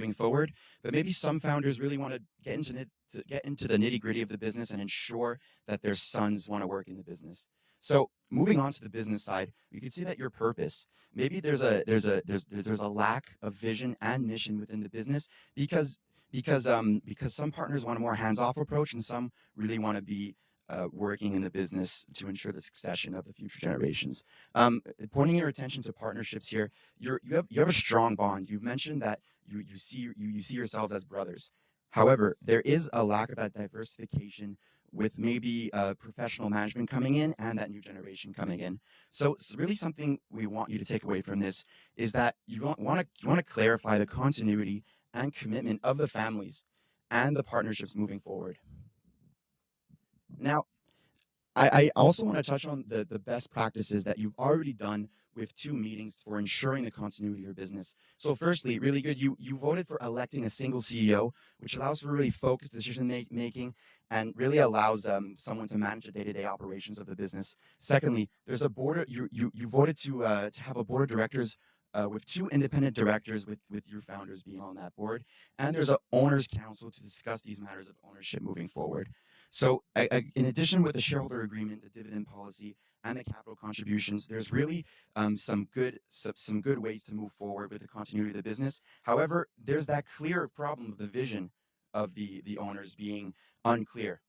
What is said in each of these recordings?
moving forward. But maybe some founders really want to get into the nitty-gritty of the business and ensure that their sons want to work in the business. So moving on to the business side, you can see that your purpose. Maybe there's a lack of vision and mission within the business because some partners want a more hands-off approach and some really want to be working in the business to ensure the succession of the future generations. Pointing your attention to partnerships here, you have a strong bond. You've mentioned that you see yourselves as brothers. However, there is a lack of that diversification with maybe professional management coming in and that new generation coming in. So it's really something we want you to take away from this is that you want to clarify the continuity and commitment of the families and the partnerships moving forward. Now, I also want to touch on the best practices that you've already done with 2 meetings for ensuring the continuity of your business. So firstly, really good, you voted for electing a single CEO, which allows for really focused decision making and really allows someone to manage the day-to-day operations of the business. Secondly, there's a board, you voted to have a board of directors with 2 independent directors with your founders being on that board. And there's an owner's council to discuss these matters of ownership moving forward. So in addition with the shareholder agreement, the dividend policy, and the capital contributions, there's really some good ways to move forward with the continuity of the business. However, there's that clear problem of the vision of the owners being unclear.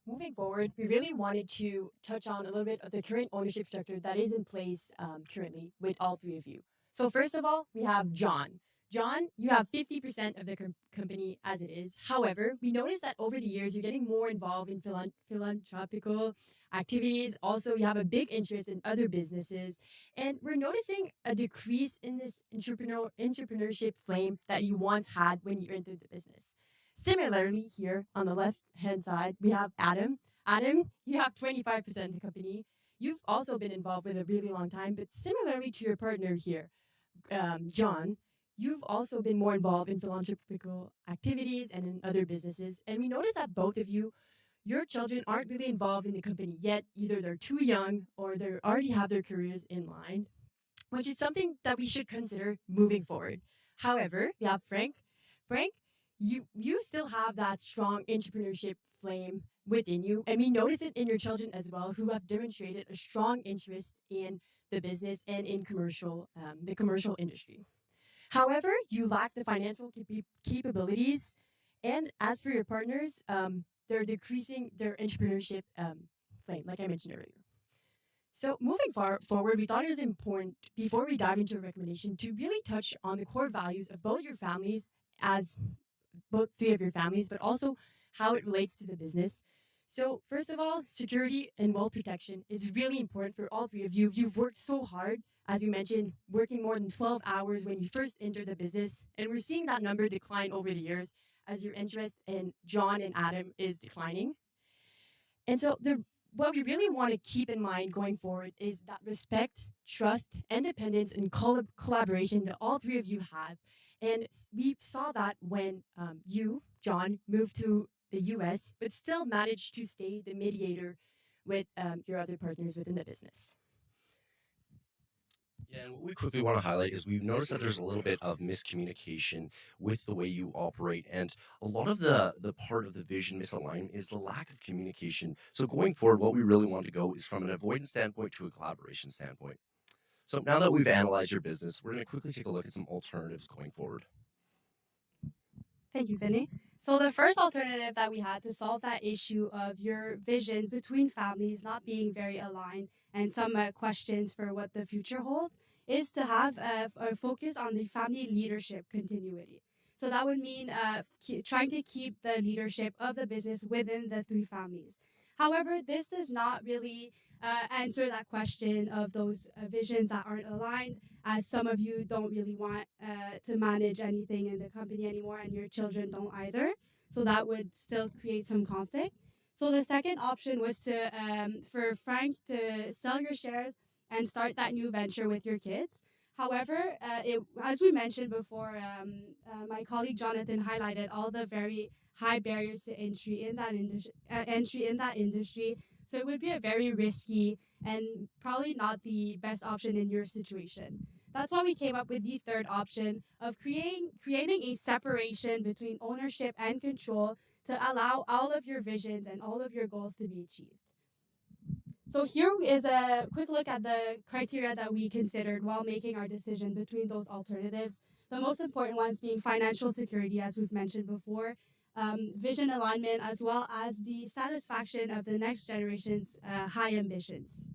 Moving forward, we really wanted to touch on a little bit of the current ownership structure that is in place currently with all 3 of you. So first of all, we have John. John, you have 50% of the company as it is. However, we noticed that over the years, you're getting more involved in philanthropical activities. Also, you have a big interest in other businesses. And we're noticing a decrease in this entrepreneurship flame that you once had when you entered the business. Similarly, here on the left-hand side, we have Adam. Adam, you have 25% of the company. You've also been involved with a really long time, but similarly to your partner here, John, you've also been more involved in philanthropical activities and in other businesses. And we noticed that both of you, your children aren't really involved in the company yet. Either they're too young or they already have their careers in line, which is something that we should consider moving forward. However, we have Frank. Frank, you still have that strong entrepreneurship flame within you. And we notice it in your children as well, who have demonstrated a strong interest in the business and in the commercial industry. However, you lack the financial capabilities. And as for your partners, they're decreasing their entrepreneurship flame, like I mentioned earlier. So moving forward, we thought it was important, before we dive into a recommendation, to really touch on the core values of both your families, as both 3 of your families, but also how it relates to the business. So first of all, security and wealth protection is really important for all 3 of you. You've worked so hard, as you mentioned, working more than 12 hours when you first entered the business. And we're seeing that number decline over the years as your interest in John and Adam is declining. And so what we really want to keep in mind going forward is that respect, trust, independence, and collaboration that all 3 of you have. And we saw that when you, John, moved to the US, but still managed to stay the mediator with your other partners within the business. Yeah, and what we quickly want to highlight is we've noticed that there's a little bit of miscommunication with the way you operate, and a lot of the part of the vision misalignment is the lack of communication. So going forward, what we really want to go is from an avoidance standpoint to a collaboration standpoint. So now that we've analyzed your business, we're going to quickly take a look at some alternatives going forward. Thank you, Vinny. So the first alternative that we had to solve that issue of your visions between families not being very aligned and some questions for what the future holds is to have a focus on the family leadership continuity. So that would mean trying to keep the leadership of the business within the 3 families. However, this does not really answer that question of those visions that aren't aligned, as some of you don't really want to manage anything in the company anymore and your children don't either. So that would still create some conflict. So the second option was for Frank to sell your shares and start that new venture with your kids. However, as we mentioned before, my colleague Jonathan highlighted all the very high barriers to entry in that industry. So it would be a very risky and probably not the best option in your situation. That's why we came up with the third option of creating a separation between ownership and control to allow all of your visions and all of your goals to be achieved. So here is a quick look at the criteria that we considered while making our decision between those alternatives. The most important ones being financial security, as we've mentioned before, vision alignment, as well as the satisfaction of the next generation's high ambitions.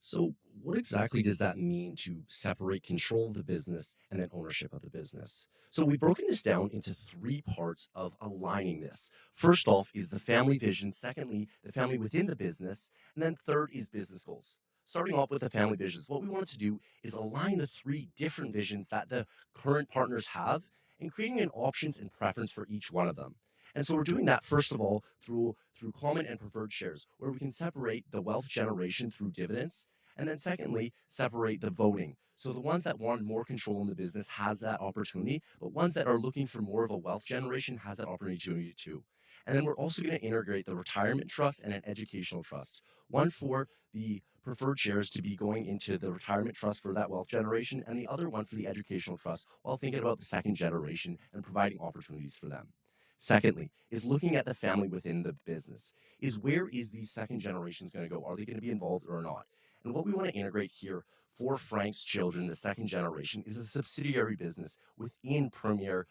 So, what exactly does that mean to separate control of the business and then ownership of the business? So, we've broken this down into three parts of aligning this. First off is the family vision, secondly, the family within the business, and then third is business goals. Starting off with the family visions, what we wanted to do is align the three different visions that the current partners have and creating an options and preference for each one of them. And so we're doing that first of all through common and preferred shares, where we can separate the wealth generation through dividends, and then secondly, separate the voting. So the ones that want more control in the business has that opportunity, but ones that are looking for more of a wealth generation has that opportunity too. And then we're also going to integrate the retirement trust and an educational trust. One for the preferred shares to be going into the retirement trust for that wealth generation, and the other one for the educational trust while thinking about the second generation and providing opportunities for them. Secondly, is looking at the family within the business. Is where is these second generations going to go? Are they going to be involved or not? And what we want to integrate here for Frank's children, the second generation, is a subsidiary business within Premier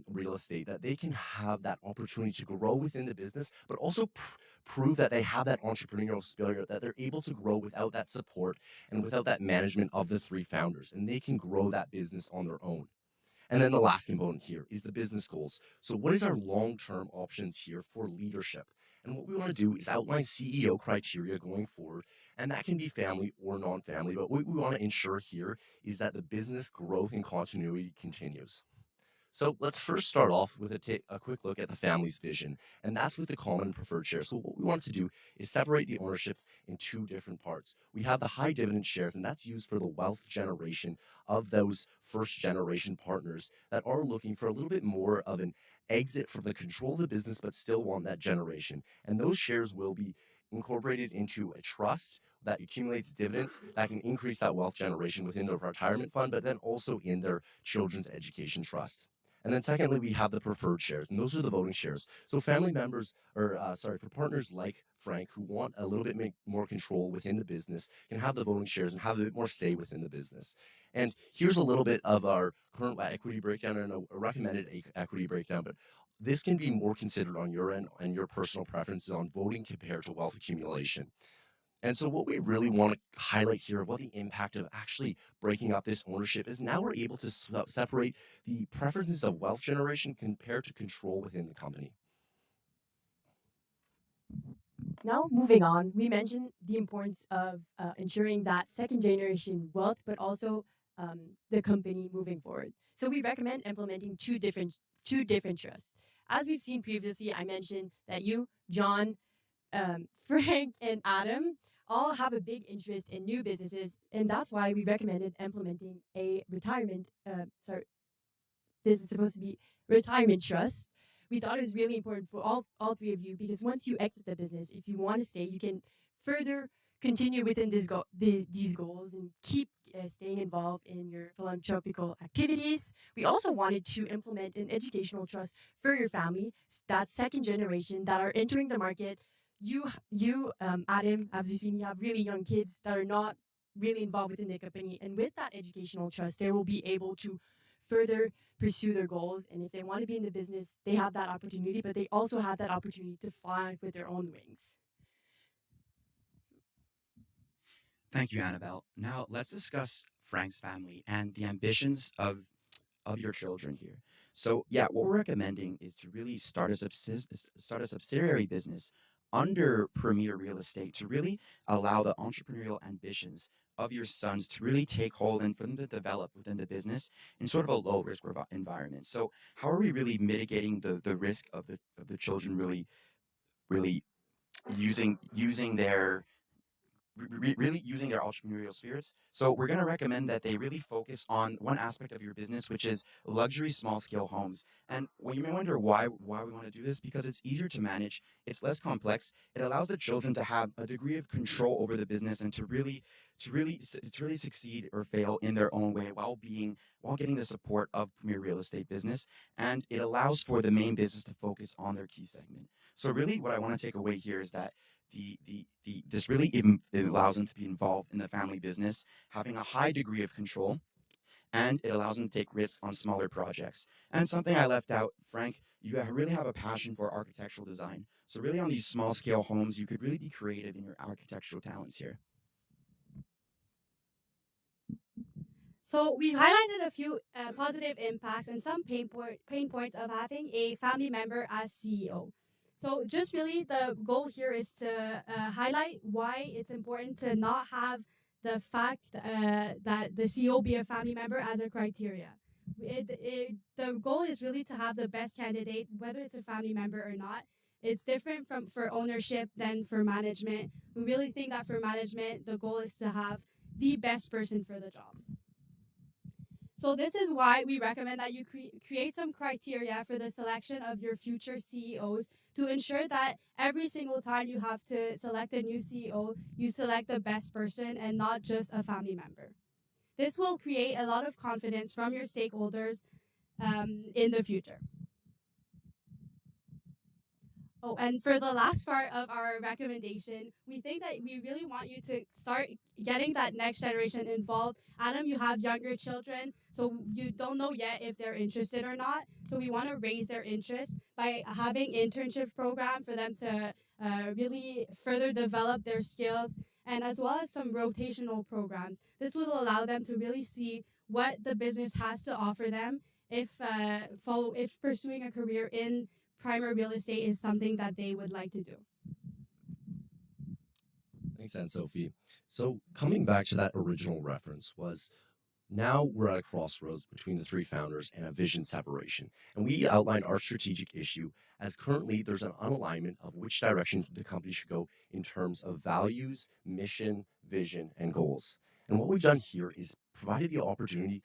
Real Estate that they can have that opportunity to grow within the business, but also prove that they have that entrepreneurial spirit, that they're able to grow without that support and without that management of the three founders, and they can grow that business on their own. And then the last component here is the business goals. So what is our long-term options here for leadership? And what we want to do is outline CEO criteria going forward, and that can be family or non-family. But what we want to ensure here is that the business growth and continuity continues. So let's first start off with a quick look at the family's vision, and that's with the common and preferred shares. So what we want to do is separate the ownerships in two different parts. We have the high dividend shares, and that's used for the wealth generation of those first generation partners that are looking for a little bit more of an exit from the control of the business, but still want that generation. And those shares will be incorporated into a trust that accumulates dividends that can increase that wealth generation within their retirement fund, but then also in their children's education trust. And then secondly, we have the preferred shares, and those are the voting shares. So family members, for partners like Frank who want a little bit more control within the business can have the voting shares and have a bit more say within the business. And here's a little bit of our current equity breakdown and a recommended equity breakdown, but this can be more considered on your end and your personal preferences on voting compared to wealth accumulation. And so, what we really want to highlight here, what the impact of actually breaking up this ownership is now we're able to separate the preferences of wealth generation compared to control within the company. Now, moving on, we mentioned the importance of ensuring that second generation wealth, but also the company moving forward. So we recommend implementing two different trusts. As we've seen previously, I mentioned that you, John, Frank, and Adam all have a big interest in new businesses, and that's why we recommended implementing a retirement. This is supposed to be retirement trust. We thought it was really important for all three of you because once you exit the business, if you want to stay, you can further continue within these goals and keep staying involved in your philanthropical activities. We also wanted to implement an educational trust for your family, that second generation that are entering the market. Adam, obviously, you have really young kids that are not really involved within the company, and with that educational trust, they will be able to further pursue their goals. And if they want to be in the business, they have that opportunity, but they also have that opportunity to fly with their own wings. Thank you, Annabelle. Now let's discuss Frank's family and the ambitions of your children here. So yeah, what we're recommending is to really start a subsidiary business under Premier Real Estate to really allow the entrepreneurial ambitions of your sons to really take hold and for them to develop within the business in sort of a low risk environment. So how are we really mitigating the risk of the children really using their really using their entrepreneurial spirits. So we're going to recommend that they really focus on one aspect of your business, which is luxury small scale homes. And when you may wonder why we want to do this, because it's easier to manage, it's less complex. It allows the children to have a degree of control over the business and to really succeed or fail in their own way while getting the support of Premier Real Estate Business, and it allows for the main business to focus on their key segment. So really, what I want to take away here is that this really even it allows them to be involved in the family business, having a high degree of control, and it allows them to take risks on smaller projects. And something I left out, Frank, really have a passion for architectural design. So really on these small scale homes, you could really be creative in your architectural talents here. So we highlighted a few positive impacts and some pain points of having a family member as CEO. So just really the goal here is to highlight why it's important to not have the fact that the CEO be a family member as a criteria. The goal is really to have the best candidate, whether it's a family member or not. It's different for ownership than for management. We really think that for management, the goal is to have the best person for the job. So this is why we recommend that you create some criteria for the selection of your future CEOs to ensure that every single time you have to select a new CEO, you select the best person and not just a family member. This will create a lot of confidence from your stakeholders in the future. Oh, and for the last part of our recommendation, we think that we really want you to start getting that next generation involved. Adam, you have younger children, so you don't know yet if they're interested or not. So we want to raise their interest by having internship program for them to really further develop their skills, and as well as some rotational programs. This will allow them to really see what the business has to offer them if pursuing a career in primary real estate is something that they would like to do. Thanks, Anne-Sophie. So coming back to that original reference was, now we're at a crossroads between the three founders and a vision separation. And we outlined our strategic issue as currently there's an unalignment of which direction the company should go in terms of values, mission, vision, and goals. And what we've done here is provided the opportunity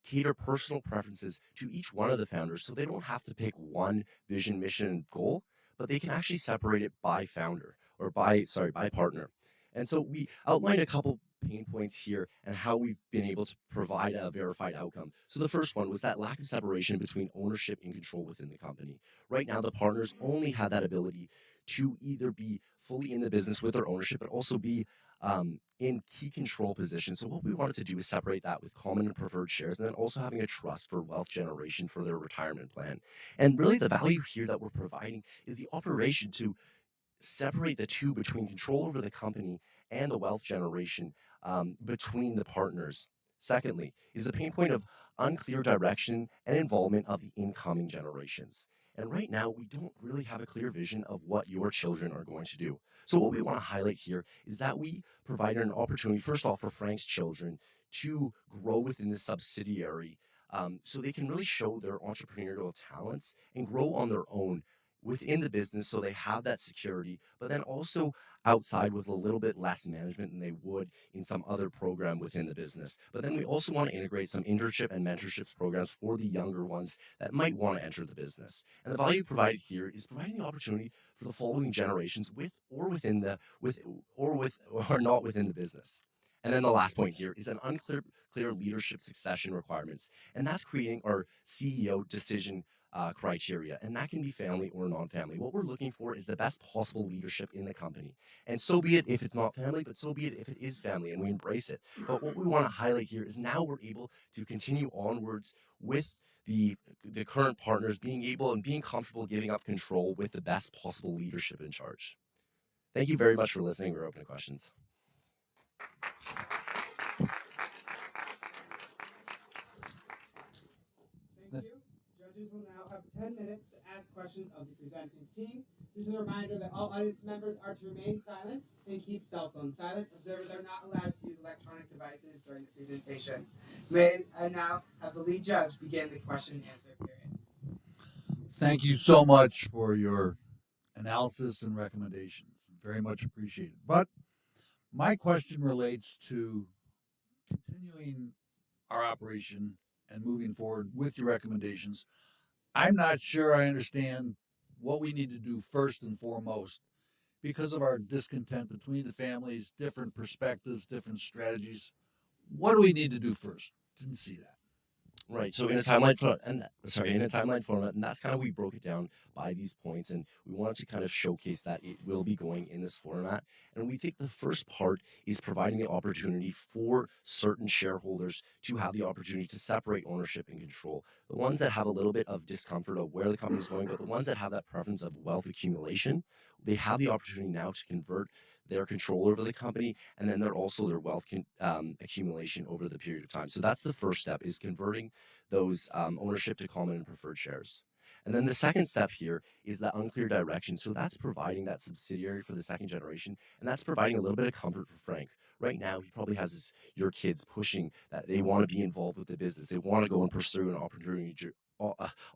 cater personal preferences to each one of the founders so they don't have to pick one vision, mission, and goal, but they can actually separate it by founder or by partner. And so we outlined a couple pain points here and how we've been able to provide a verified outcome. So the first one was that lack of separation between ownership and control within the company. Right now, the partners only have that ability to either be fully in the business with their ownership, but also be in key control positions. So what we wanted to do is separate that with common and preferred shares, and then also having a trust for wealth generation for their retirement plan. And really the value here that we're providing is the operation to separate the two between control over the company and the wealth generation between the partners. Secondly, is the pain point of unclear direction and involvement of the incoming generations. And right now, we don't really have a clear vision of what your children are going to do. So what we want to highlight here is that we provide an opportunity, first off, for Frank's children to grow within the subsidiary so they can really show their entrepreneurial talents and grow on their own within the business so they have that security, but then also outside with a little bit less management than they would in some other program within the business. But then we also want to integrate some internship and mentorships programs for the younger ones that might want to enter the business. And the value provided here is providing the opportunity for the following generations with or not within the business. And then the last point here is an unclear leadership succession requirements. And that's creating our CEO decision criteria, and that can be family or non-family. What we're looking for is the best possible leadership in the company, and so be it if it's not family, but so be it if it is family, and we embrace it. But what we want to highlight here is now we're able to continue onwards with the current partners being able and being comfortable giving up control with the best possible leadership in charge. Thank you very much for listening. We're open to questions. Thank you. Judges will now have 10 minutes to ask questions of the presenting team. This is a reminder that all audience members are to remain silent and keep cell phones silent. Observers are not allowed to use electronic devices during the presentation. May I now have the lead judge begin the question and answer period. Thank you so much for your analysis and recommendations. Very much appreciated. But my question relates to continuing our operation and moving forward with your recommendations. I'm not sure I understand what we need to do first and foremost, because of our discontent between the families, different perspectives, different strategies. What do we need to do first? Didn't see that. Right. So in a timeline format, and that's kind of we broke it down by these points, and we wanted to kind of showcase that it will be going in this format. And we think the first part is providing the opportunity for certain shareholders to have the opportunity to separate ownership and control. The ones that have a little bit of discomfort of where the company is going, but the ones that have that preference of wealth accumulation, they have the opportunity now to convert their control over the company, and then they're also their wealth accumulation over the period of time. So that's the first step, is converting those ownership to common and preferred shares. And then the second step here is that unclear direction. So that's providing that subsidiary for the second generation, and that's providing a little bit of comfort for Frank. Right now, he probably has your kids pushing that they want to be involved with the business. They want to go and pursue an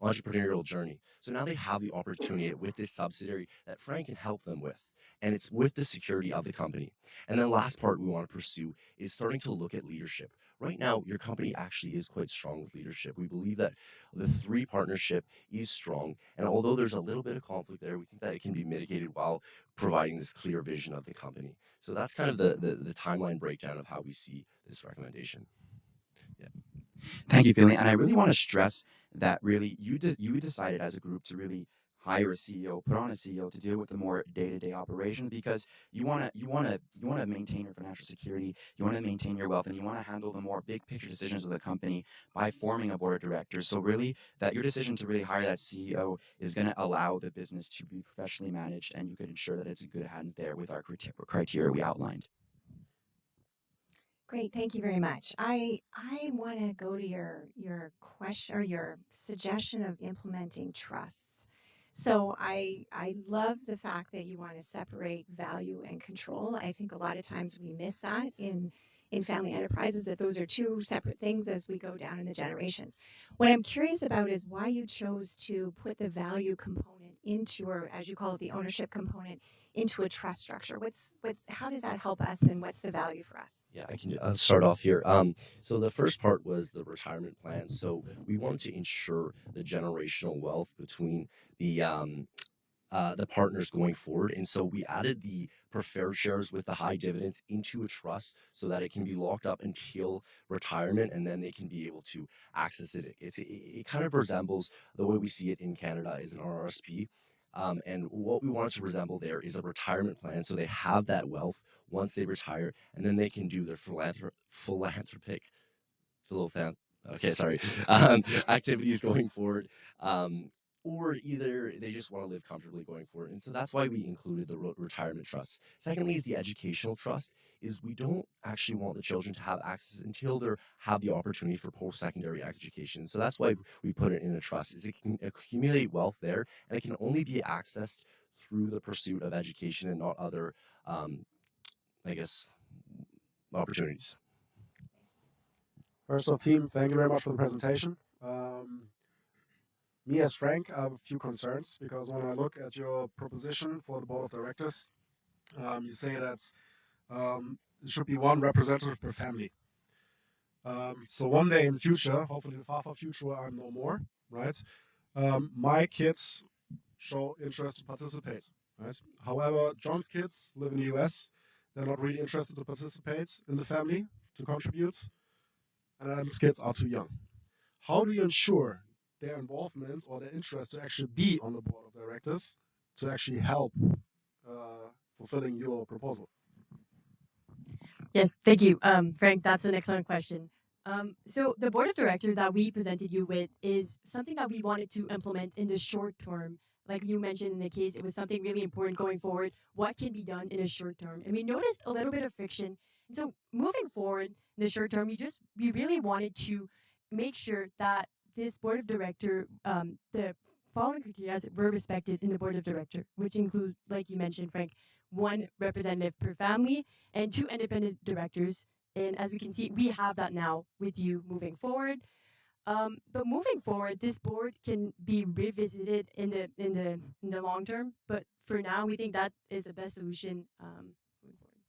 entrepreneurial journey. So now they have the opportunity with this subsidiary that Frank can help them with. And it's with the security of the company. And then the last part we want to pursue is starting to look at leadership. Right now, your company actually is quite strong with leadership. We believe that the three partnership is strong. And although there's a little bit of conflict there, we think that it can be mitigated while providing this clear vision of the company. So that's kind of the timeline breakdown of how we see this recommendation. Yeah. Thank you, Philly. And I really want to stress that really you decided as a group to really hire a CEO, put on a CEO to deal with the more day-to-day operations, because you want to maintain your financial security, you want to maintain your wealth, and you want to handle the more big picture decisions of the company by forming a board of directors. So really, that your decision to really hire that CEO is going to allow the business to be professionally managed, and you could ensure that it's in good hands there with our criteria we outlined. Great, thank you very much. I want to go to your question or your suggestion of implementing trusts. So I love the fact that you want to separate value and control. I think a lot of times we miss that in family enterprises, that those are two separate things as we go down in the generations. What I'm curious about is why you chose to put the value component into, or as you call it, the ownership component into a trust structure. How does that help us, and what's the value for us? Yeah, I'll start off here. So the first part was the retirement plan. So we wanted to ensure the generational wealth between the partners going forward, and so we added the preferred shares with the high dividends into a trust so that it can be locked up until retirement, and then they can be able to access it. It kind of resembles the way we see it in Canada is an RRSP. And what we want it to resemble there is a retirement plan. So they have that wealth once they retire, and then they can do their activities going forward. Or either they just want to live comfortably going forward. And so that's why we included the retirement trust. Secondly is the educational trust, is we don't actually want the children to have access until they have the opportunity for post-secondary education. So that's why we put it in a trust, is it can accumulate wealth there, and it can only be accessed through the pursuit of education and not other, opportunities. First off, team, thank you very much for the presentation. Me as Frank, I have a few concerns, because when I look at your proposition for the board of directors, you say that it should be one representative per family. So one day in the future, hopefully the far future where I'm no more, right? My kids show interest to participate, right? However, John's kids live in the US. They're not really interested to participate in the family, to contribute, and Adam's kids are too young. How do you ensure their involvement or their interest to actually be on the board of directors to actually help fulfilling your proposal? Yes, thank you, Frank. That's an excellent question. So the board of directors that we presented you with is something that we wanted to implement in the short term. Like you mentioned in the case, it was something really important going forward. What can be done in a short term? And we noticed a little bit of friction. And so moving forward in the short term, we really wanted to make sure that this board of director, the following criteria were respected in the board of director, which include, like you mentioned, Frank, one representative per family and 2 independent directors. And as we can see, we have that now with you moving forward. But moving forward, this board can be revisited in the long term. But for now, we think that is the best solution moving forward.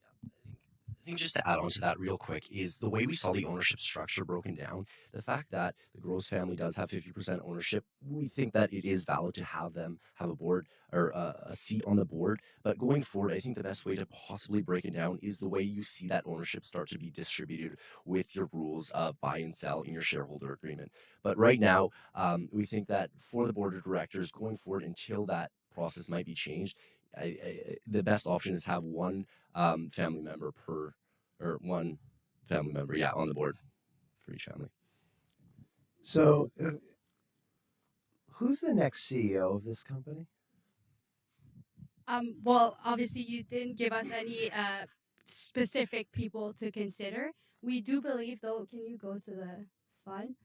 Yeah, I think I think just to add on to that real quick is the way we saw the ownership structure broken down. The fact that the Gross family does have 50% ownership, we think that it is valid to have them have a board or a seat on the board. But going forward, I think the best way to possibly break it down is the way you see that ownership start to be distributed with your rules of buy and sell in your shareholder agreement. But right now, we think that for the board of directors going forward until that process might be changed, the best option is have one family member per, or one family member, yeah, on the board for each family. So, who's the next CEO of this company? Well, obviously, you didn't give us any specific people to consider. We do believe, though, can you go to the slide?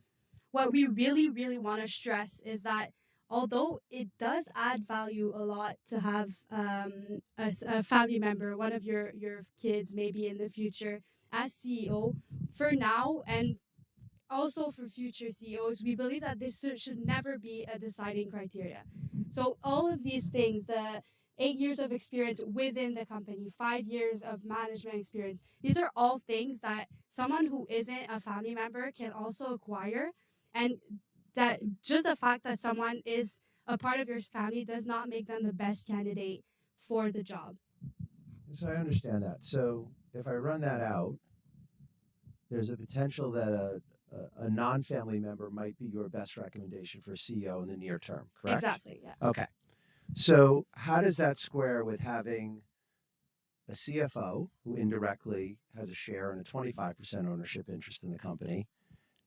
What we really, really want to stress is that although it does add value a lot to have a family member, one of your kids maybe in the future as CEO, for now and also for future CEOs, we believe that this should never be a deciding criteria. So all of these things, the 8 years of experience within the company, 5 years of management experience, these are all things that someone who isn't a family member can also acquire. And that just the fact that someone is a part of your family does not make them the best candidate for the job. So I understand that. So if I run that out, there's a potential that a non-family member might be your best recommendation for CEO in the near term, correct? Exactly, yeah. Okay. So how does that square with having a CFO who indirectly has a share and a 25% ownership interest in the company,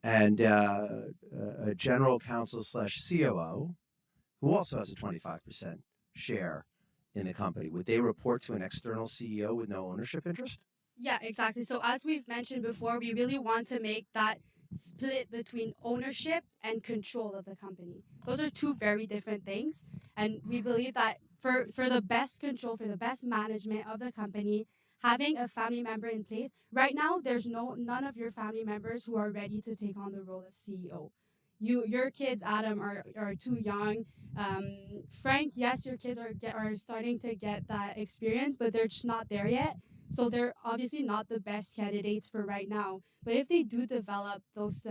and a general counsel / COO who also has a 25% share in the company? Would they report to an external CEO with no ownership interest? Yeah, exactly. So as we've mentioned before, we really want to make that split between ownership and control of the company. Those are two very different things. And we believe that for the best control, for the best management of the company, having a family member in place, right now there's none of your family members who are ready to take on the role of CEO. Your kids, Adam, are too young. Frank, yes, your kids are starting to get that experience, but they're just not there yet. So they're obviously not the best candidates for right now. But if they do develop those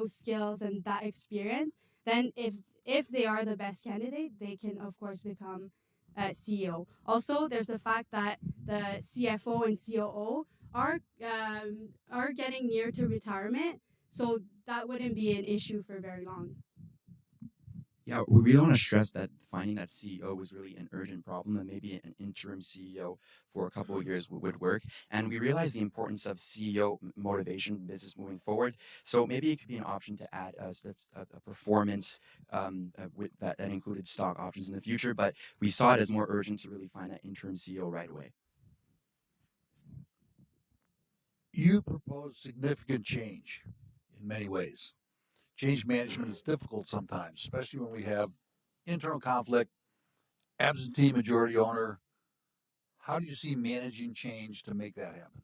skills and that experience, then if they are the best candidate, they can of course become CEO. Also, there's the fact that the CFO and COO are getting near to retirement, so that wouldn't be an issue for very long. Yeah, we really want to stress that finding that CEO was really an urgent problem, and maybe an interim CEO for a couple of years would work. And we realize the importance of CEO motivation business moving forward. So maybe it could be an option to add a performance with that included stock options in the future. But we saw it as more urgent to really find that interim CEO right away. You propose significant change in many ways. Change management is difficult sometimes, especially when we have internal conflict, absentee majority owner. How do you see managing change to make that happen?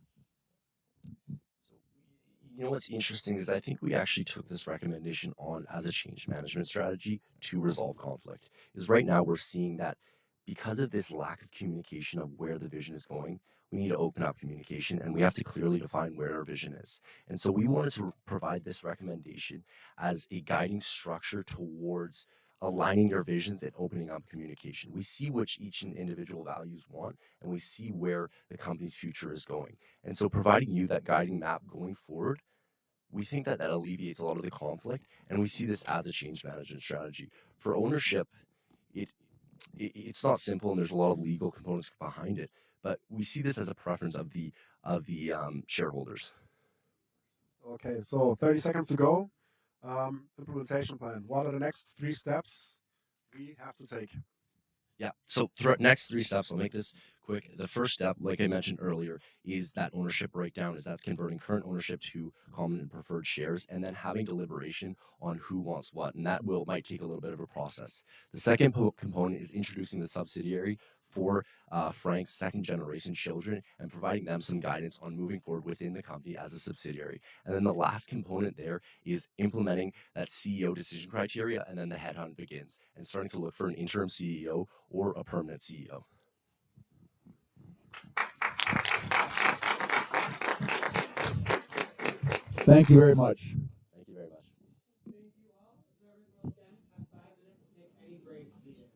You know what's interesting is I think we actually took this recommendation on as a change management strategy to resolve conflict. Is right now we're seeing that because of this lack of communication of where the vision is going, we need to open up communication and we have to clearly define where our vision is. And so we wanted to provide this recommendation as a guiding structure towards aligning your visions and opening up communication. We see which each individual values want, and we see where the company's future is going. And so providing you that guiding map going forward, we think that alleviates a lot of the conflict, and we see this as a change management strategy. For ownership, it's not simple, and there's a lot of legal components behind it, but we see this as a preference of the shareholders. Okay, so 30 seconds to go. Implementation plan. What are the next 3 steps we have to take? Yeah, so next 3 steps, I'll make this quick. The first step, like I mentioned earlier, is that ownership breakdown, is that's converting current ownership to common and preferred shares, and then having deliberation on who wants what, and that might take a little bit of a process. The second component is introducing the subsidiary for Frank's second generation children and providing them some guidance on moving forward within the company as a subsidiary. And then the last component there is implementing that CEO decision criteria, and then the headhunt begins and starting to look for an interim CEO or a permanent CEO. Thank you very much. Thank you very much. Thank you all. Observers will again have 5 minutes to take any breaks needed.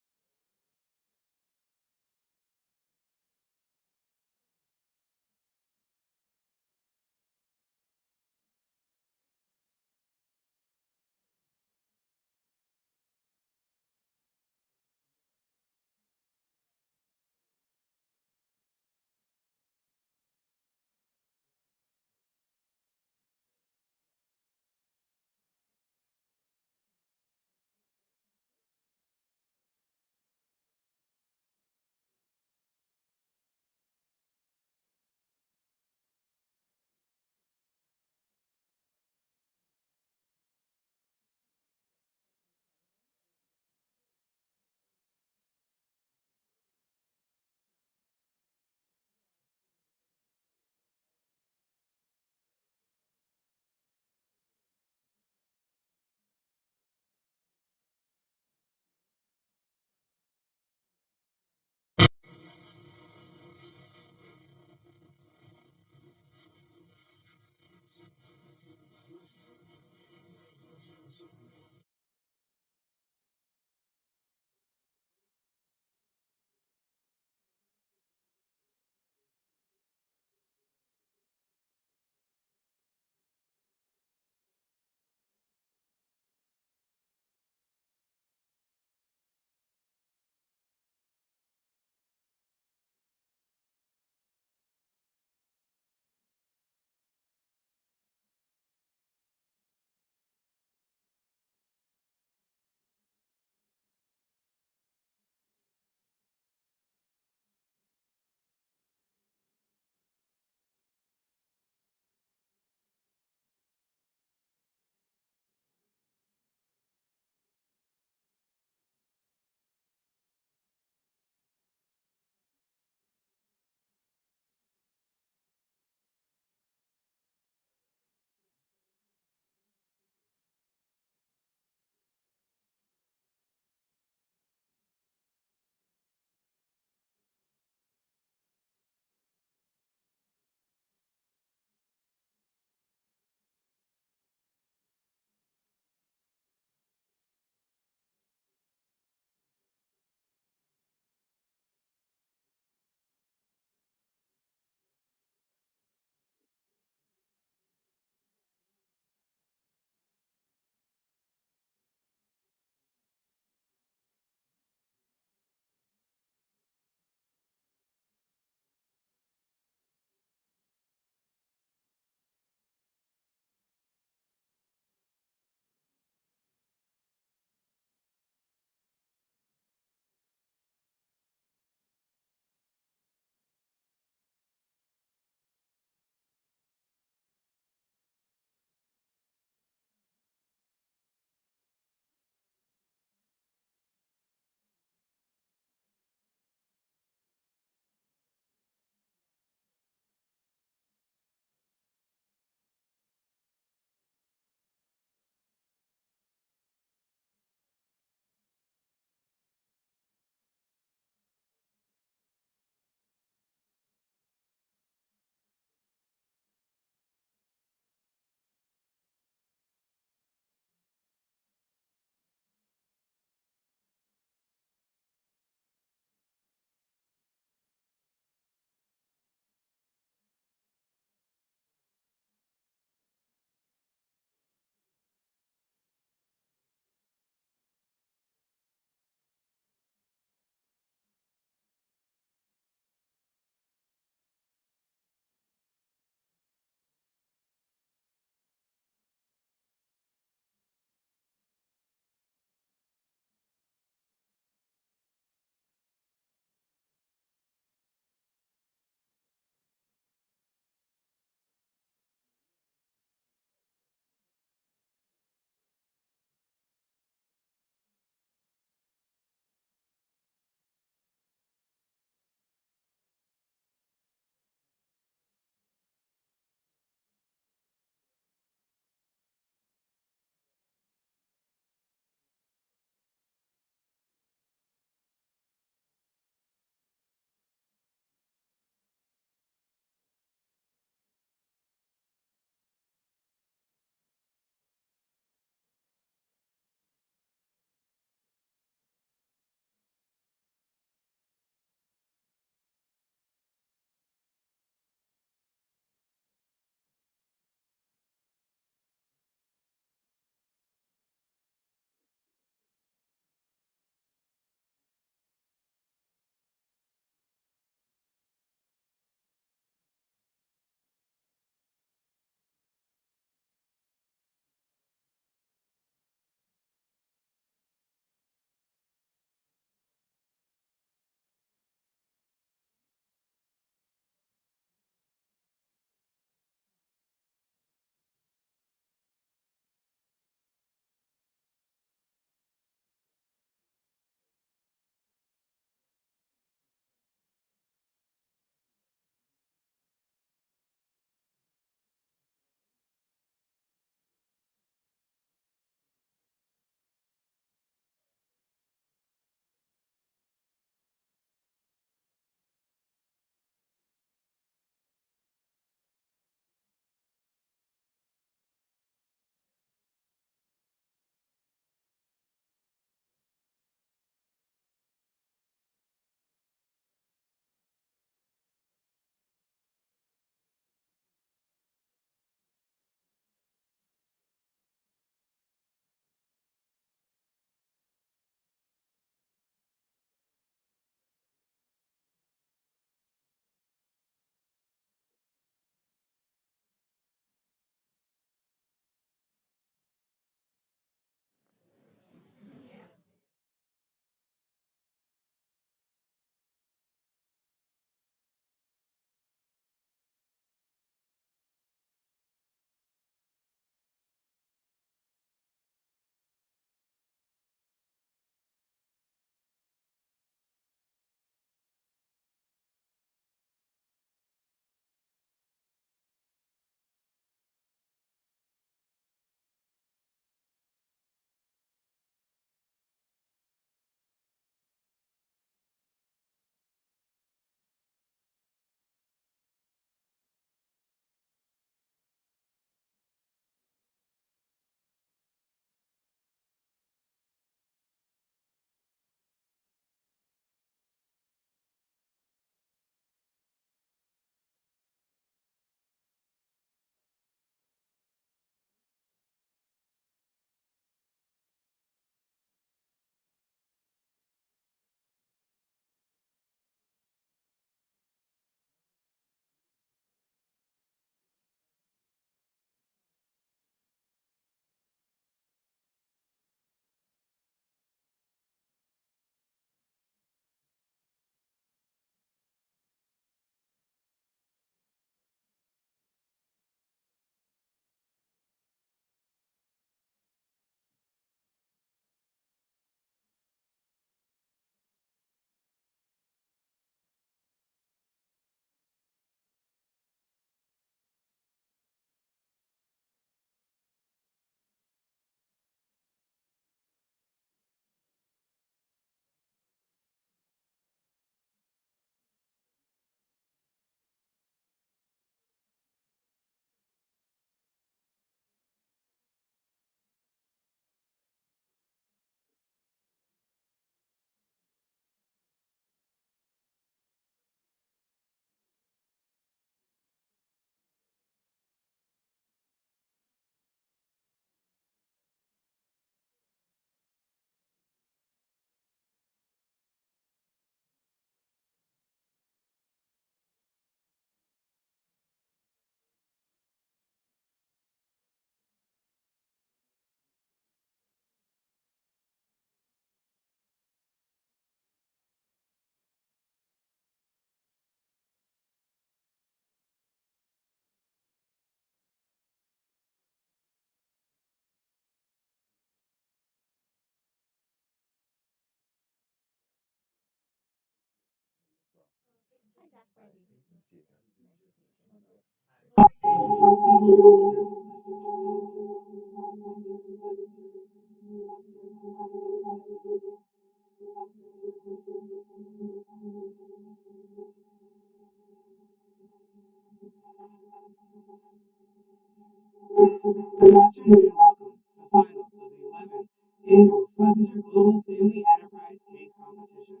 Good afternoon and welcome to the finals of the 11th Annual Schlesinger Global Family Enterprise Case Competition.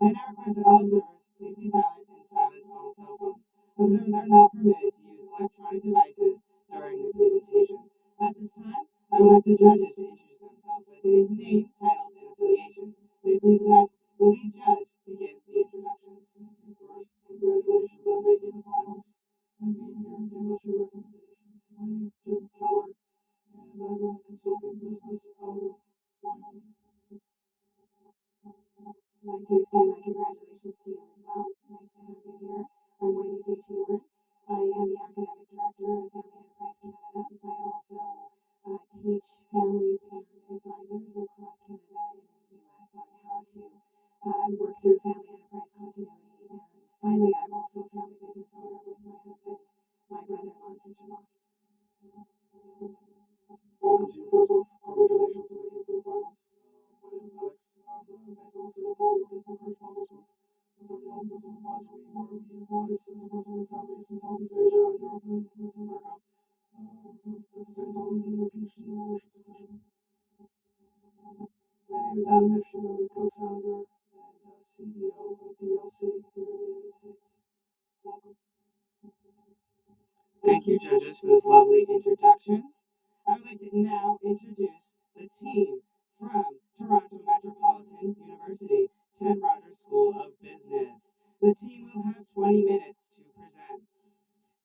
I now request that all observers please be silent and silence all cell phones. Observers are not permitted to use electronic devices during the presentation. At this time, I would like the judges to introduce themselves by stating name, titles, and affiliations. May you please ask the lead judge begin the introductions. First, congratulations on making the finals and being here to give us your recommendations. My name is Jim Keller, and I run a consulting business out of Wyoming. I'd like to extend my congratulations to you as well. Nice to have you here. I'm Wendy St. Hayward. I am the academic director of Family Enterprise Canada. I also teach families and advisors across Canada and in the US on how to work through family enterprise continuity. And finally, I'm also a family business owner with my husband, my brother-in-law, and sister-in-law. Welcome to you. First off, congratulations to making it to the finals. My name is Alex. I'm based out of Singapore, working for Courage Partners Group. I'm from your business advisory, where we advise enterprise families in Southeast Asia, Europe, and Latin America. At the same time, I'm doing my PhD in ownership succession. My name is Adam Ifshin. I'm the co-founder and CEO of DLC here in the United States. Welcome. Thank you, judges, for those lovely introductions. I would like to now introduce the team from Toronto Metropolitan University, Ted Rogers School of Business. The team will have 20 minutes to present.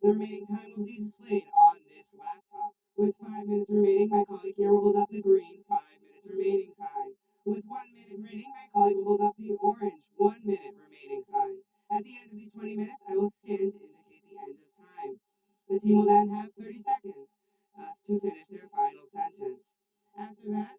The remaining time will be displayed on this laptop. With 5 minutes remaining, my colleague here will hold up the green 5 minutes remaining sign. With 1 minute remaining, my colleague will hold up the orange 1 minute remaining sign. At the end of these 20 minutes, I will stand to indicate the end of time. The team will then have 30 seconds to finish their final sentence. After that,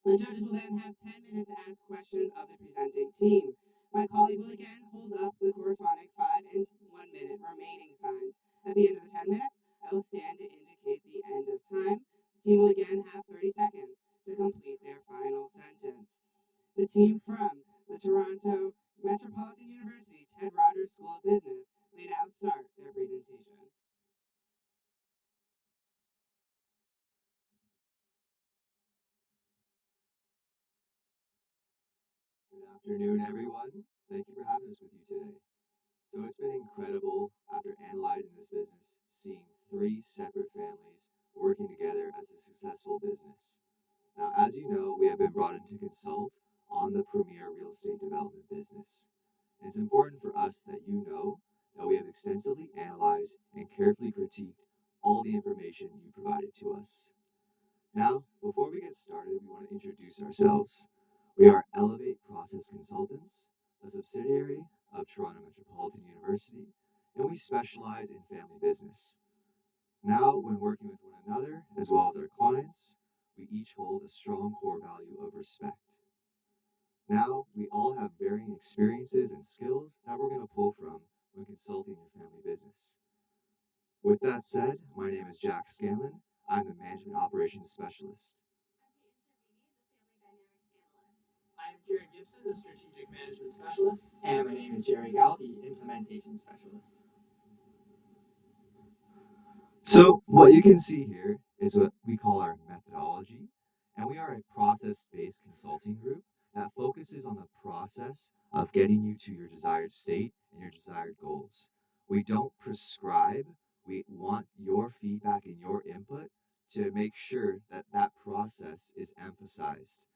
the judges will then have 10 minutes to ask questions of the presenting team. My colleague will again hold up the corresponding 5 and 1 minute remaining signs. At the end of the 10 minutes, I will stand to indicate the end of time. The team will again have 30 seconds to complete their final sentence. The team from the Toronto Metropolitan University Ted Rogers School of Business may now start their presentation. Good afternoon, everyone. Thank you for having us with you today. So it's been incredible after analyzing this business, seeing 3 separate families working together as a successful business. Now, as you know, we have been brought in to consult on the premier real estate development business. And it's important for us that you know that we have extensively analyzed and carefully critiqued all the information you provided to us. Now, before we get started, we want to introduce ourselves. We are Elevate Process Consultants, a subsidiary of Toronto Metropolitan University, and we specialize in family business. Now, when working with one another, as well as our clients, we each hold a strong core value of respect. Now, we all have varying experiences and skills that we're going to pull from when consulting your family business. With that said, my name is Jack Scanlon. I'm the Management Operations Specialist. I'm Kieran Gibson, the Strategic Management Specialist. And my name is Jerry Gall, the Implementation Specialist. So what you can see here is what we call our methodology, and we are a process-based consulting group that focuses on the process of getting you to your desired state and your desired goals. We don't prescribe, we want your feedback and your input to make sure that that process is emphasized.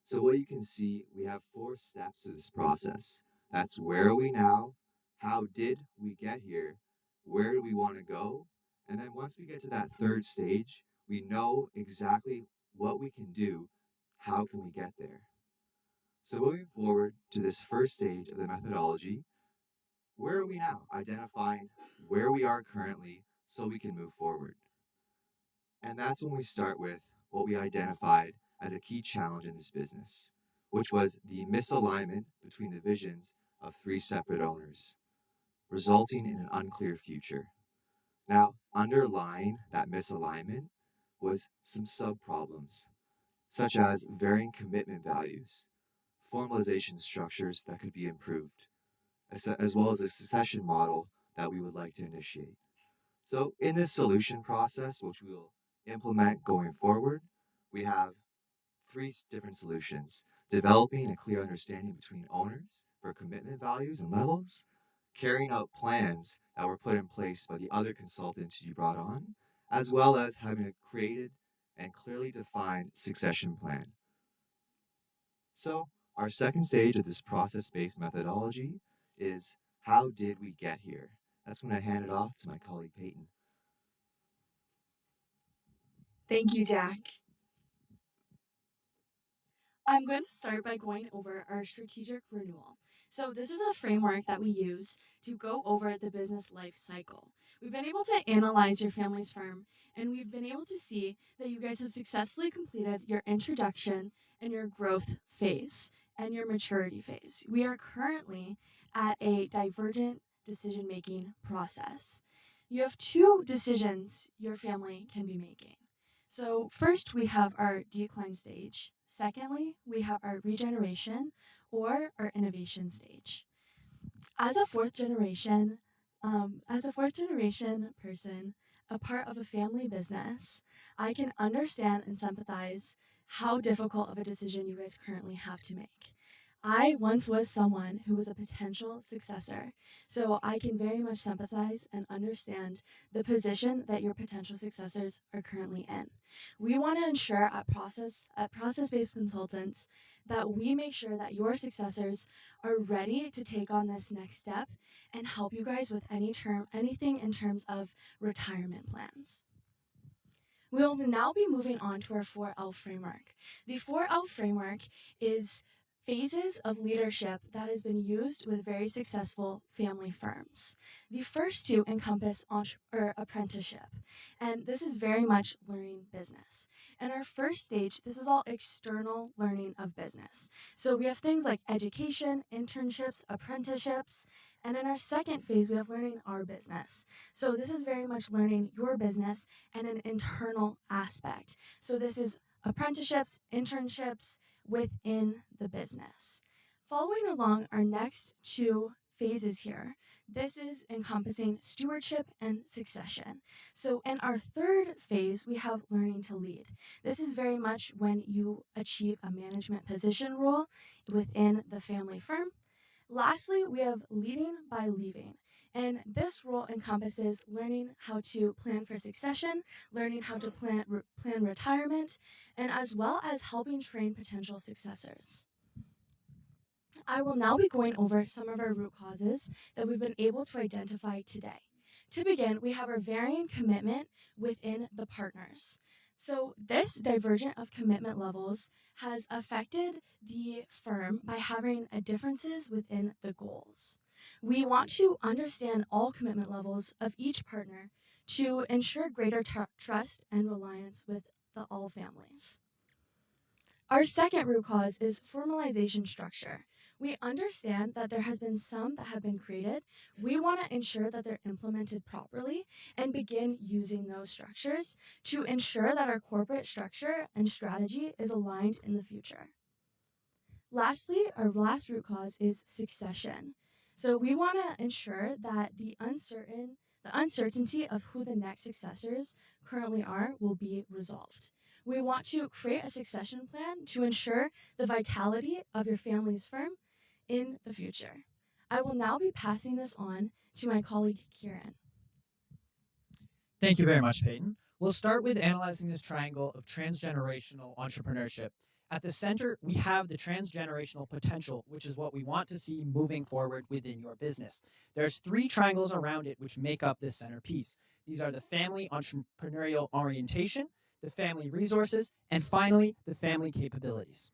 So what you can see, we have 4 steps to this process. That's where are we now, how did we get here, where do we want to go, and then once we get to that 3rd stage, we know exactly what we can do, how can we get there. So moving forward to this 1st stage of the methodology, where are we now? Identifying where we are currently so we can move forward. And that's when we start with what we identified as a key challenge in this business, which was the misalignment between the visions of 3 separate owners. resulting in an unclear future. Now, underlying that misalignment was some sub-problems, such as varying commitment values, formalization structures that could be improved, as well as a succession model that we would like to initiate. So in this solution process, which we will implement going forward, we have three different solutions: developing a clear understanding between owners for commitment values and levels, carrying out plans that were put in place by the other consultants you brought on, as well as having a created and clearly defined succession plan. So our second stage of this process-based methodology is, how did we get here? That's when I hand it off to my colleague Peyton. Thank you, Jack. I'm going to start by going over our strategic renewal. So, this is a framework that we use to go over the business life cycle. We've been able to analyze your family's firm, and we've been able to see that you guys have successfully completed your introduction and your growth phase and your maturity phase. We are currently at a divergent decision making process. You have two decisions your family can be making. So, first, we have our decline stage. Secondly, we have our regeneration or our innovation stage. As a fourth generation, person, a part of a family business, I can understand and sympathize how difficult of a decision you guys currently have to make. I once was someone who was a potential successor, so I can very much sympathize and understand the position that your potential successors are currently in. We want to ensure at process-based consultants that we make sure that your successors are ready to take on this next step and help you guys with anything in terms of retirement plans. We'll now be moving on to our 4L framework. The 4L framework is phases of leadership that has been used with very successful family firms. The first two encompass apprenticeship, and this is very much learning business. In our first stage, this is all external learning of business. So we have things like education, internships, apprenticeships, and in our second phase, we have learning our business. So this is very much learning your business and an internal aspect. So this is apprenticeships, internships, within the business. Following along our next two phases here, this is encompassing stewardship and succession. So in our third phase, we have learning to lead. This is very much when you achieve a management position role within the family firm. Lastly, we have leading by leaving. And this role encompasses learning how to plan for succession, learning how to plan retirement, and as well as helping train potential successors. I will now be going over some of our root causes that we've been able to identify today. To begin, we have our varying commitment within the partners. So this divergent of commitment levels has affected the firm by having differences within the goals. We want to understand all commitment levels of each partner to ensure greater trust and reliance with all families. Our second root cause is formalization structure. We understand that there has been some that have been created. We want to ensure that they're implemented properly and begin using those structures to ensure that our corporate structure and strategy is aligned in the future. Lastly, our last root cause is succession. So we want to ensure that the uncertainty of who the next successors currently are will be resolved. We want to create a succession plan to ensure the vitality of your family's firm in the future. I will now be passing this on to my colleague Kieran. Thank you very much, Peyton. We'll start with analyzing this triangle of transgenerational entrepreneurship. At the center, we have the transgenerational potential, which is what we want to see moving forward within your business. There's three triangles around it which make up this centerpiece. These are the family entrepreneurial orientation, the family resources, and finally, the family capabilities.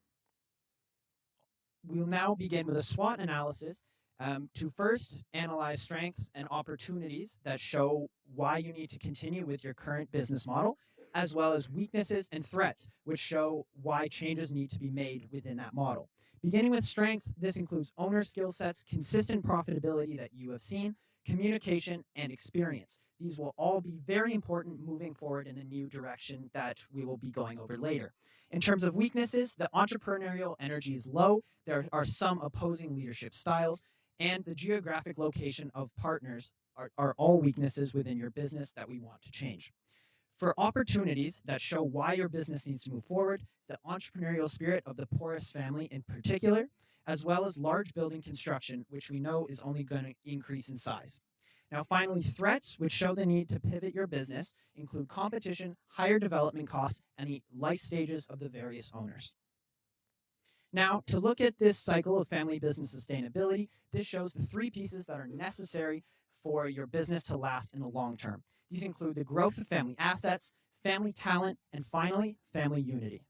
We'll now begin with a SWOT analysis to first analyze strengths and opportunities that show why you need to continue with your current business model, as well as weaknesses and threats, which show why changes need to be made within that model. Beginning with strengths, this includes owner skill sets, consistent profitability that you have seen, communication, and experience. These will all be very important moving forward in the new direction that we will be going over later. In terms of weaknesses, the entrepreneurial energy is low. There are some opposing leadership styles, and the geographic location of partners are all weaknesses within your business that we want to change. For opportunities that show why your business needs to move forward, the entrepreneurial spirit of the Porras family in particular, as well as large building construction, which we know is only going to increase in size. Now, finally, threats which show the need to pivot your business include competition, higher development costs, and the life stages of the various owners. Now, to look at this cycle of family business sustainability, this shows the 3 pieces that are necessary for your business to last in the long term. These include the growth of family assets, family talent, and finally, family unity.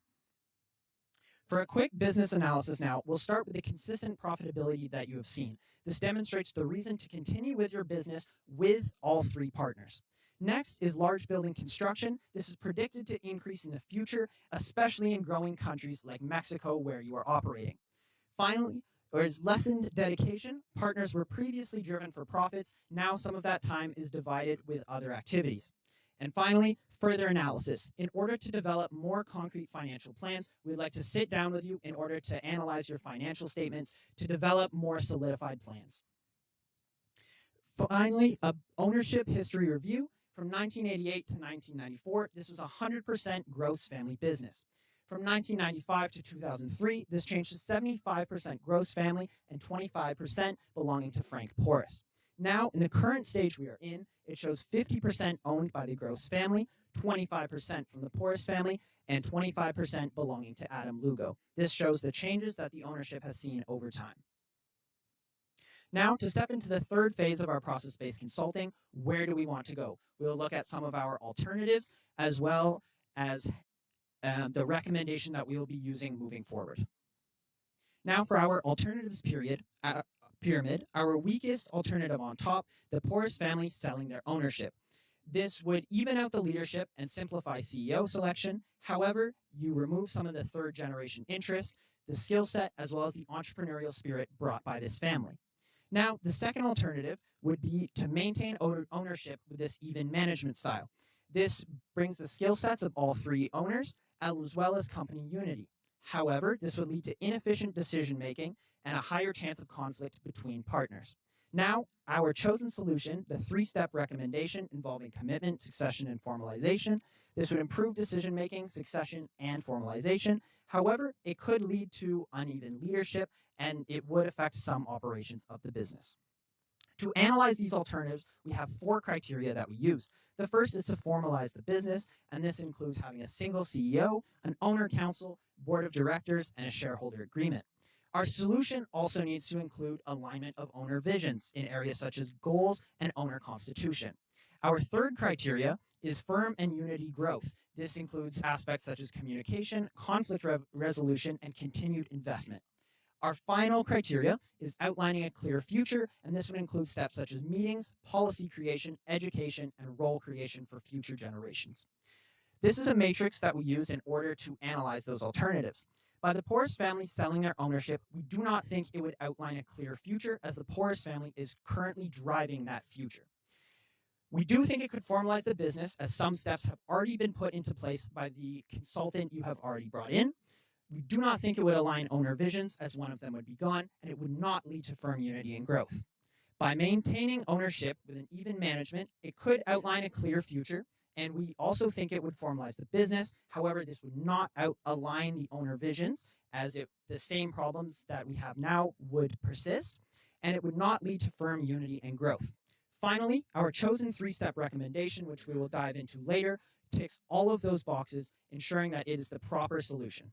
For a quick business analysis now, we'll start with the consistent profitability that you have seen. This demonstrates the reason to continue with your business with all 3 partners. Next is large building construction. This is predicted to increase in the future, especially in growing countries like Mexico where you are operating. Finally, there is lessened dedication. Partners were previously driven for profits. Now some of that time is divided with other activities. And finally, further analysis. In order to develop more concrete financial plans, we'd like to sit down with you in order to analyze your financial statements to develop more solidified plans. Finally, a ownership history review. From 1988 to 1994, this was 100% gross family business. From 1995 to 2003, this changed to 75% gross family and 25% belonging to Frank Porras. Now, in the current stage we are in, it shows 50% owned by the gross family, 25% from the Porras family, and 25% belonging to Adam Lugo. This shows the changes that the ownership has seen over time. Now, to step into the 3rd phase of our process-based consulting, where do we want to go? We'll look at some of our alternatives as well as the recommendation that we will be using moving forward. Now, for our alternatives pyramid, our weakest alternative on top, the Porras family selling their ownership. This would even out the leadership and simplify CEO selection. However, you remove some of the 3rd generation interest, the skill set, as well as the entrepreneurial spirit brought by this family. Now, the second alternative would be to maintain ownership with this even management style. This brings the skill sets of all 3 owners, as well as company unity. However, this would lead to inefficient decision-making and a higher chance of conflict between partners. Now, our chosen solution, the 3-step recommendation involving commitment, succession, and formalization. This would improve decision-making, succession, and formalization. However, it could lead to uneven leadership, and it would affect some operations of the business. To analyze these alternatives, we have 4 criteria that we use. The first is to formalize the business, and this includes having a single CEO, an owner council, board of directors, and a shareholder agreement. Our solution also needs to include alignment of owner visions in areas such as goals and owner constitution. Our 3rd criteria is firm and unity growth. This includes aspects such as communication, conflict resolution, and continued investment. Our final criteria is outlining a clear future, and this would include steps such as meetings, policy creation, education, and role creation for future generations. This is a matrix that we use in order to analyze those alternatives. By the Porras family selling their ownership, we do not think it would outline a clear future, as the Porras family is currently driving that future. We do think it could formalize the business, as some steps have already been put into place by the consultant you have already brought in. We do not think it would align owner visions, as one of them would be gone, and it would not lead to firm unity and growth. By maintaining ownership with an even management, it could outline a clear future, and we also think it would formalize the business. However, this would not align the owner visions, as the same problems that we have now would persist, and it would not lead to firm unity and growth. Finally, our chosen 3-step recommendation, which we will dive into later, ticks all of those boxes, ensuring that it is the proper solution.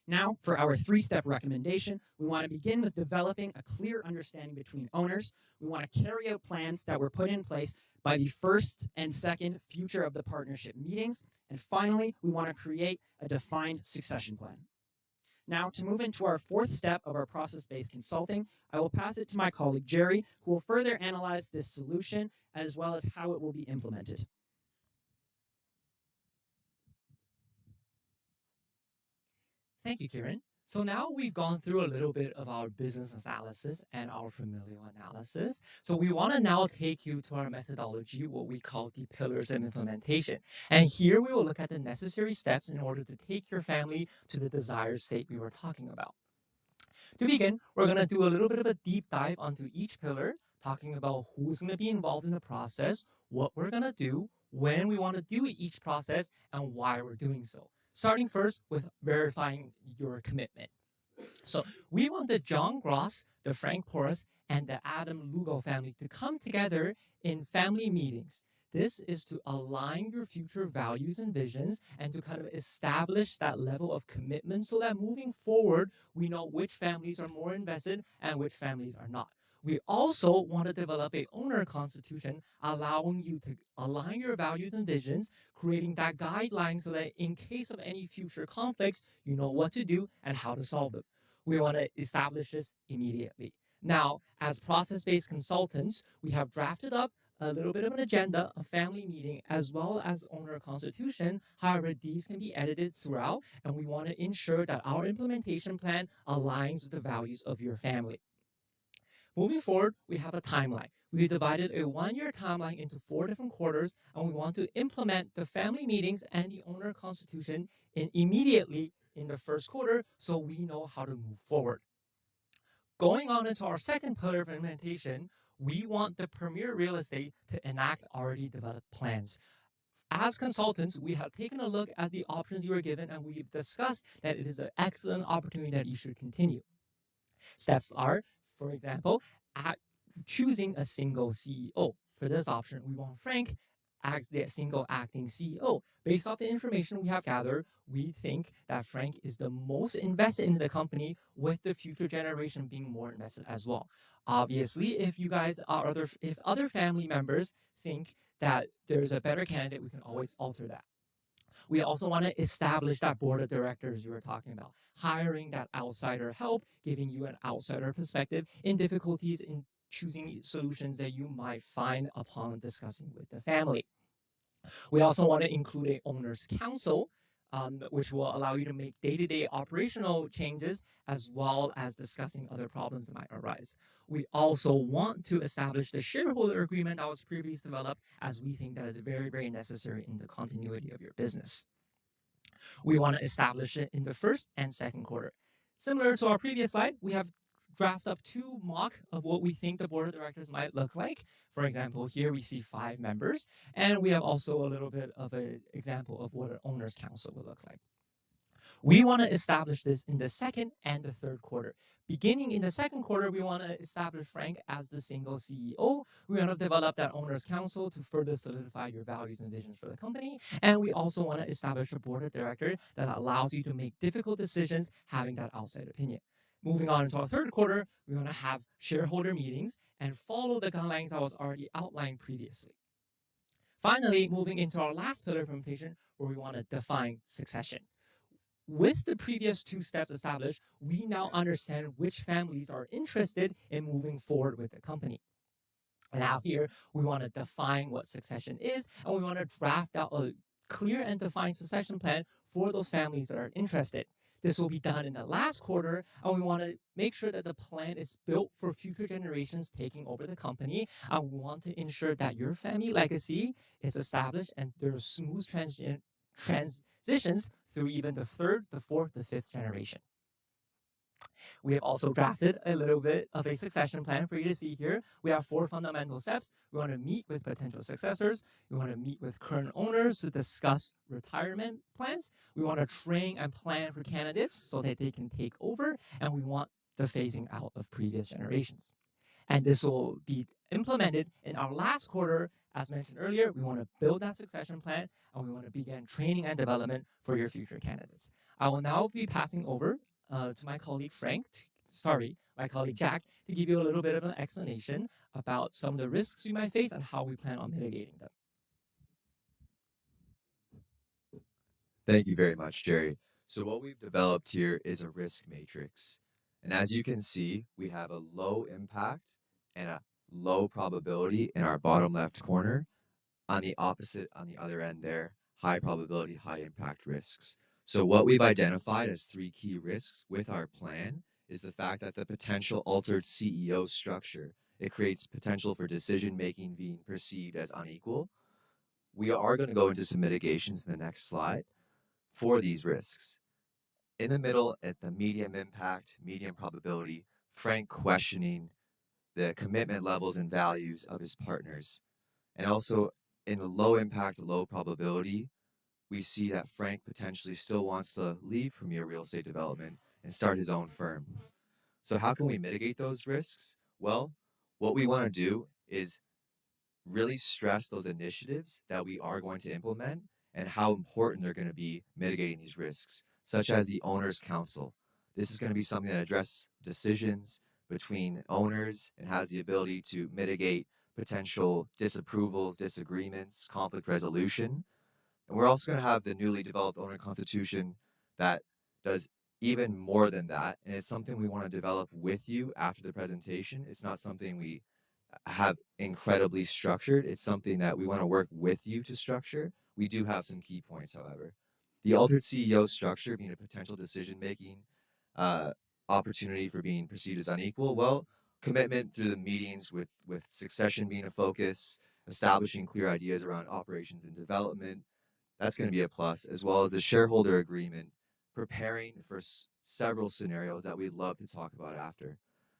Now, for our 3-step recommendation, we want to begin with developing a clear understanding between owners. We want to carry out plans that were put in place by the 1st and 2nd future of the partnership meetings. And finally, we want to create a defined succession plan. Now, to move into our 4th step of our process-based consulting, I will pass it to my colleague Jerry, who will further analyze this solution as well as how it will be implemented. Thank you, Kieran. So now we've gone through a little bit of our business analysis and our familial analysis. So we want to now take you to our methodology, what we call the pillars of implementation. And here we will look at the necessary steps in order to take your family to the desired state we were talking about. To begin, we're going to do a little bit of a deep dive onto each pillar, talking about who's going to be involved in the process, what we're going to do, when we want to do each process, and why we're doing so. Starting first with verifying your commitment. So we want the John Gross, the Frank Porras, and the Adam Lugo family to come together in family meetings. This is to align your future values and visions and to kind of establish that level of commitment so that moving forward, we know which families are more invested and which families are not. We also want to develop a owner constitution allowing you to align your values and visions, creating that guideline so that in case of any future conflicts, you know what to do and how to solve them. We want to establish this immediately. Now, as process-based consultants, we have drafted up a little bit of an agenda, a family meeting, as well as owner constitution. However, these can be edited throughout, and we want to ensure that our implementation plan aligns with the values of your family. Moving forward, we have a timeline. We divided a 1-year timeline into 4 different quarters, and we want to implement the family meetings and the owner constitution immediately in the first quarter so we know how to move forward. Going on into our second pillar of implementation, we want the premier real estate to enact already developed plans. As consultants, we have taken a look at the options you were given, and we've discussed that it is an excellent opportunity that you should continue. Steps are, for example, choosing a single CEO. For this option, we want Frank as the single acting CEO. Based off the information we have gathered, we think that Frank is the most invested in the company, with the future generation being more invested as well. Obviously, if other family members think that there's a better candidate, we can always alter that. We also want to establish that board of directors you were talking about, hiring that outsider help, giving you an outsider perspective in difficulties in choosing solutions that you might find upon discussing with the family. We also want to include a owner's council, which will allow you to make day-to-day operational changes as well as discussing other problems that might arise. We also want to establish the shareholder agreement that was previously developed, as we think that is very, very necessary in the continuity of your business. We want to establish it in the first and second quarter. Similar to our previous slide, we have drafted up 2 mock of what we think the board of directors might look like. For example, here we see 5 members, and we have also a little bit of an example of what an owner's council would look like. We want to establish this in the second and the third quarter. Beginning in the second quarter, we want to establish Frank as the single CEO. We want to develop that owner's council to further solidify your values and visions for the company. And we also want to establish a board of directors that allows you to make difficult decisions, having that outside opinion. Moving on into our third quarter, we want to have shareholder meetings and follow the guidelines that was already outlined previously. Finally, moving into our last pillar of implementation, where we want to define succession. With the previous 2 steps established, we now understand which families are interested in moving forward with the company. And now here, we want to define what succession is, and we want to draft out a clear and defined succession plan for those families that are interested. This will be done in the last quarter, and we want to make sure that the plan is built for future generations taking over the company. And we want to ensure that your family legacy is established and there are smooth transitions through even the 3rd, the 4th, the 5th generation. We have also drafted a little bit of a succession plan for you to see here. We have 4 fundamental steps. We want to meet with potential successors. We want to meet with current owners to discuss retirement plans. We want to train and plan for candidates so that they can take over. And we want the phasing out of previous generations. And this will be implemented in our last quarter. As mentioned earlier, we want to build that succession plan, and we want to begin training and development for your future candidates. I will now be passing over to my colleague my colleague Jack, to give you a little bit of an explanation about some of the risks you might face and how we plan on mitigating them. Thank you very much, Jerry. So what we've developed here is a risk matrix. And as you can see, we have a low impact and a low probability in our bottom left corner. On the opposite, on the other end there, high probability, high impact risks. So what we've identified as 3 key risks with our plan is the fact that the potential altered CEO structure, it creates potential for decision making being perceived as unequal. We are going to go into some mitigations in the next slide for these risks. In the middle, at the medium impact, medium probability, Frank questioning the commitment levels and values of his partners. And also in the low impact, low probability, we see that Frank potentially still wants to leave Premier Real Estate Development and start his own firm. So how can we mitigate those risks? Well, what we want to do is really stress those initiatives that we are going to implement and how important they're going to be mitigating these risks, such as the Owners Council. This is going to be something that addresses decisions between owners and has the ability to mitigate potential disapprovals, disagreements, conflict resolution. And we're also going to have the newly developed owner constitution that does even more than that. And it's something we want to develop with you after the presentation. It's not something we have incredibly structured. It's something that we want to work with you to structure. We do have some key points, however. The altered CEO structure being a potential decision-making opportunity for being perceived as unequal. Well, commitment through the meetings with succession being a focus, establishing clear ideas around operations and development, that's going to be a plus, as well as the shareholder agreement, preparing for several scenarios that we'd love to talk about after,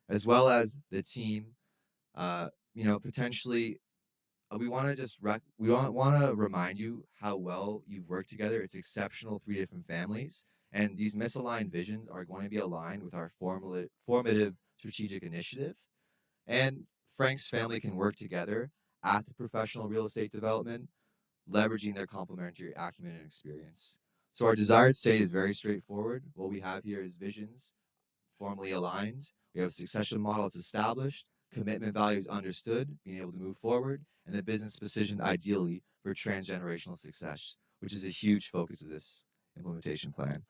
as well as the team. Potentially, we want to remind you how well you've worked together. It's exceptional, 3 different families, and these misaligned visions are going to be aligned with our formative strategic initiative. And Frank's family can work together at the professional real estate development, leveraging their complementary acumen and experience. So our desired state is very straightforward. What we have here is visions formally aligned. We have a succession model that's established, commitment values understood, being able to move forward, and the business positioned ideally for transgenerational success, which is a huge focus of this implementation plan.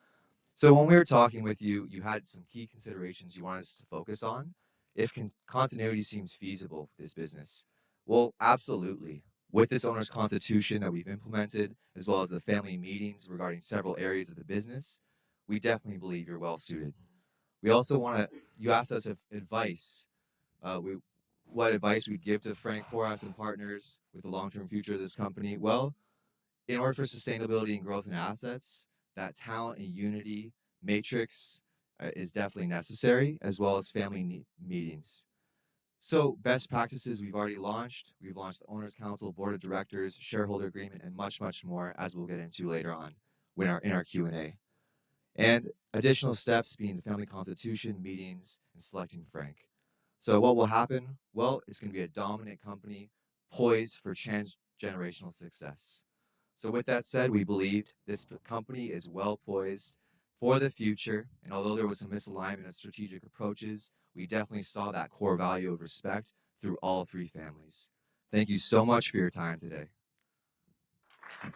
So when we were talking with you, you had some key considerations you wanted us to focus on. If continuity seems feasible with this business, well, absolutely. With this owner's constitution that we've implemented, as well as the family meetings regarding several areas of the business, we definitely believe you're well suited. We also you asked us if advice, what advice we'd give to Frank Porras and partners with the long-term future of this company. Well, in order for sustainability and growth in assets, that talent and unity matrix is definitely necessary, as well as family meetings. So best practices we've already launched. We've launched the Owners Council, Board of Directors, Shareholder Agreement, and much, much more, as we'll get into later on in our Q&A. And additional steps being the family constitution, meetings, and selecting Frank. So what will happen? Well, it's going to be a dominant company poised for transgenerational success. So with that said, we believed this company is well poised for the future. And although there was some misalignment of strategic approaches, we definitely saw that core value of respect through all 3 families. Thank you so much for your time today. Thank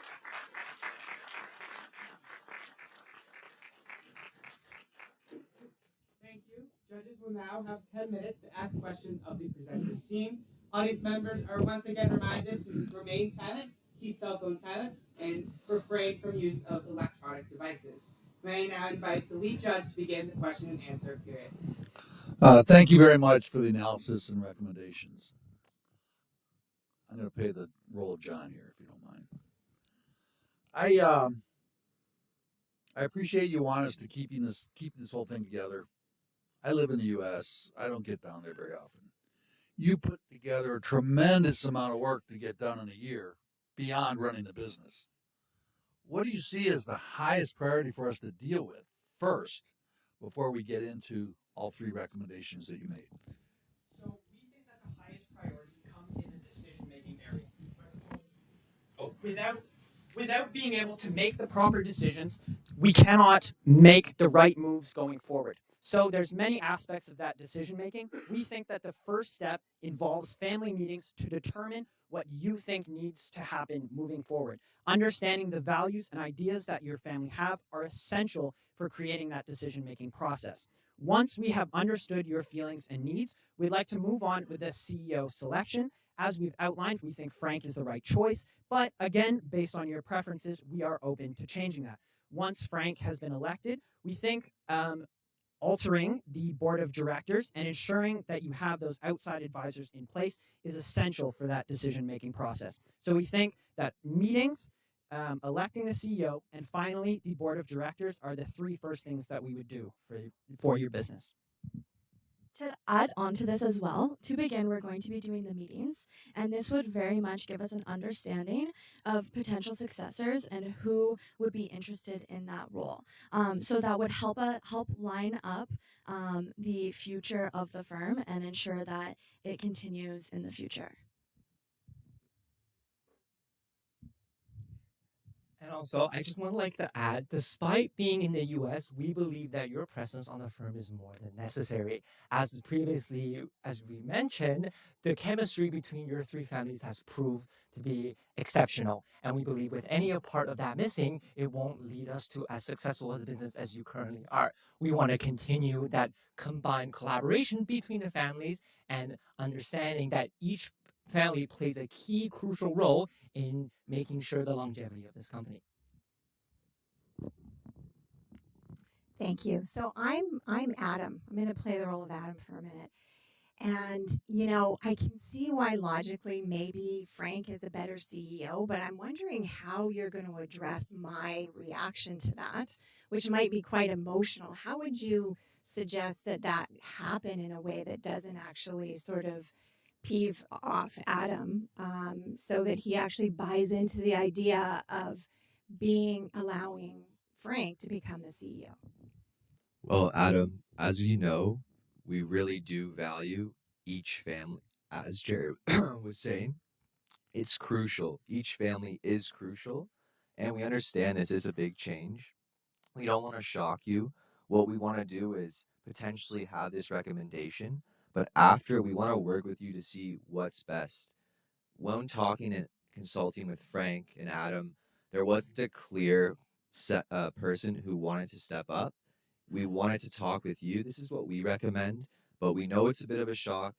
you. Judges will now have 10 minutes to ask questions of the presenting team. Audience members are once again reminded to remain silent, keep cell phones silent, and refrain from use of electronic devices. May I now invite the lead judge to begin the question and answer period. Thank you very much for the analysis and recommendations. I'm going to play the role of John here, if you don't mind. I appreciate you want us to keep this whole thing together. I live in the U.S. I don't get down there very often. You put together a tremendous amount of work to get done in a year beyond running the business. What do you see as the highest priority for us to deal with first before we get into all 3 recommendations that you made? So we think that the highest priority comes in the decision-making area. Without being able to make the proper decisions, we cannot make the right moves going forward. So there's many aspects of that decision making. We think that the first step involves family meetings to determine what you think needs to happen moving forward. Understanding the values and ideas that your family have are essential for creating that decision making process. Once we have understood your feelings and needs, we'd like to move on with the CEO selection. As we've outlined, we think Frank is the right choice, but again, based on your preferences, we are open to changing that. once Frank has been elected, we think altering the board of directors and ensuring that you have those outside advisors in place is essential for that decision-making process. So we think that meetings, electing the CEO, and finally the board of directors are the three first things that we would do for your business. To add on to this as well, to begin, we're going to be doing the meetings, and this would very much give us an understanding of potential successors and who would be interested in that role. So that would help line up the future of the firm and ensure that it continues in the future. And also, I just want to add, despite being in the US, we believe that your presence on the firm is more than necessary. As we mentioned, the chemistry between your three families has proved to be exceptional. And we believe with any part of that missing, it won't lead us to as successful a business as you currently are. We want to continue that combined collaboration between the families and understanding that each family plays a key crucial role in making sure the longevity of this company. Thank you. So I'm Adam. I'm going to play the role of Adam for a minute. And, I can see why logically maybe Frank is a better CEO, but I'm wondering how you're going to address my reaction to that, which might be quite emotional. How would you suggest that happen in a way that doesn't actually sort of peeve off Adam, so that he actually buys into the idea of allowing Frank to become the CEO? Well, Adam, as you know, we really do value each family. As Jared was saying, it's crucial. Each family is crucial, and we understand this is a big change. We don't want to shock you. What we want to do is potentially have this recommendation, but after we want to work with you to see what's best. When talking and consulting with Frank and Adam, there wasn't a clear person who wanted to step up. We wanted to talk with you. This is what we recommend, but we know it's a bit of a shock.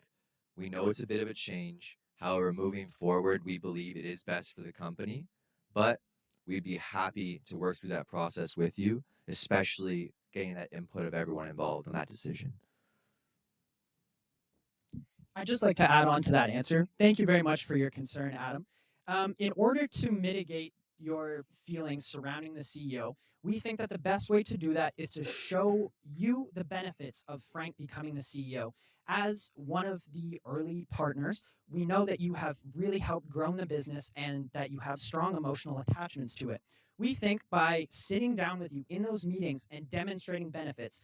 We know it's a bit of a change. However, moving forward, we believe it is best for the company, but we'd be happy to work through that process with you, especially getting that input of everyone involved in that decision. I'd just like to add on to that answer. Thank you very much for your concern, Adam. In order to mitigate your feelings surrounding the CEO, we think that the best way to do that is to show you the benefits of Frank becoming the CEO. As one of the early partners, we know that you have really helped grow the business and that you have strong emotional attachments to it. We think by sitting down with you in those meetings and demonstrating benefits,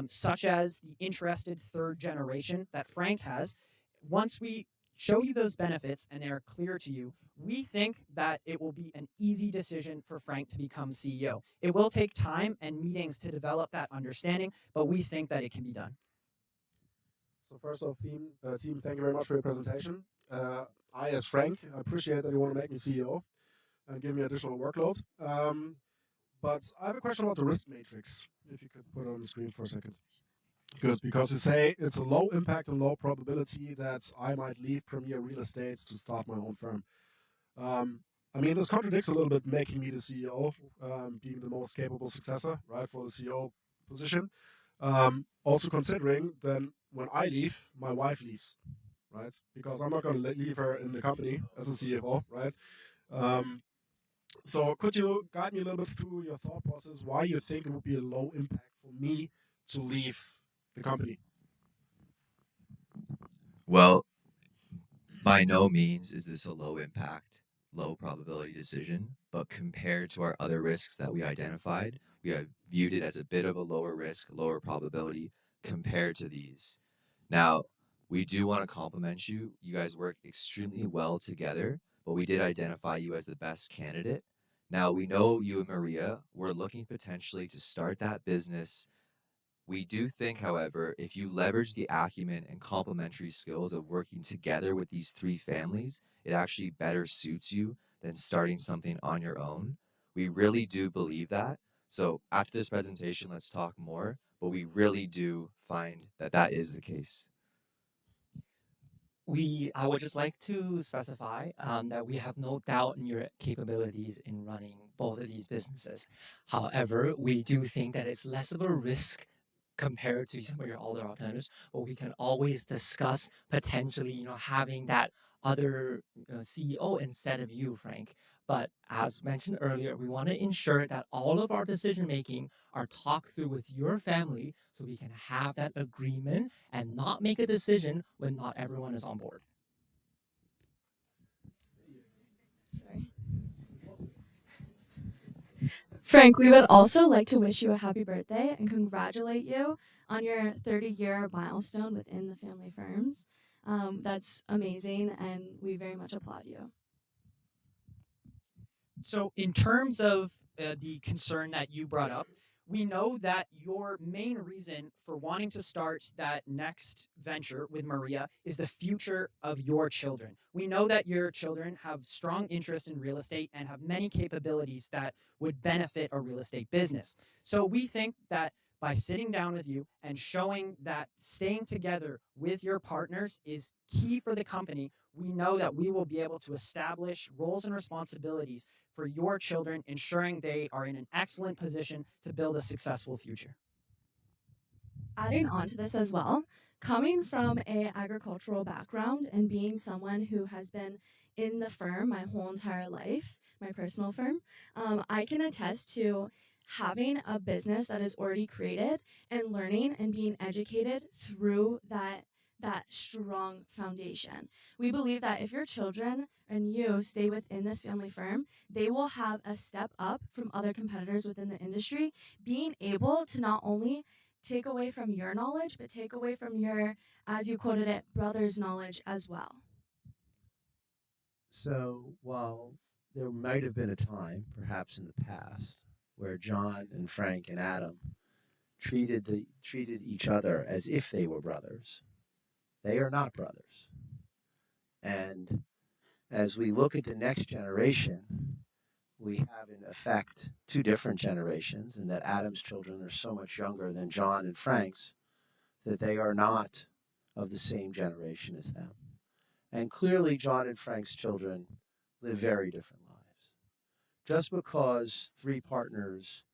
such as the interested third generation that Frank has, once we show you those benefits and they're clear to you, we think that it will be an easy decision for Frank to become CEO. It will take time and meetings to develop that understanding, but we think that it can be done. So first off, team, thank you very much for your presentation. I, as Frank, appreciate that you want to make me CEO and give me additional workload. But I have a question about the risk matrix, if you could put it on the screen for a second. Good, because you say it's a low impact and low probability that I might leave Premier Real Estate to start my own firm. This contradicts a little bit making me the CEO, being the most capable successor, right, for the CEO position. Also considering then when I leave, my wife leaves, right? Because I'm not going to leave her in the company as a CFO, right? So could you guide me a little bit through your thought process, why you think it would be a low impact for me to leave the company? Well, by no means is this a low impact, low probability decision, but compared to our other risks that we identified, we have viewed it as a bit of a lower risk, lower probability compared to these. Now, we do want to compliment you. You guys work extremely well together, but we did identify you as the best candidate. Now, we know you and Maria were looking potentially to start that business. We do think, however, if you leverage the acumen and complementary skills of working together with these three families, it actually better suits you than starting something on your own. We really do believe that. So after this presentation, let's talk more, but we really do find that that is the case. I would just like to specify that we have no doubt in your capabilities in running both of these businesses. However, we do think that it's less of a risk compared to some of your other alternatives, but we can always discuss potentially, having that other CEO instead of you, Frank. But as mentioned earlier, we want to ensure that all of our decision making are talked through with your family so we can have that agreement and not make a decision when not everyone is on board. Sorry. Frank, we would also like to wish you a happy birthday and congratulate you on your 30-year milestone within the family firms. That's amazing, and we very much applaud you. So, in terms of the concern that you brought up, we know that your main reason for wanting to start that next venture with Maria is the future of your children. We know that your children have strong interest in real estate and have many capabilities that would benefit a real estate business. So, we think that by sitting down with you and showing that staying together with your partners is key for the company, we know that we will be able to establish roles and responsibilities for your children, ensuring they are in an excellent position to build a successful future. Adding on to this as well, coming from a agricultural background and being someone who has been in the firm my whole entire life, my personal firm, I can attest to having a business that is already created and learning and being educated through that strong foundation. We believe that if your children and you stay within this family firm, they will have a step up from other competitors within the industry, being able to not only take away from your knowledge, but take away from your, as you quoted it, brother's knowledge as well. So while there might have been a time, perhaps in the past, where John and Frank and Adam treated each other as if they were brothers, they are not brothers. And as we look at the next generation, we have in effect two different generations, and that Adam's children are so much younger than John and Frank's that they are not of the same generation as them. And clearly, John and Frank's children live very different lives. Just because three partners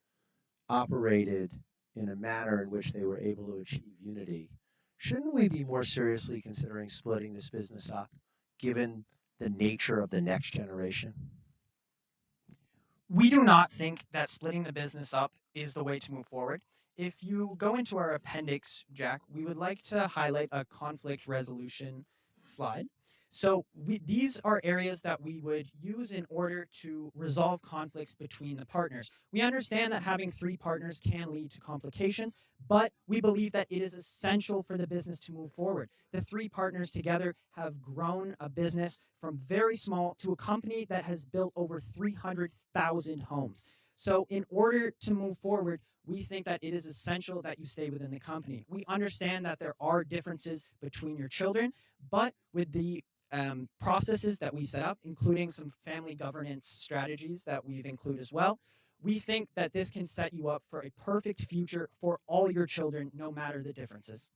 operated in a manner in which they were able to achieve unity, shouldn't we be more seriously considering splitting this business up, given the nature of the next generation? We do not think that splitting the business up is the way to move forward. If you go into our appendix, Jack, we would like to highlight a conflict resolution slide. So these are areas that we would use in order to resolve conflicts between the partners. We understand that having three partners can lead to complications, but we believe that it is essential for the business to move forward. The three partners together have grown a business from very small to a company that has built over 300,000 homes. So in order to move forward, we think that it is essential that you stay within the company. We understand that there are differences between your children, but with the processes that we set up, including some family governance strategies that we've included as well, we think that this can set you up for a perfect future for all your children, no matter the differences.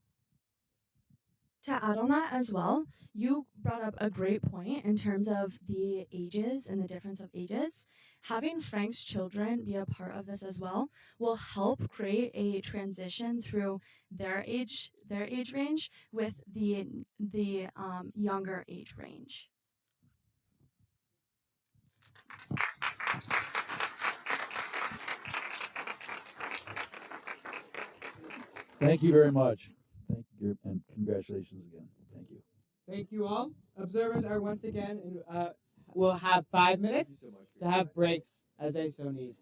To add on that as well, you brought up a great point in terms of the ages and the difference of ages. Having Frank's children be a part of this as well will help create a transition through their age range with the younger age range. Thank you very much. Thank you, and congratulations again. Thank you. Thank you all. Observers are once again, will have 5 minutes to have breaks as they so need.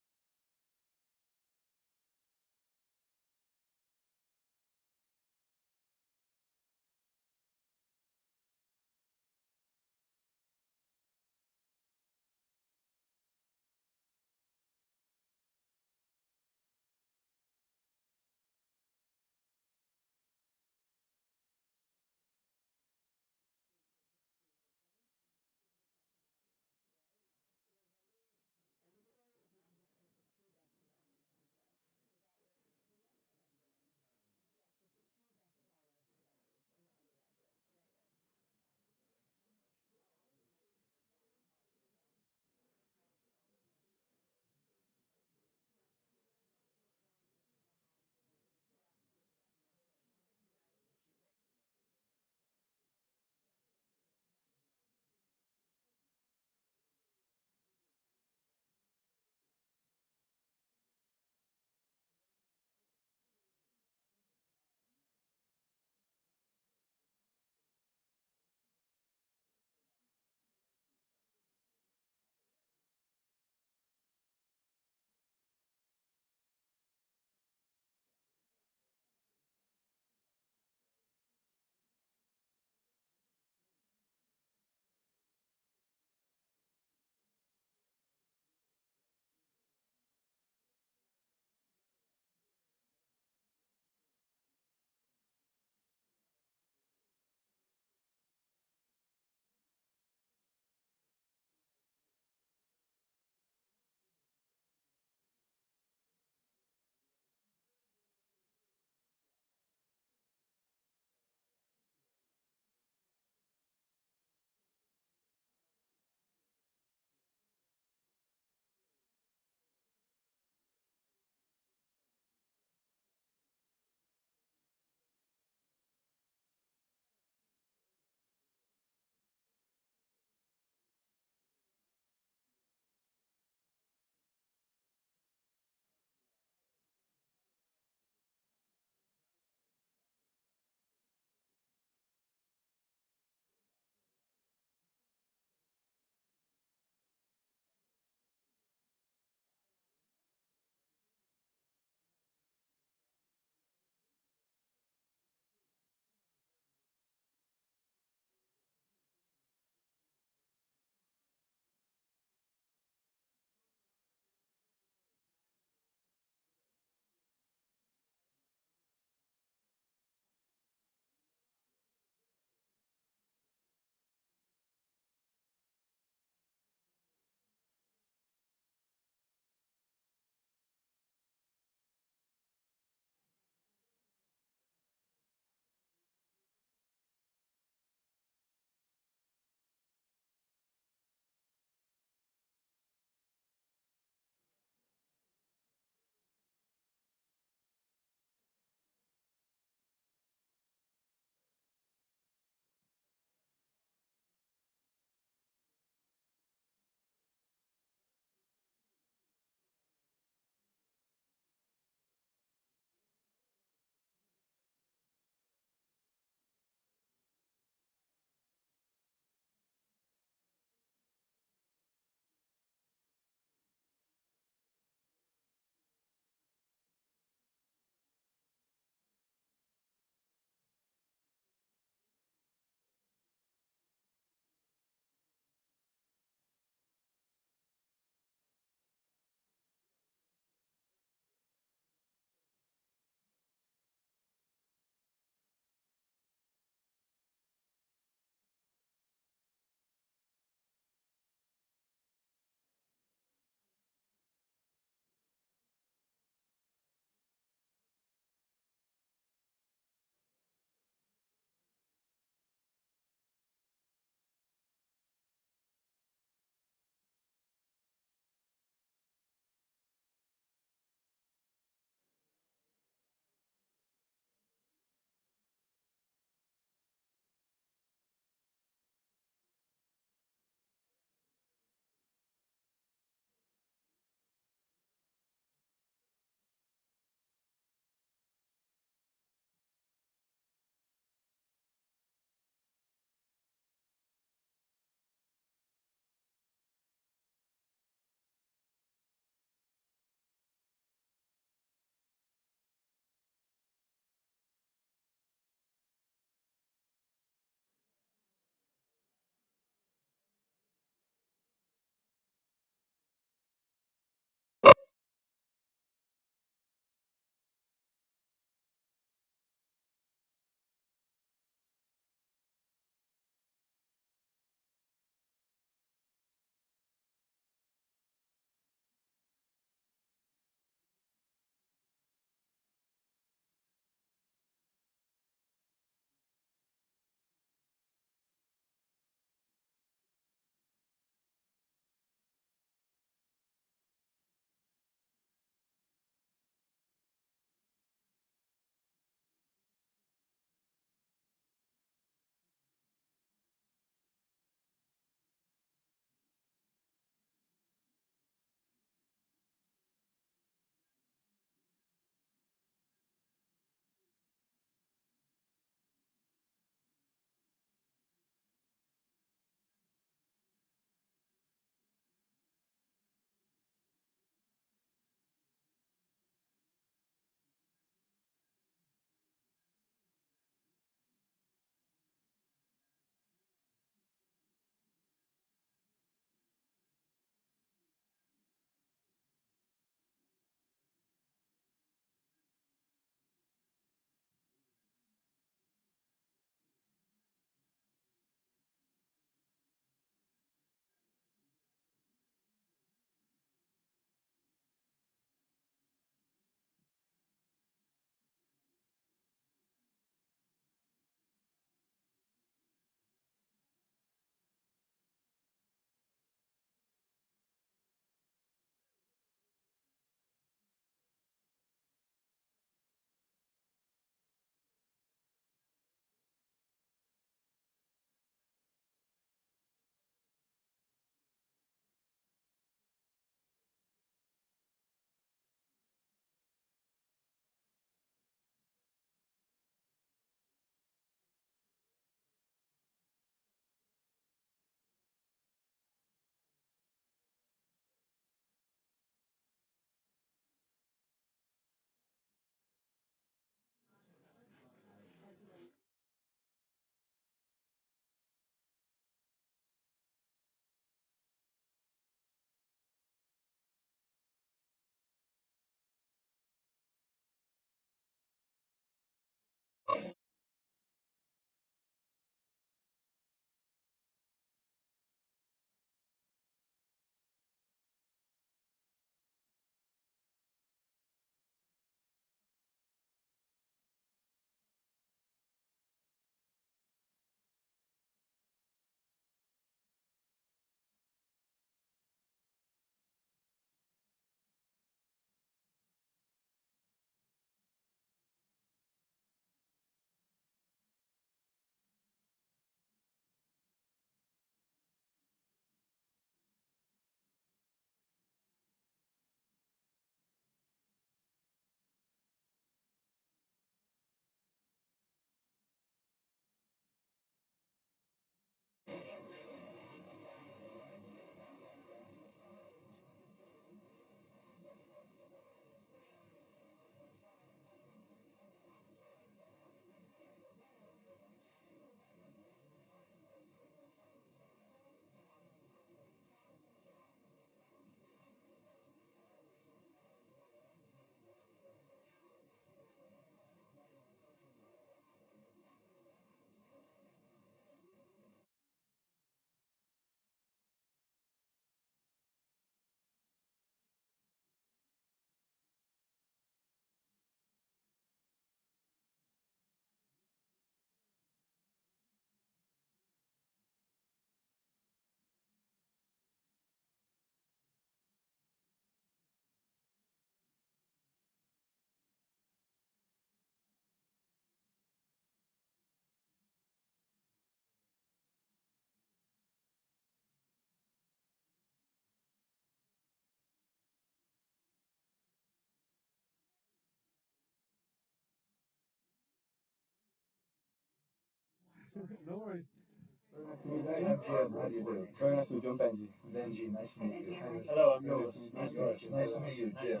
I'm Jim. How do you do? Very nice to meet you. I'm Benji. Benji, nice to meet you. Hello, I'm Very Yolis. nice to meet you, Jim.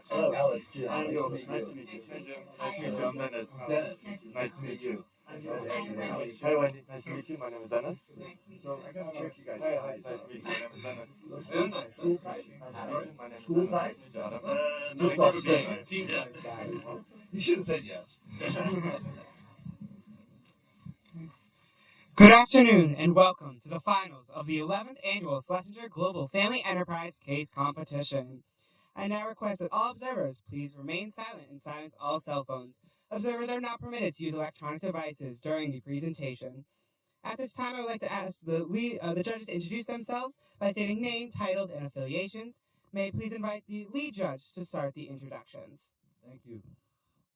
Hello, Alex, Jim. I'm Nice to Yolis. meet Nice you. to meet you. Nice to meet you. I'm Dennis. Dennis, nice to meet you. Hi, Wendy. Nice to meet you. My name is Dennis. So I gotta check you guys' Hi, ties. nice to meet you. My name is Dennis. School ties. School ties. Sorry? My name is School Dennis. ties? No, Just we off never the say team that. ties. Got it. Well, you should have said yes. Good afternoon and welcome to the finals of the 11th Annual Schlesinger Global Family Enterprise Case Competition. I now request that all observers please remain silent and silence all cell phones. Observers are not permitted to use electronic devices during the presentation. At this time, I would like to ask the judges to introduce themselves by stating name, titles, and affiliations. May I please invite the lead judge to start the introductions. Thank you.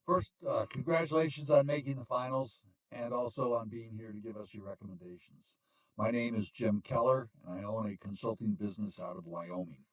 First, congratulations on making the finals and also on being here to give us your recommendations. My name is Jim Keller, and I own a consulting business out of Wyoming.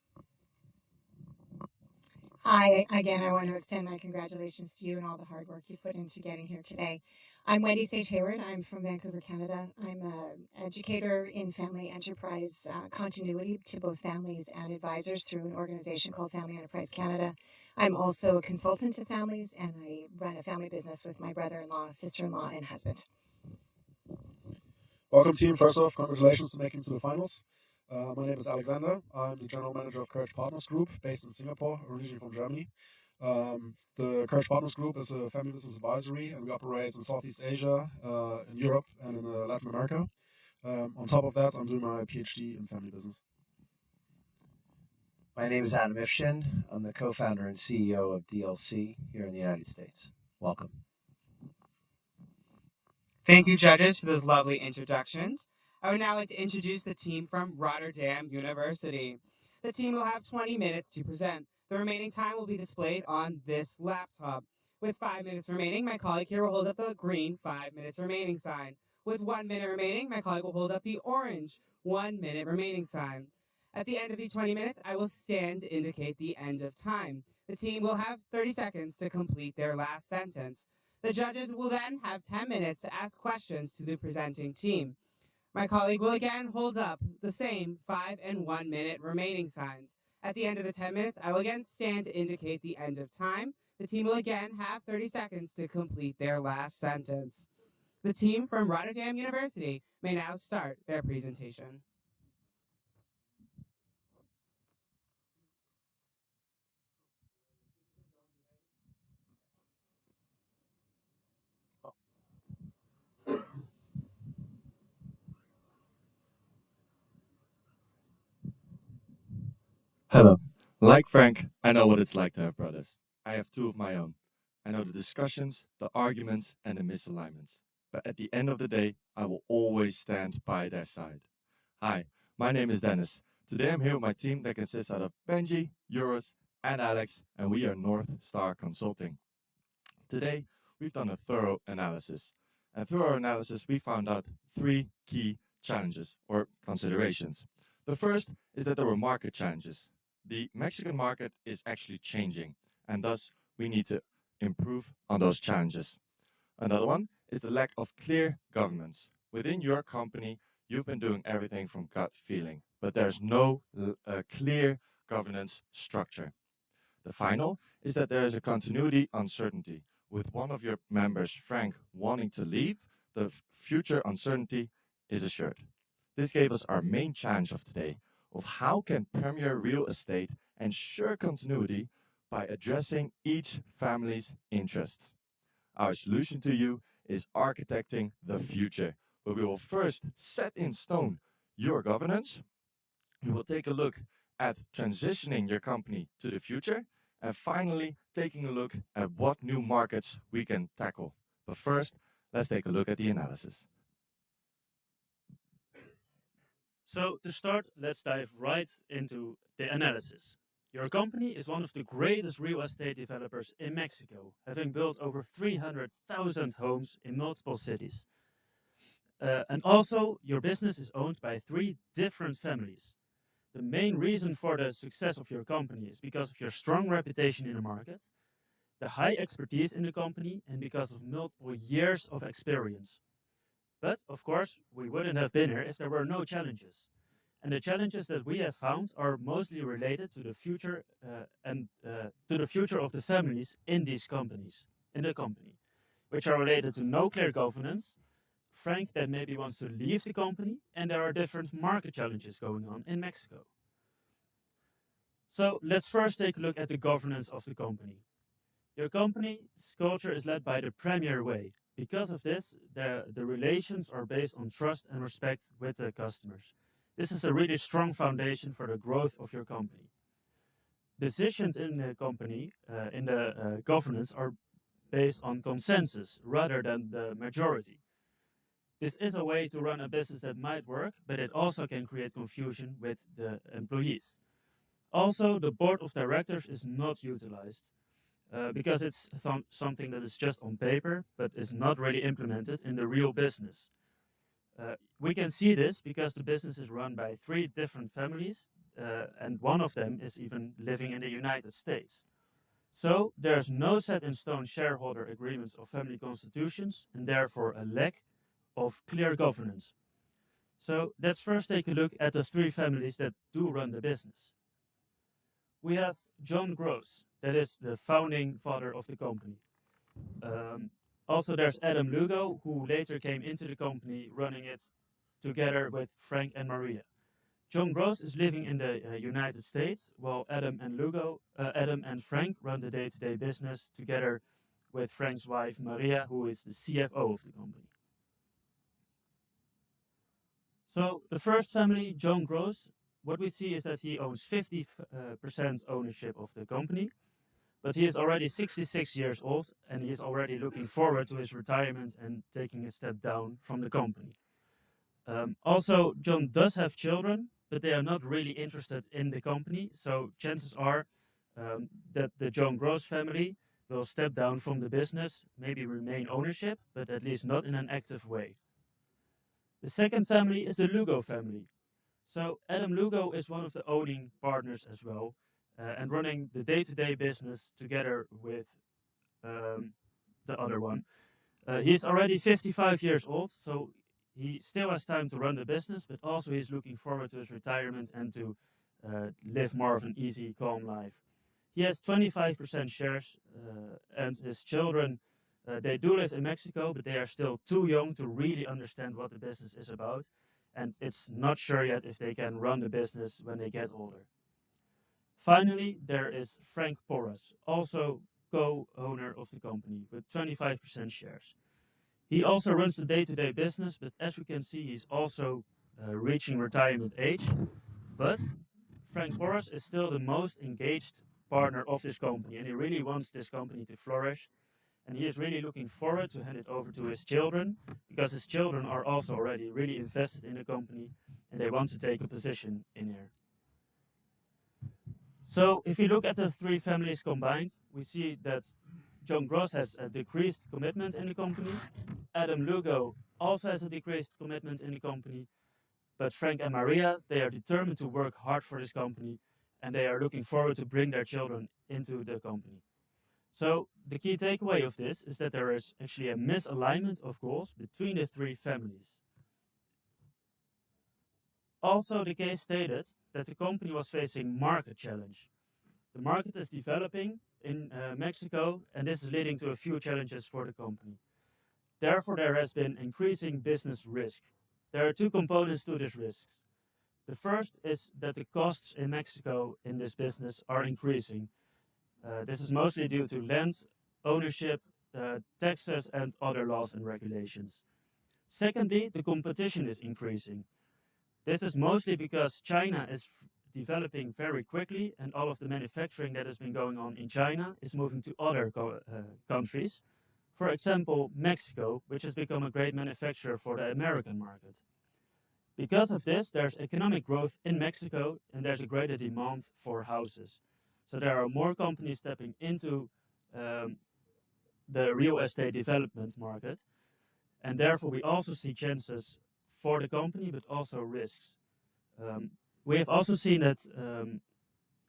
Hi, again, I want to extend my congratulations to you and all the hard work you put into getting here today. I'm Wendy Sage Hayward. I'm from Vancouver, Canada. I'm an educator in family enterprise continuity to both families and advisors through an organization called Family Enterprise Canada. I'm also a consultant to families, and I run a family business with my brother-in-law, sister-in-law, and husband. Welcome, team. First off, congratulations to making it to the finals. My name is Alexander. I'm the general manager of Courage Partners Group, based in Singapore, originally from Germany. The Courage Partners Group is a family business advisory, and we operate in Southeast Asia, in Europe, and in Latin America. On top of that, I'm doing my PhD in family business. My name is Adam Ifshin. I'm the co-founder and CEO of DLC here in the United States. Welcome. Thank you, judges, for those lovely introductions. I would now like to introduce the team from Rotterdam University. The team will have 20 minutes to present. The remaining time will be displayed on this laptop. With 5 minutes remaining, my colleague here will hold up the green 5 minutes remaining sign. With 1 minute remaining, my colleague will hold up the orange 1 minute remaining sign. At the end of the 20 minutes, I will stand to indicate the end of time. The team will have 30 seconds to complete their last sentence. The judges will then have 10 minutes to ask questions to the presenting team. My colleague will again hold up the same 5 and 1 minute remaining signs. At the end of the 10 minutes, I will again stand to indicate the end of time. The team will again have 30 seconds to complete their last sentence. The team from Rotterdam University may now start their presentation. Hello. Like Frank, I know what it's like to have brothers. I have two of my own. I know the discussions, the arguments, and the misalignments. But at the end of the day, I will always stand by their side. Hi, my name is Dennis. Today I'm here with my team that consists out of Benji, Euros, and Alex, and we are North Star Consulting. Today, we've done a thorough analysis. And through our analysis, we found out three key challenges or considerations. The first is that there were market challenges. The Mexican market is actually changing, and thus we need to improve on those challenges. Another one is the lack of clear governance. Within your company, you've been doing everything from gut feeling, but there's no clear governance structure. The final is that there is a continuity uncertainty. With one of your members, Frank, wanting to leave, the future uncertainty is assured. This gave us our main challenge of today of how can Premier Real Estate ensure continuity by addressing each family's interests. Our solution to you is architecting the future, where we will first set in stone your governance. We will take a look at transitioning your company to the future, and finally taking a look at what new markets we can tackle. But first, let's take a look at the analysis. So to start, let's dive right into the analysis. Your company is one of the greatest real estate developers in Mexico, having built over 300,000 homes in multiple cities. And also, your business is owned by three different families. The main reason for the success of your company is because of your strong reputation in the market, the high expertise in the company, and because of multiple years of experience. But of course, we wouldn't have been here if there were no challenges. And the challenges that we have found are mostly related to the future to the future of the families in these companies, in the company, which are related to no clear governance, Frank that maybe wants to leave the company, and there are different market challenges going on in Mexico. So let's first take a look at the governance of the company. Your company's culture is led by the premier way. Because of this, the relations are based on trust and respect with the customers. This is a really strong foundation for the growth of your company. Decisions in the company, in the governance, are based on consensus rather than the majority. This is a way to run a business that might work, but it also can create confusion with the employees. Also, the board of directors is not utilized because it's something that is just on paper, but is not really implemented in the real business. We can see this because the business is run by 3 different families, and one of them is even living in the United States. So there's no set in stone shareholder agreements or family constitutions, and therefore a lack of clear governance. So let's first take a look at the 3 families that do run the business. We have John Gross, that is the founding father of the company. Also, there's Adam Lugo, who later came into the company running it together with Frank and Maria. John Gross is living in the United States, while Adam and Frank run the day-to-day business together with Frank's wife Maria, who is the CFO of the company. So the first family, John Gross, what we see is that he owns 50% ownership of the company, but he is already 66 years old and he is already looking forward to his retirement and taking a step down from the company. Also, John does have children, but they are not really interested in the company, so chances are that the John Gross family will step down from the business, maybe remain ownership, but at least not in an active way. The second family is the Lugo family. So Adam Lugo is one of the owning partners as well, and running the day-to-day business together with the other one. He's already 55 years old, so he still has time to run the business, but also he's looking forward to his retirement and to live more of an easy, calm life. He has 25% shares, and his children, they do live in Mexico, but they are still too young to really understand what the business is about, and it's not sure yet if they can run the business when they get older. Finally, there is Frank Porras, also co-owner of the company with 25% shares. He also runs the day-to-day business, but as we can see, he's also reaching retirement age. But Frank Porras is still the most engaged partner of this company, and he really wants this company to flourish. And he is really looking forward to hand it over to his children, because his children are also already really invested in the company, and they want to take a position in here. So if you look at the 3 families combined, we see that John Gross has a decreased commitment in the company. Adam Lugo also has a decreased commitment in the company. But Frank and Maria, they are determined to work hard for this company, and they are looking forward to bring their children into the company. So the key takeaway of this is that there is actually a misalignment of goals between the 3 families. Also, the case stated that the company was facing market challenge. The market is developing in Mexico, and this is leading to a few challenges for the company. Therefore, there has been increasing business risk. There are 2 components to this risk. The first is that the costs in Mexico in this business are increasing. This is mostly due to land, ownership, taxes, and other laws and regulations. Secondly, the competition is increasing. This is mostly because China is developing very quickly, and all of the manufacturing that has been going on in China is moving to other countries. For example, Mexico, which has become a great manufacturer for the American market. Because of this, there's economic growth in Mexico, and there's a greater demand for houses. So there are more companies stepping into the real estate development market, and therefore we also see chances for the company, but also risks. We have also seen that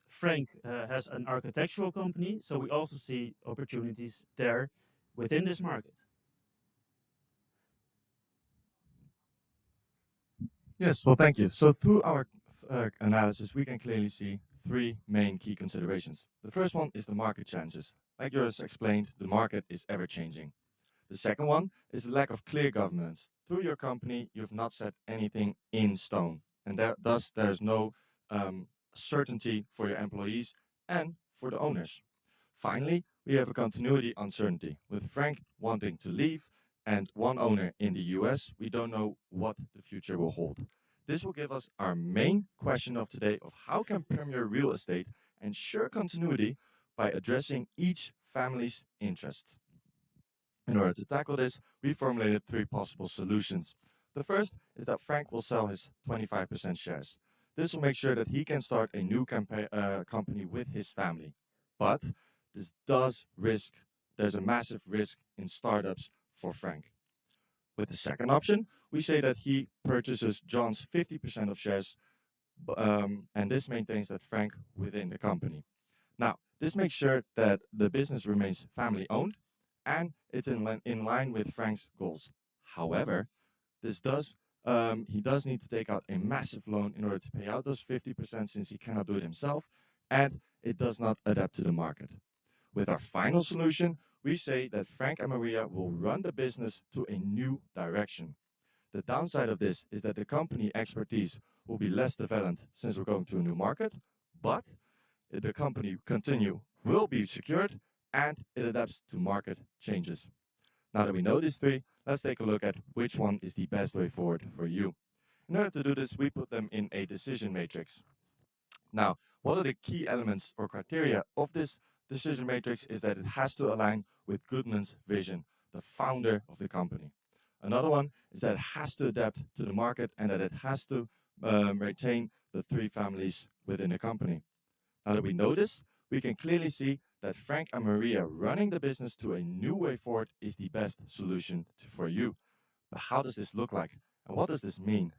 Frank has an architectural company, so we also see opportunities there within this market. Yes, well, thank you. So through our analysis, we can clearly see three main key considerations. The first one is the market changes. Like yours explained, the market is ever changing. The second one is the lack of clear governance. Through your company, you've not set anything in stone, and thus there's no certainty for your employees and for the owners. Finally, we have a continuity uncertainty. With Frank wanting to leave and one owner in the US, we don't know what the future will hold. This will give us our main question of today of how can Premier Real Estate ensure continuity by addressing each family's interests. In order to tackle this, we formulated three possible solutions. The first is that Frank will sell his 25% shares. This will make sure that he can start a new company with his family. But this does risk, there's a massive risk in startups for Frank. With the second option, we say that he purchases John's 50% of shares, and this maintains that Frank within the company. Now, this makes sure that the business remains family owned and it's in line with Frank's goals. However, this does he does need to take out a massive loan in order to pay out those 50% since he cannot do it himself, and it does not adapt to the market. With our final solution, we say that Frank and Maria will run the business to a new direction. The downside of this is that the company expertise will be less developed since we're going to a new market, but the company will be secured and it adapts to market changes. Now that we know these three, let's take a look at which one is the best way forward for you. In order to do this, we put them in a decision matrix. Now, what are the key elements or criteria of this decision matrix is that it has to align with Goodman's vision, the founder of the company. Another one is that it has to adapt to the market and that it has to retain the three families within the company. Now that we know this, we can clearly see that Frank and Maria running the business to a new way forward is the best solution for you. But how does this look like? And what does this mean?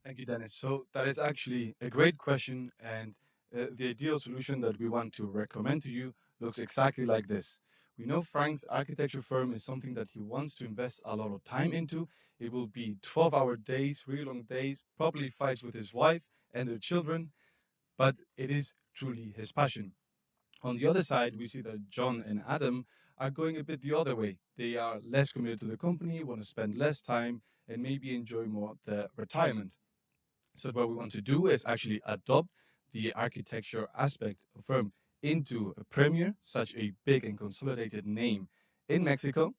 Thank you, Dennis. So that is actually a great question, and the ideal solution that we want to recommend to you looks exactly like this. We know Frank's architecture firm is something that he wants to invest a lot of time into. It will be 12-hour days, really long days, probably fights with his wife and their children, but it is truly his passion. On the other side, we see that John and Adam are going a bit the other way. They are less committed to the company, want to spend less time, and maybe enjoy more the retirement. So what we want to do is actually adopt the architecture aspect of firm into a Premier, such a big and consolidated name in Mexico.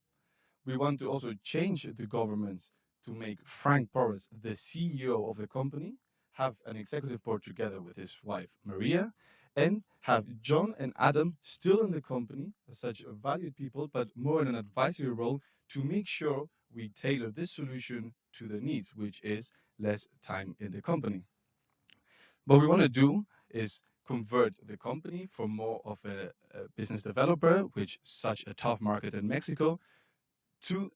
We want to also change the governance to make Frank Porras the CEO of the company, have an executive board together with his wife Maria, and have John and Adam still in the company as such valued people, but more in an advisory role to make sure we tailor this solution to their needs, which is less time in the company. What we want to do is convert the company from more of a business developer, which is such a tough market in Mexico, to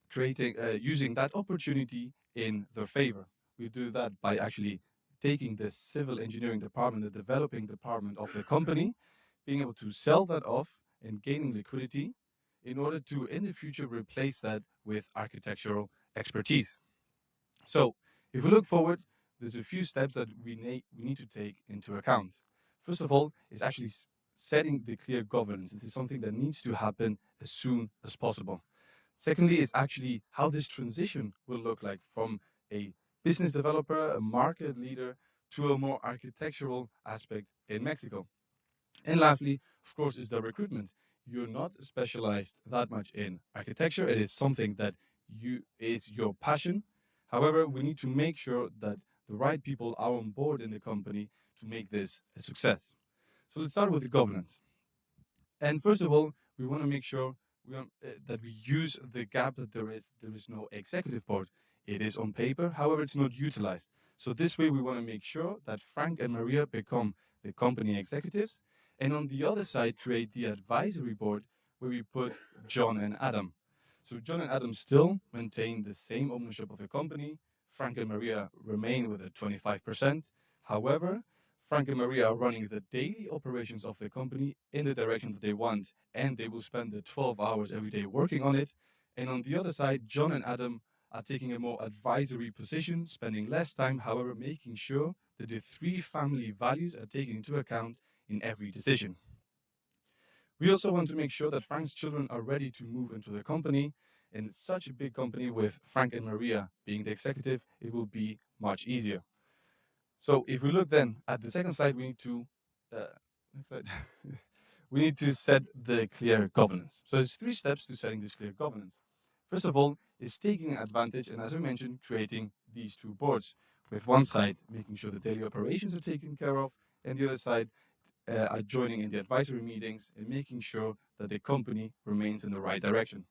creating using that opportunity in their favor. We do that by actually taking the civil engineering department, the developing department of the company, being able to sell that off and gaining liquidity in order to, in the future, replace that with architectural expertise. So, if we look forward, there's a few steps that we need to take into account. First of all, is actually setting the clear governance. This is something that needs to happen as soon as possible. Secondly, is actually how this transition will look like from a business developer, a market leader, to a more architectural aspect in Mexico. And lastly, of course, is the recruitment. You're not specialized that much in architecture. It is something that is your passion. However, we need to make sure that the right people are on board in the company to make this a success. So let's start with the governance. And first of all, we want to make sure that we use the gap that there is. There is no executive board. It is on paper, however, it's not utilized. So this way, we want to make sure that Frank and Maria become the company executives, and on the other side, create the advisory board where we put John and Adam. So John and Adam still maintain the same ownership of the company. Frank and Maria remain with a 25%. However, Frank and Maria are running the daily operations of the company in the direction that they want, and they will spend the 12 hours every day working on it. And on the other side, John and Adam are taking a more advisory position, spending less time, however, making sure that the three family values are taken into account in every decision. We also want to make sure that Frank's children are ready to move into the company. In such a big company with Frank and Maria being the executive, it will be much easier. So if we look then at the second slide, we need to next slide. We need to set the clear governance. So there's 3 steps to setting this clear governance. First of all, is taking advantage, and as I mentioned, creating these 2 boards, with one side making sure the daily operations are taken care of, and the other side are joining in the advisory meetings and making sure that the company remains in the right direction.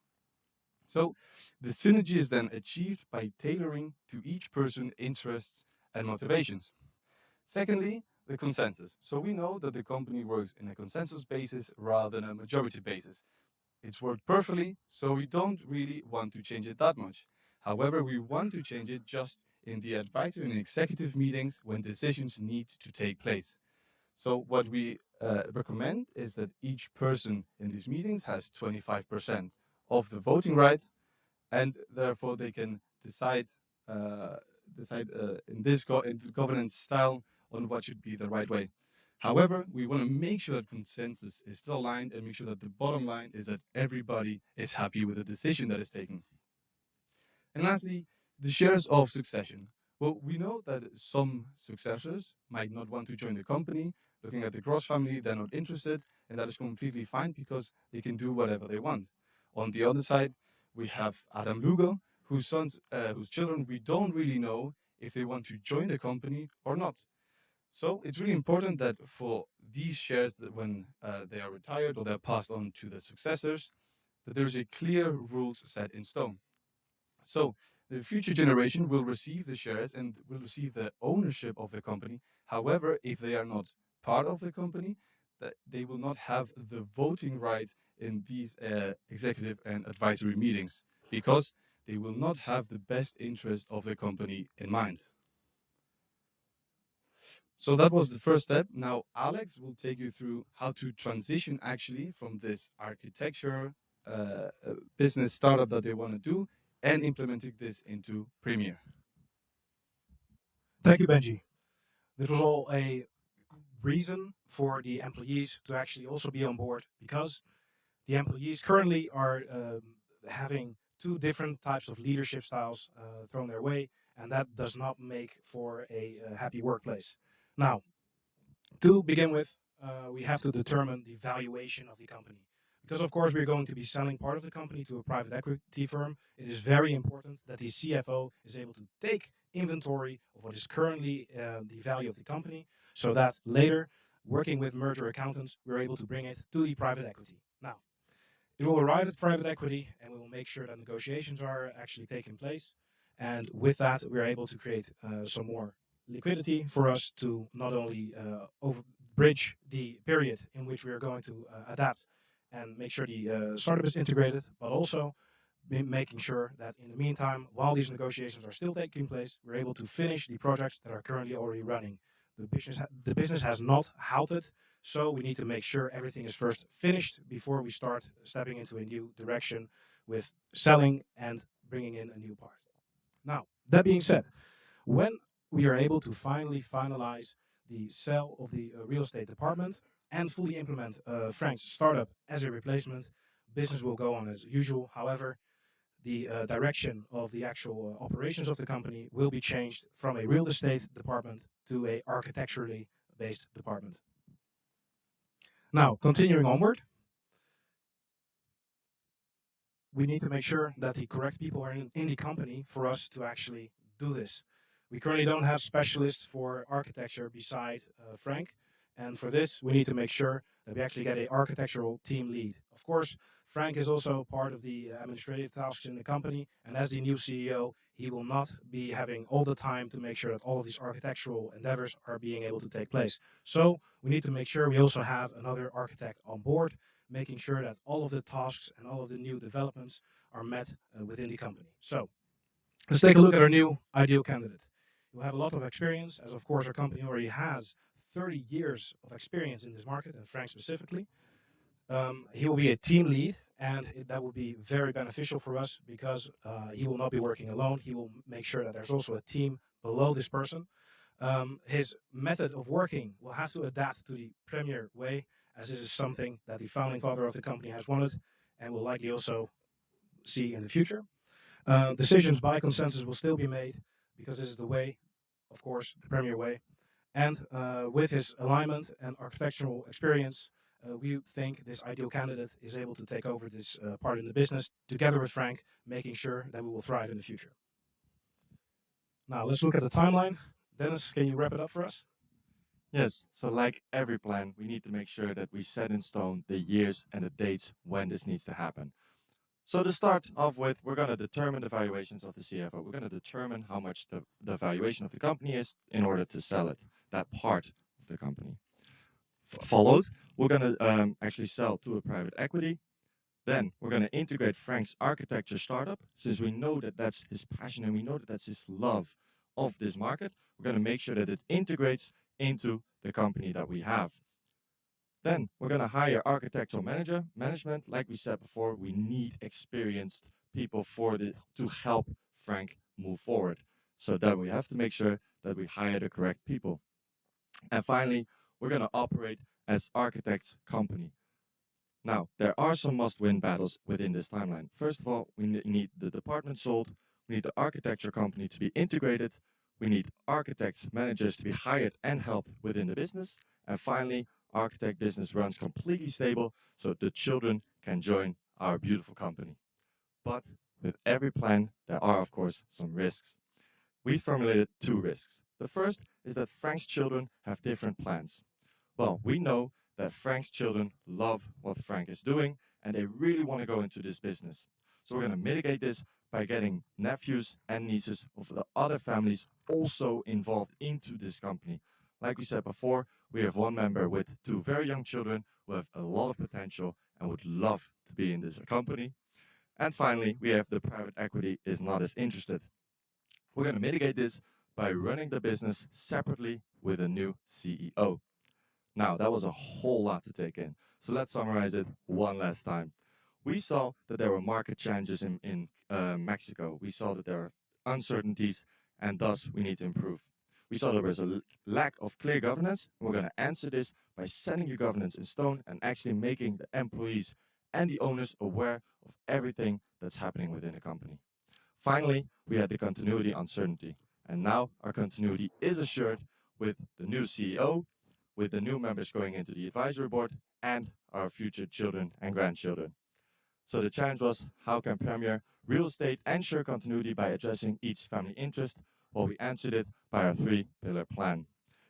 So the synergy is then achieved by tailoring to each person's interests and motivations. Secondly, the consensus. So we know that the company works in a consensus basis rather than a majority basis. It's worked perfectly, so we don't really want to change it that much. However, we want to change it just in the advisory and executive meetings when decisions need to take place. So what we recommend is that each person in these meetings has 25% of the voting right, and therefore they can decide in this governance style on what should be the right way. However, we want to make sure that consensus is still aligned and make sure that the bottom line is that everybody is happy with the decision that is taken. And lastly, the shares of succession. Well, we know that some successors might not want to join the company. Looking at the Gross family, they're not interested, and that is completely fine because they can do whatever they want. On the other side, we have Adam Lugo, whose children we don't really know if they want to join the company or not. So it's really important that for these shares, that when they are retired or they're passed on to the successors, that there's a clear rules set in stone. So the future generation will receive the shares and will receive the ownership of the company. However, if they are not part of the company, that they will not have the voting rights in these executive and advisory meetings because they will not have the best interest of the company in mind. So that was the first step. Now Alex will take you through how to transition actually from this architecture business startup that they want to do and implementing this into Premiere. Thank you, Benji. This was all a reason for the employees to actually also be on board because the employees currently are having 2 different types of leadership styles thrown their way, and that does not make for a happy workplace. Now, to begin with, we have to determine the valuation of the company. Because of course we're going to be selling part of the company to a private equity firm, it is very important that the CFO is able to take inventory of what is currently the value of the company, so that later, working with merger accountants, we're able to bring it to the private equity. Now, it will arrive at private equity, and we will make sure that negotiations are actually taking place. And with that, we're able to create some more liquidity for us to not only bridge the period in which we are going to adapt and make sure the startup is integrated, but also making sure that in the meantime, while these negotiations are still taking place, we're able to finish the projects that are currently already running. The business has not halted, so we need to make sure everything is first finished before we start stepping into a new direction with selling and bringing in a new part. Now, that being said, when we are able to finally finalize the sale of the real estate department and fully implement Frank's startup as a replacement, business will go on as usual. However, the direction of the actual operations of the company will be changed from a real estate department to a architecturally based department. Now, continuing onward, we need to make sure that the correct people are in the company for us to actually do this. We currently don't have specialists for architecture beside Frank, and for this we need to make sure that we actually get an architectural team lead. Of course, Frank is also part of the administrative tasks in the company, and as the new CEO, he will not be having all the time to make sure that all of these architectural endeavors are being able to take place. So we need to make sure we also have another architect on board, making sure that all of the tasks and all of the new developments are met within the company. So let's take a look at our new ideal candidate. You'll have a lot of experience, as of course our company already has 30 years of experience in this market, and Frank specifically. He will be a team lead, and that will be very beneficial for us because he will not be working alone. He will make sure that there's also a team below this person. His method of working will have to adapt to the Premier way, as this is something that the founding father of the company has wanted and will likely also see in the future. Decisions by consensus will still be made because this is the way, of course, the Premier way. And with his alignment and architectural experience, we think this ideal candidate is able to take over this part in the business together with Frank, making sure that we will thrive in the future. Now, let's look at the timeline. Dennis, can you wrap it up for us? Yes, so like every plan, we need to make sure that we set in stone the years and the dates when this needs to happen. So to start off with, we're going to determine the valuations of the CFO. We're going to determine how much the valuation of the company is in order to sell it, that part of the company. Followed, we're going to actually sell to a private equity. Then we're going to integrate Frank's architecture startup, since we know that that's his passion and we know that that's his love of this market. We're going to make sure that it integrates into the company that we have. Then we're going to hire architectural management. Like we said before, we need experienced people to help Frank move forward. So then we have to make sure that we hire the correct people. And finally, we're going to operate as architects company. Now, there are some must-win battles within this timeline. First of all, we need the department sold. We need the architecture company to be integrated. We need architects, managers to be hired and helped within the business. And finally, architect business runs completely stable so the children can join our beautiful company. But with every plan, there are, of course, some risks. We formulated 2 risks. The first is that Frank's children have different plans. Well, we know that Frank's children love what Frank is doing and they really want to go into this business. So we're going to mitigate this by getting nephews and nieces of the other families also involved into this company. Like we said before, we have one member with 2 very young children who have a lot of potential and would love to be in this company. And finally, we have the private equity is not as interested. We're going to mitigate this by running the business separately with a new CEO. Now, that was a whole lot to take in. So let's summarize it one last time. We saw that there were market changes in Mexico. We saw that there are uncertainties, and thus we need to improve. We saw there was a lack of clear governance. We're going to answer this by setting your governance in stone and actually making the employees and the owners aware of everything that's happening within the company. Finally, we had the continuity uncertainty. And now our continuity is assured with the new CEO, with the new members going into the advisory board, and our future children and grandchildren. So the challenge was, how can Premier Real Estate ensure continuity by addressing each family interest? Well, we answered it by our 3-pillar plan.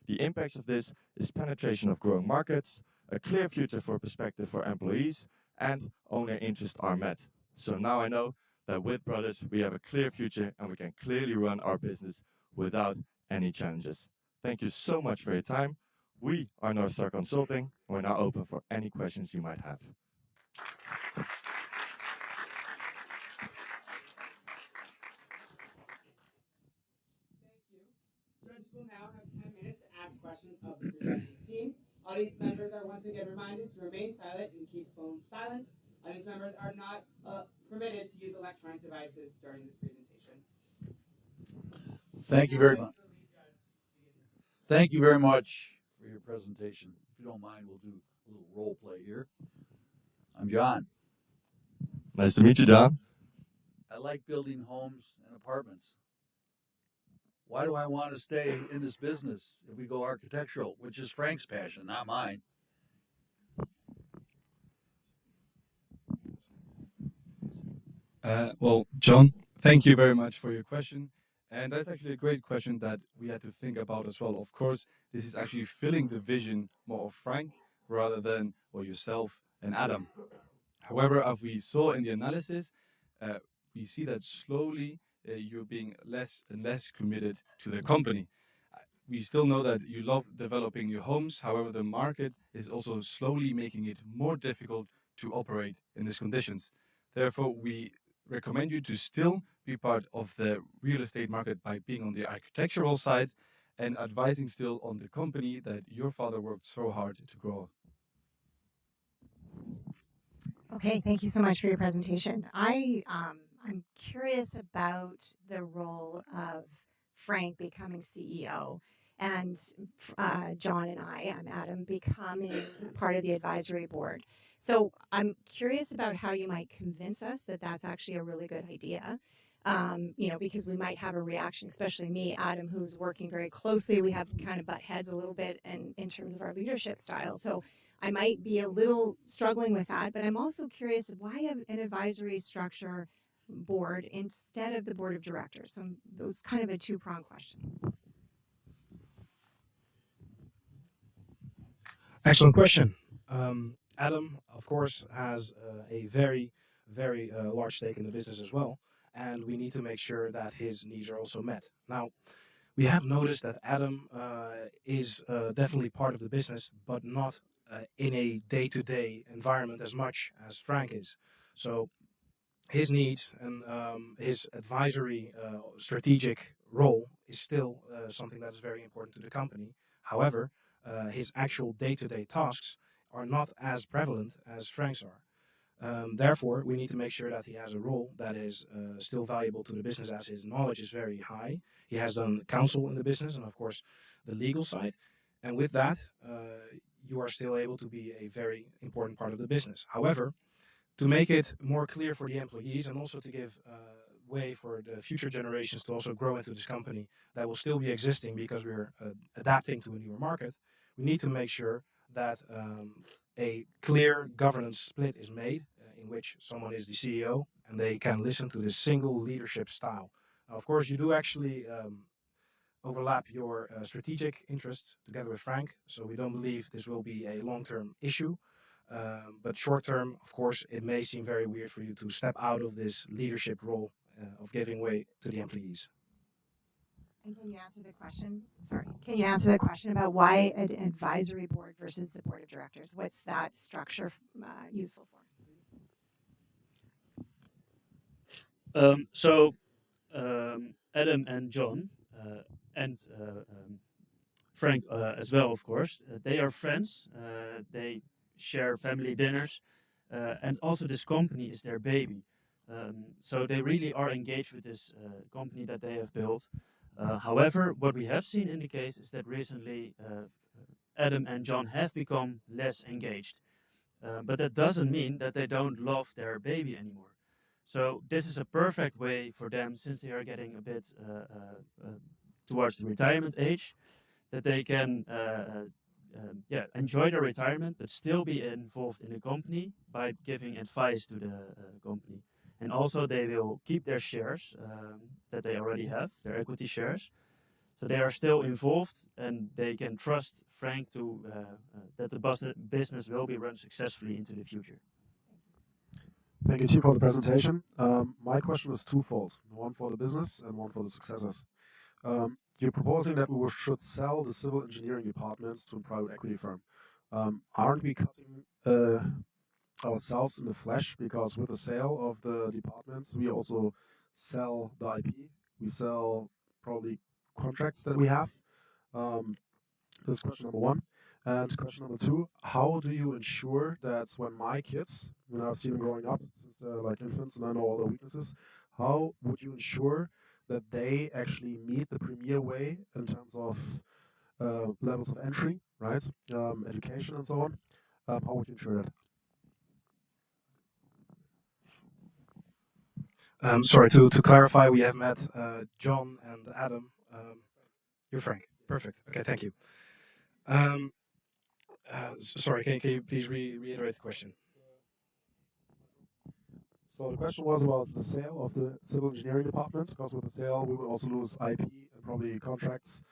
The impacts of this is penetration of growing markets, a clear future for perspective for employees, and owner interests are met. So now I know that with Brothers, we have a clear future and we can clearly run our business without any challenges. Thank you so much for your time. We are North Star Consulting. We're now open for any questions you might have. Judges will now have 10 minutes to ask questions of the presenting team. Audience members are once again reminded to remain silent and keep phones silent. Audience members are not permitted to use electronic devices during this presentation. Thank you very much. Thank you very much for your presentation. If you don't mind, we'll do a little role play here. I'm John. Nice to meet you, John. I like building homes and apartments. Why do I want to stay in this business if we go architectural, which is Frank's passion, not mine? Well, John, thank you very much for your question. And that's actually a great question that we had to think about as well. Of course, this is actually filling the vision more of Frank rather than yourself and Adam. However, as we saw in the analysis, we see that slowly you're being less and less committed to the company. We still know that you love developing your homes. However, the market is also slowly making it more difficult to operate in these conditions. Therefore, we recommend you to still be part of the real estate market by being on the architectural side and advising still on the company that your father worked so hard to grow. Okay, thank you so much for your presentation. I'm curious about the role of Frank becoming CEO and John and I'm Adam, becoming part of the advisory board. So I'm curious about how you might convince us that that's actually a really good idea. Because we might have a reaction, especially me, Adam, who's working very closely. We have kind of butt heads a little bit in terms of our leadership style. So I might be a little struggling with that, but I'm also curious why have an advisory structure board instead of the board of directors? So those kind of a two-pronged question. Excellent question. Adam, of course, has a very large stake in the business as well, and we need to make sure that his needs are also met. Now, we have noticed that Adam is definitely part of the business, but not in a day-to-day environment as much as Frank is. So his needs and his advisory strategic role is still something that is very important to the company. However, his actual day-to-day tasks are not as prevalent as Frank's are. Therefore, we need to make sure that he has a role that is still valuable to the business as his knowledge is very high. He has done counsel in the business and, of course, the legal side. And with that, you are still able to be a very important part of the business. However, to make it more clear for the employees and also to give way for the future generations to also grow into this company that will still be existing because we're adapting to a newer market, we need to make sure that a clear governance split is made in which someone is the CEO and they can listen to this single leadership style. Now, of course, you do actually overlap your strategic interests together with Frank, so we don't believe this will be a long-term issue. But short term, of course, it may seem very weird for you to step out of this leadership role of giving way to the employees. And can you answer the question? Sorry. Can you answer the question about why an advisory board versus the board of directors? What's that structure useful for? Adam and John and Frank as well, of course, they are friends. They share family dinners, and also this company is their baby. So they really are engaged with this company that they have built. However, what we have seen in the case is that recently Adam and John have become less engaged. But that doesn't mean that they don't love their baby anymore. So this is a perfect way for them, since they are getting a bit towards the retirement age, that they can enjoy their retirement but still be involved in the company by giving advice to the company. And also they will keep their shares that they already have, their equity shares. So they are still involved and they can trust Frank to that the business will be run successfully into the future. Thank you, Chief, for the presentation. My question is twofold, one for the business and one for the successors. You're proposing that we should sell the civil engineering departments to a private equity firm. Aren't we cutting ourselves in the flesh? Because with the sale of the departments, we also sell the IP. We sell probably contracts that we have. This is question number one. And question number two, how do you ensure that when my kids, I've seen them growing up since they're like infants and I know all their weaknesses, how would you ensure that they actually meet the premier way in terms of levels of entry, right? Education and so on. How would you ensure that? Sorry, to clarify, we have met John and Adam. You're Frank. Perfect. Okay, thank you. Sorry, can you please reiterate the question? So the question was about the sale of the civil engineering department, because with the sale we will also lose IP and probably contracts,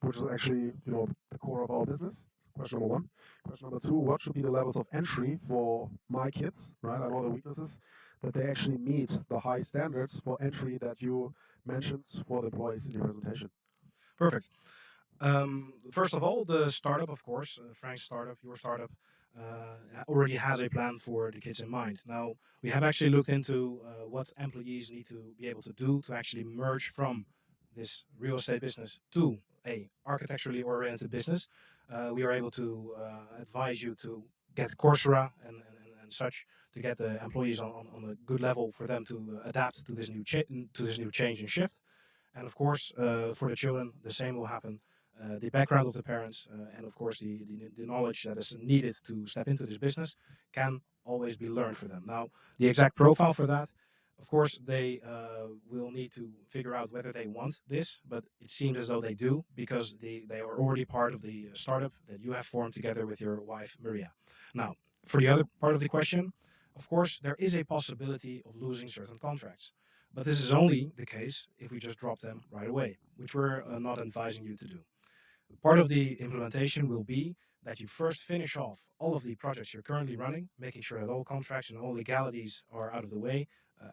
which is actually the core of our business. Question number one. Question number two: what should be the levels of entry for my kids? Right, I know the weaknesses, that they actually meet the high standards for entry that you mentioned for the employees in your presentation. Perfect. First of all, the startup, of course, Frank's startup, your startup, already has a plan for the kids in mind. Now, we have actually looked into what employees need to be able to do to actually merge from this real estate business to a architecturally oriented business. We are able to advise you to get Coursera and and such to get the employees on a good level for them to adapt to this new change and shift. And of course, for the children, the same will happen. The background of the parents, and of course, the knowledge that is needed to step into this business can always be learned for them. Now, the exact profile for that, of course, they will need to figure out whether they want this, but it seems as though they do because they are already part of the startup that you have formed together with your wife, Maria. Now, for the other part of the question, of course, there is a possibility of losing certain contracts. But this is only the case if we just drop them right away, which we're not advising you to do. Part of the implementation will be that you first finish off all of the projects you're currently running, making sure that all contracts and all legalities are out of the way.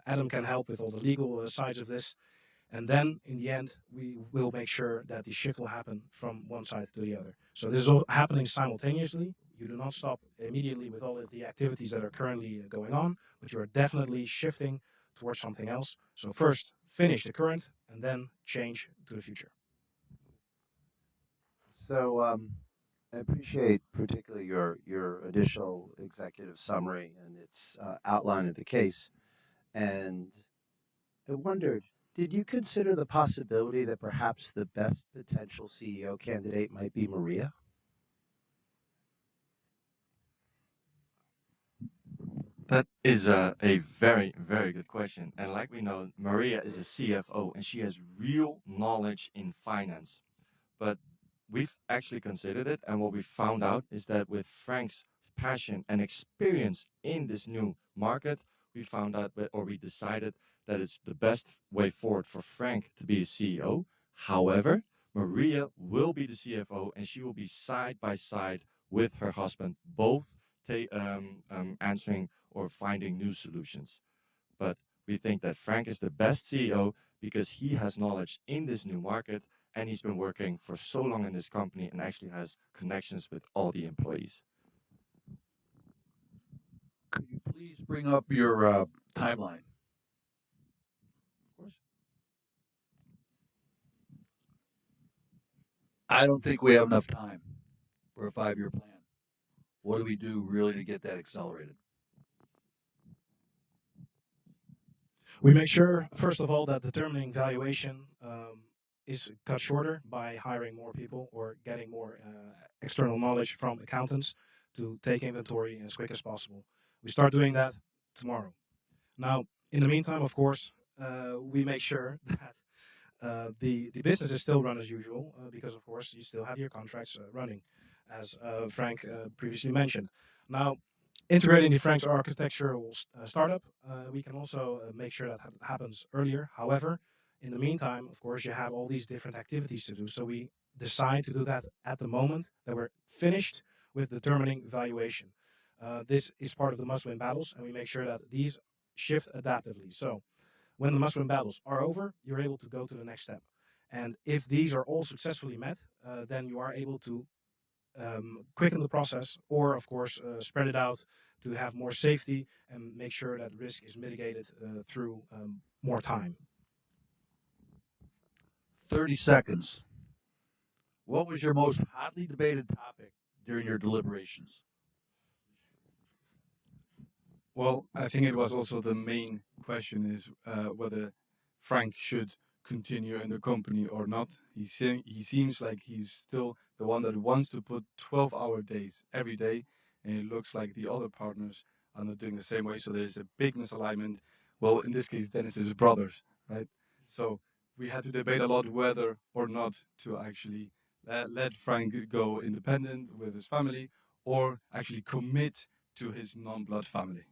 Adam can help with all the legal sides of this. And then in the end, we will make sure that the shift will happen from one side to the other. So this is all happening simultaneously. You do not stop immediately with all of the activities that are currently going on, but you are definitely shifting towards something else. So first, finish the current, and then change to the future. So I appreciate particularly your initial executive summary and its outline of the case. And I wondered, did you consider the possibility that perhaps the best potential CEO candidate might be Maria? That is a very, very good question. And like we know, Maria is a CFO and she has real knowledge in finance. But we've actually considered it, and what we found out is that with Frank's passion and experience in this new market, we found out or we decided that it's the best way forward for Frank to be a CEO. However, Maria will be the CFO and she will be side by side with her husband, both answering or finding new solutions. But we think that Frank is the best CEO because he has knowledge in this new market and he's been working for so long in this company and actually has connections with all the employees. Could you please bring up your timeline? Of course. I don't think we have enough time for a 5-year plan. What do we do really to get that accelerated? We make sure, first of all, that determining valuation is cut shorter by hiring more people or getting more external knowledge from accountants to take inventory as quick as possible. We start doing that tomorrow. Now, in the meantime, of course, we make sure that the business is still run as usual because, of course, you still have your contracts running, as Frank previously mentioned. Now, integrating the Frank's architectural startup, we can also make sure that happens earlier. However, in the meantime, of course, you have all these different activities to do. So we decide to do that at the moment that we're finished with determining valuation. This is part of the must-win battles, and we make sure that these shift adaptively. So when the must-win battles are over, you're able to go to the next step. And if these are all successfully met, then you are able to quicken the process or, of course, spread it out to have more safety and make sure that risk is mitigated through more time. 30 seconds. What was your most hotly debated topic during your deliberations? Well, I think it was also the main question is whether Frank should continue in the company or not. He seems like he's still the one that wants to put 12-hour days every day, and it looks like the other partners are not doing the same way. So there's a big misalignment. Well, in this case, Dennis's brothers, right? So we had to debate a lot whether or not to actually let Frank go independent with his family or actually commit to his non-blood family.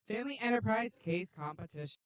Family Enterprise Case Competition.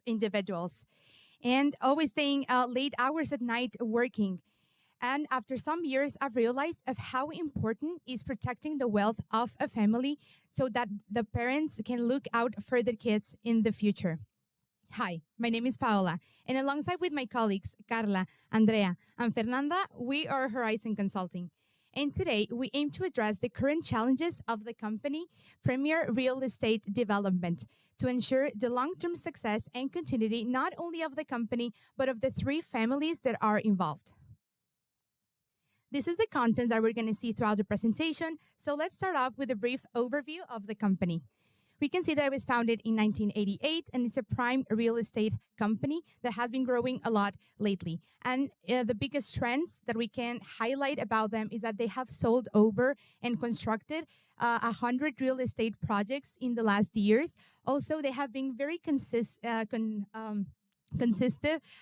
Individuals and always staying late hours at night working. And after some years, I've realized of how important is protecting the wealth of a family so that the parents can look out for their kids in the future. Hi, my name is Paola, and alongside with my colleagues, Carla, Andrea, and Fernanda, we are Horizon Consulting. And today, we aim to address the current challenges of the company, Premier Real Estate Development, to ensure the long-term success and continuity not only of the company, but of the three families that are involved. This is the content that we're going to see throughout the presentation, so let's start off with a brief overview of the company. We can see that it was founded in 1988, and it's a prime real estate company that has been growing a lot lately. And the biggest trends that we can highlight about them is that they have sold over and constructed 100 real estate projects in the last years. Also, they have been very consistent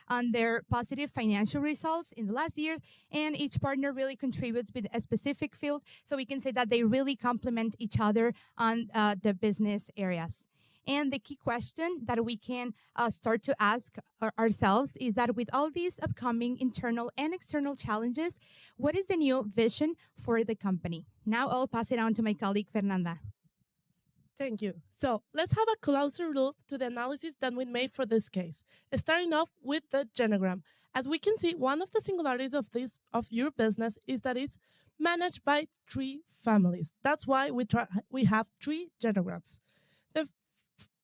on their positive financial results in the last years, and each partner really contributes with a specific field, so we can say that they really complement each other on the business areas. And the key question that we can start to ask ourselves is that with all these upcoming internal and external challenges, what is the new vision for the company? Now I'll pass it on to my colleague Fernanda. Thank you. So let's have a closer look to the analysis that we made for this case, starting off with the genogram. As we can see, one of the singularities of your business is that it's managed by three families. That's why we have three genograms.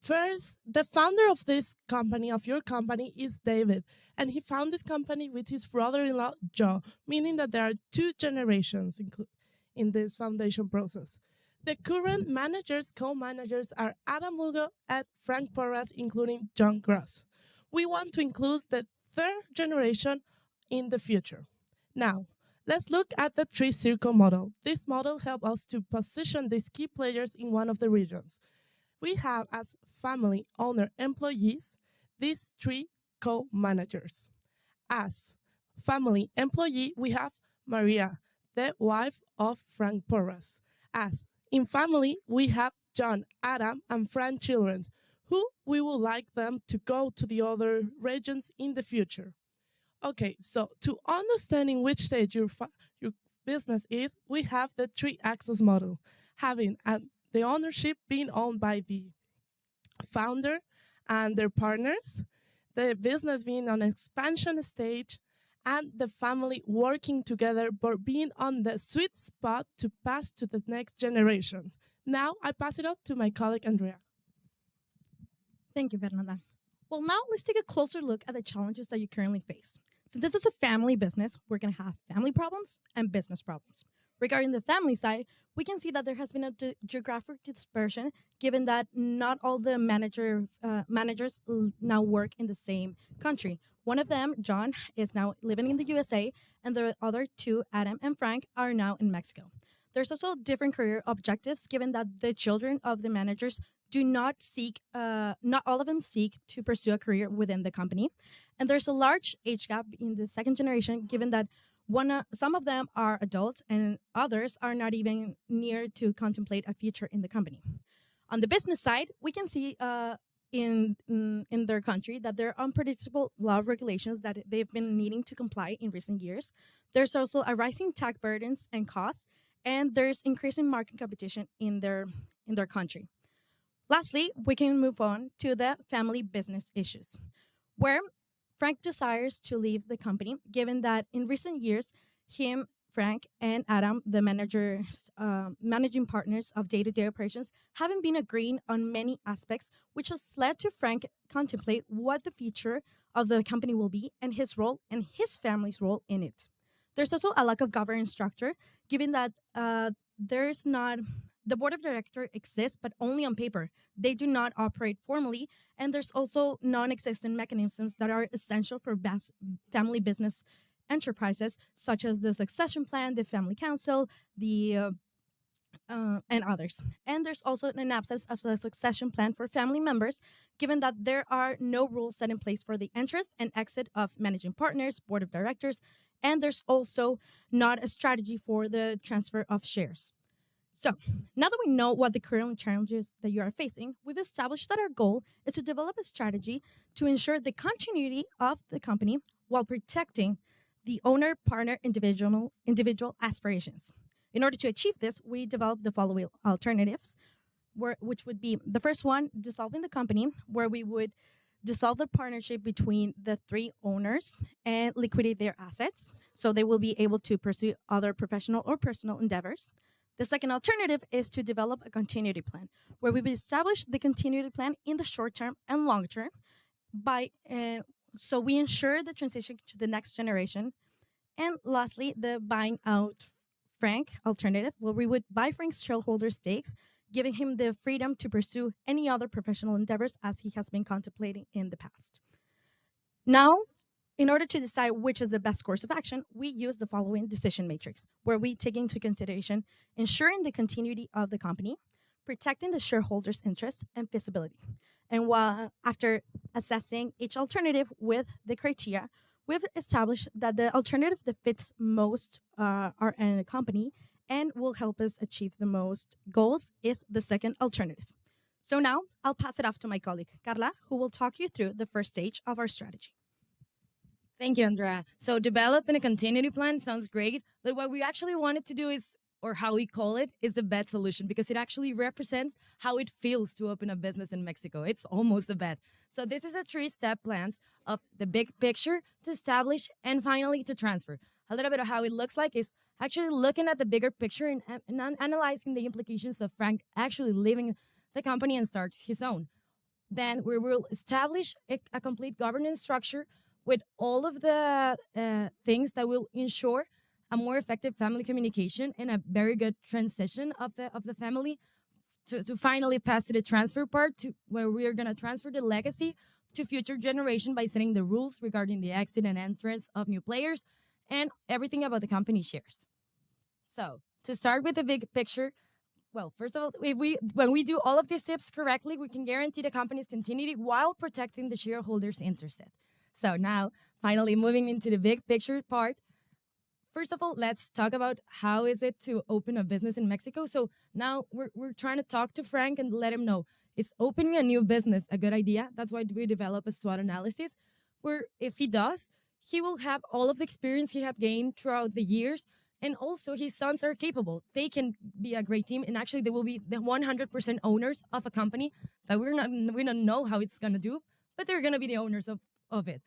The founder of this company, of your company, is David, and he found this company with his brother-in-law, Joe, meaning that there are two generations in this foundation process. The current managers, co-managers are Adam Lugo and Frank Porras, including John Gross. We want to include the third generation in the future. Now, let's look at the three-circle model. This model helps us to position these key players in one of the regions. We have as family, owner, employees, these three co-managers. As family employee, we have Maria, the wife of Frank Porras. As in family, we have John, Adam, and Frank children, who we would like them to go to the other regions in the future. Okay, so to understand in which stage your business is, we have the three-axis model, having the ownership being owned by the founder and their partners, the business being on expansion stage, and the family working together but being on the sweet spot to pass to the next generation. Now I pass it on to my colleague Andrea. Thank you, Fernanda. Well, now let's take a closer look at the challenges that you currently face. Since this is a family business, we're going to have family problems and business problems. Regarding the family side, we can see that there has been a geographic dispersion, given that not all the managers now work in the same country. One of them, John, is now living in the USA, and the other two, Adam and Frank, are now in Mexico. There's also different career objectives, given that the children of the managers do not seek, not all of them seek to pursue a career within the company. And there's a large age gap in the second generation, given that some of them are adults and others are not even near to contemplate a future in the company. On the business side, we can see in their country that there are unpredictable law regulations that they've been needing to comply in recent years. There's also a rising tax burdens and costs, and there's increasing market competition in their country. Lastly, we can move on to the family business issues, where Frank desires to leave the company, given that in recent years, him, Frank, and Adam, the managing partners of day-to-day operations, haven't been agreeing on many aspects, which has led to Frank contemplate what the future of the company will be and his role and his family's role in it. There's also a lack of governance structure, given that there's not the board of directors exists, but only on paper. They do not operate formally, and there's also non-existent mechanisms that are essential for family business enterprises, such as the succession plan, the family council, the and others. And there's also an absence of a succession plan for family members, given that there are no rules set in place for the entrance and exit of managing partners, board of directors, and there's also not a strategy for the transfer of shares. So, now that we know what the current challenges that you are facing, we've established that our goal is to develop a strategy to ensure the continuity of the company while protecting the owner-partner individual aspirations. In order to achieve this, we developed the following alternatives, which would be the first one, dissolving the company, where we would dissolve the partnership between the three owners and liquidate their assets, so they will be able to pursue other professional or personal endeavors. The second alternative is to develop a continuity plan, where we will establish the continuity plan in the short term and long term, so we ensure the transition to the next generation. And lastly, the buying out Frank alternative, where we would buy Frank's shareholder stakes, giving him the freedom to pursue any other professional endeavors as he has been contemplating in the past. Now, in order to decide which is the best course of action, we use the following decision matrix, where we take into consideration ensuring the continuity of the company, protecting the shareholders' interests and feasibility. And after assessing each alternative with the criteria, we've established that the alternative that fits most our company and will help us achieve the most goals is the second alternative. So now I'll pass it off to my colleague, Carla, who will talk you through the first stage of our strategy. Thank you, Andrea. So developing a continuity plan sounds great, but what we actually wanted to do is, or how we call it, is the bet solution, because it actually represents how it feels to open a business in Mexico. It's almost a bet. So this is a 3-step plan of the big picture to establish and finally to transfer. A little bit of how it looks like is actually looking at the bigger picture and analyzing the implications of Frank actually leaving the company and start his own. Then we will establish a complete governance structure with all of the things that will ensure a more effective family communication and a very good transition of the family to finally pass to the transfer part, to where we are going to transfer the legacy to future generation by setting the rules regarding the exit and entrance of new players and everything about the company shares. So to start with the big picture, well, first of all, when we do all of these steps correctly, we can guarantee the company's continuity while protecting the shareholders' interests. So now, finally, moving into the big picture part, first of all, let's talk about how is it to open a business in Mexico. So now we're trying to talk to Frank and let him know, is opening a new business a good idea? That's why we develop a SWOT analysis, where if he does, he will have all of the experience he had gained throughout the years. And also his sons are capable. They can be a great team. And actually they will be the 100% owners of a company that we don't know how it's going to do, but they're going to be the owners of it.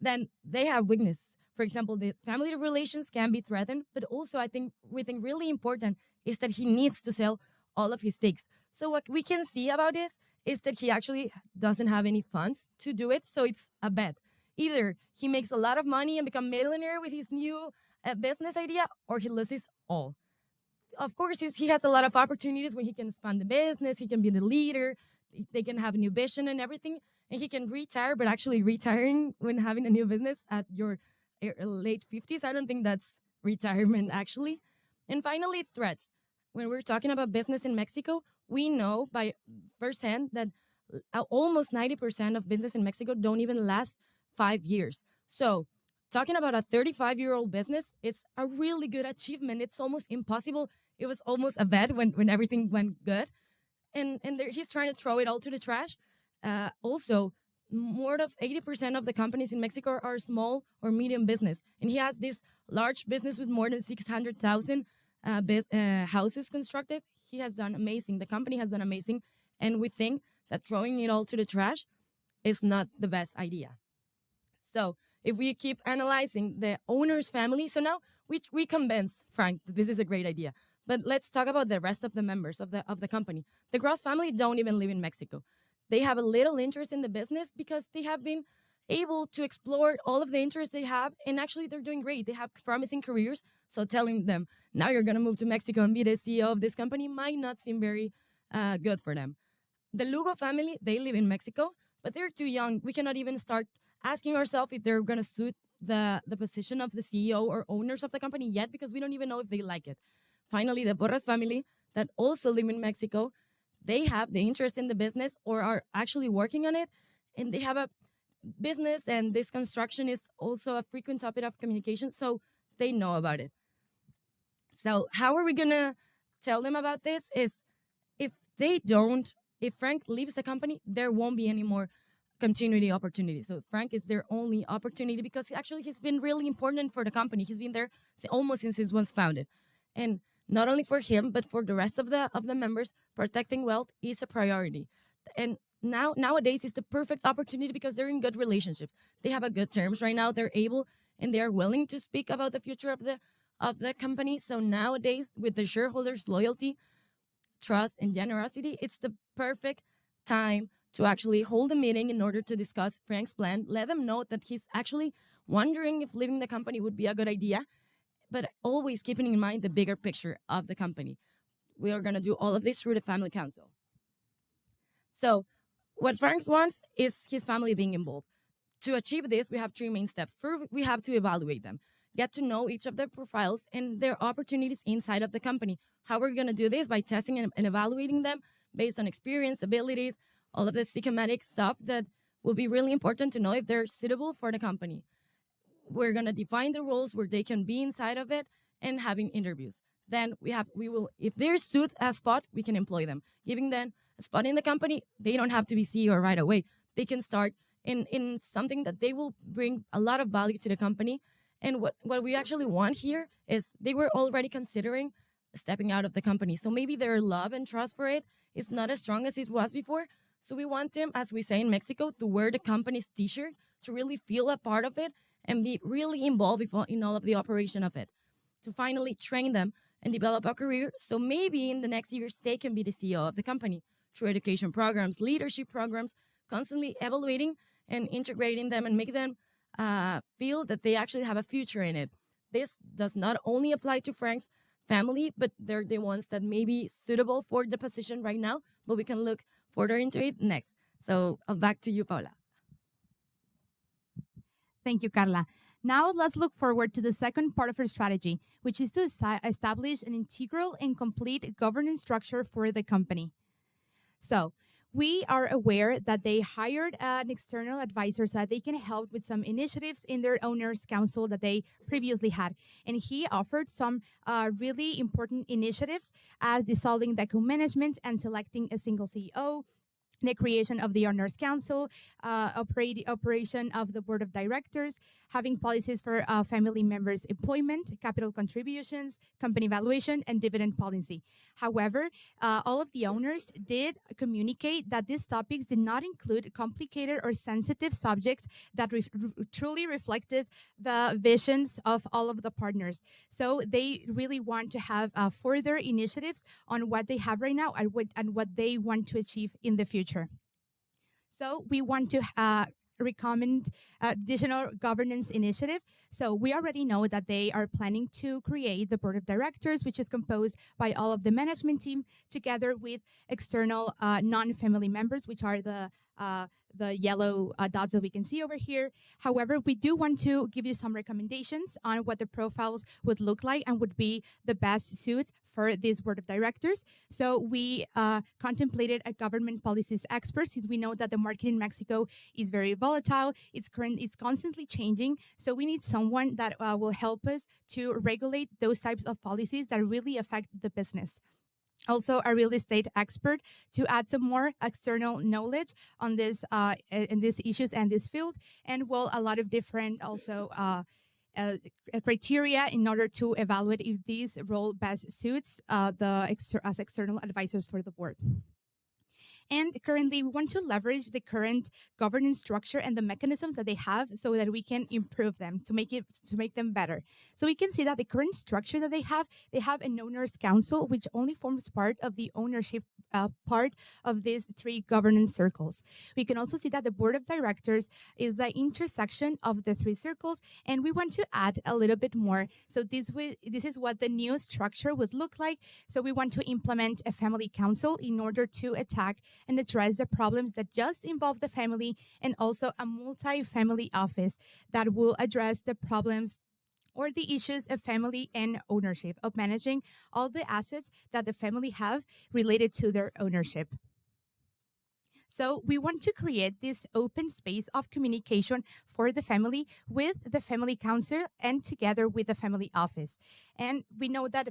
Then they have weakness. For example, the family relations can be threatened, but also we think really important is that he needs to sell all of his stakes. So what we can see about this is that he actually doesn't have any funds to do it. So it's a bet. Either he makes a lot of money and become millionaire with his new business idea, or he loses all. Of course, he has a lot of opportunities when he can expand the business, he can be the leader, they can have a new vision and everything, and he can retire, but actually retiring when having a new business at your late 50s, I don't think that's retirement actually. And finally, threats. When we're talking about business in Mexico, we know by firsthand that almost 90% of business in Mexico don't even last 5 years. So talking about a 35-year-old business, it's a really good achievement. It's almost impossible. It was almost a bet when everything went good. And he's trying to throw it all to the trash. Also, more than 80% of the companies in Mexico are small or medium business. And he has this large business with more than 600,000 houses constructed. He has done amazing. The company has done amazing. And we think that throwing it all to the trash is not the best idea. So if we keep analyzing the owner's family, so now we convince Frank that this is a great idea. But let's talk about the rest of the members of the company. The Gross family don't even live in Mexico. They have a little interest in the business because they have been able to explore all of the interests they have, and actually they're doing great. They have promising careers. So telling them now you're gonna move to Mexico and be the CEO of this company might not seem very good for them. The Lugo family, they live in Mexico, but they're too young. We cannot even start asking ourselves if they're gonna suit the position of the CEO or owners of the company yet, because we don't even know if they like it. Finally, the Porras family that also live in Mexico, they have the interest in the business or are actually working on it, and they have a business, and this construction is also a frequent topic of communication, so they know about it. So how are we gonna tell them about this? Is if Frank leaves the company, there won't be any more continuity opportunity. So Frank is their only opportunity because actually he's been really important for the company. He's been there almost since it was founded. And not only for him, but for the rest of the members, protecting wealth is a priority. And nowadays is the perfect opportunity because they're in good relationships. They have a good terms right now. They're able and they are willing to speak about the future of the company. So nowadays, with the shareholders' loyalty, trust, and generosity, it's the perfect time to actually hold a meeting in order to discuss Frank's plan. Let them know that he's actually wondering if leaving the company would be a good idea, but always keeping in mind the bigger picture of the company. We are going to do all of this through the family council. So what Frank wants is his family being involved. To achieve this, we have three main steps. First, we have to evaluate them, get to know each of their profiles and their opportunities inside of the company. How we're going to do this? By testing and evaluating them based on experience, abilities, all of the psychomatic stuff that will be really important to know if they're suitable for the company. We're going to define the roles where they can be inside of it and having interviews. Then we will, if they're suit a spot, we can employ them. Giving them a spot in the company, they don't have to be CEO right away. They can start in something that they will bring a lot of value to the company. And what we actually want here is they were already considering stepping out of the company. So maybe their love and trust for it is not as strong as it was before. So we want them, as we say in Mexico, to wear the company's t-shirt, to really feel a part of it and be really involved in all of the operation of it. To finally train them and develop a career. So maybe in the next years, they can be the CEO of the company through education programs, leadership programs, constantly evaluating and integrating them and make them feel that they actually have a future in it. This does not only apply to Frank's family, but they're the ones that may be suitable for the position right now, but we can look further into it next. So back to you, Paula. Thank you, Carla. Now let's look forward to the second part of our strategy, which is to establish an integral and complete governance structure for the company. So we are aware that they hired an external advisor so that they can help with some initiatives in their owners' council that they previously had. And he offered some really important initiatives as dissolving the co-management and selecting a single CEO, the creation of the owners' council, operation of the board of directors, having policies for family members' employment, capital contributions, company valuation, and dividend policy. However, all of the owners did communicate that these topics did not include complicated or sensitive subjects that truly reflected the visions of all of the partners. So they really want to have further initiatives on what they have right now and what they want to achieve in the future. future. So we want to recommend additional governance initiative. So we already know that they are planning to create the board of directors, which is composed by all of the management team, together with external non-family members, which are the yellow dots that we can see over here. However, we do want to give you some recommendations on what the profiles would look like and would be the best suit for this board of directors. So we contemplated a government policies expert, since we know that the market in Mexico is very volatile. It's constantly changing. So we need someone that will help us to regulate those types of policies that really affect the business. Also, a real estate expert to add some more external knowledge on this in these issues and this field, and a lot of different also criteria in order to evaluate if this role best suits as external advisors for the board. And currently, we want to leverage the current governance structure and the mechanisms that they have so that we can improve them to make them better. So we can see that the current structure that they have an owners council, which only forms part of the ownership part of these three governance circles. We can also see that the board of directors is the intersection of the three circles, and we want to add a little bit more. So this is what the new structure would look like. So we want to implement a family council in order to attack and address the problems that just involve the family, and also a multi-family office that will address the problems or the issues of family and ownership, of managing all the assets that the family have related to their ownership. So we want to create this open space of communication for the family with the family council and together with the family office. And we know that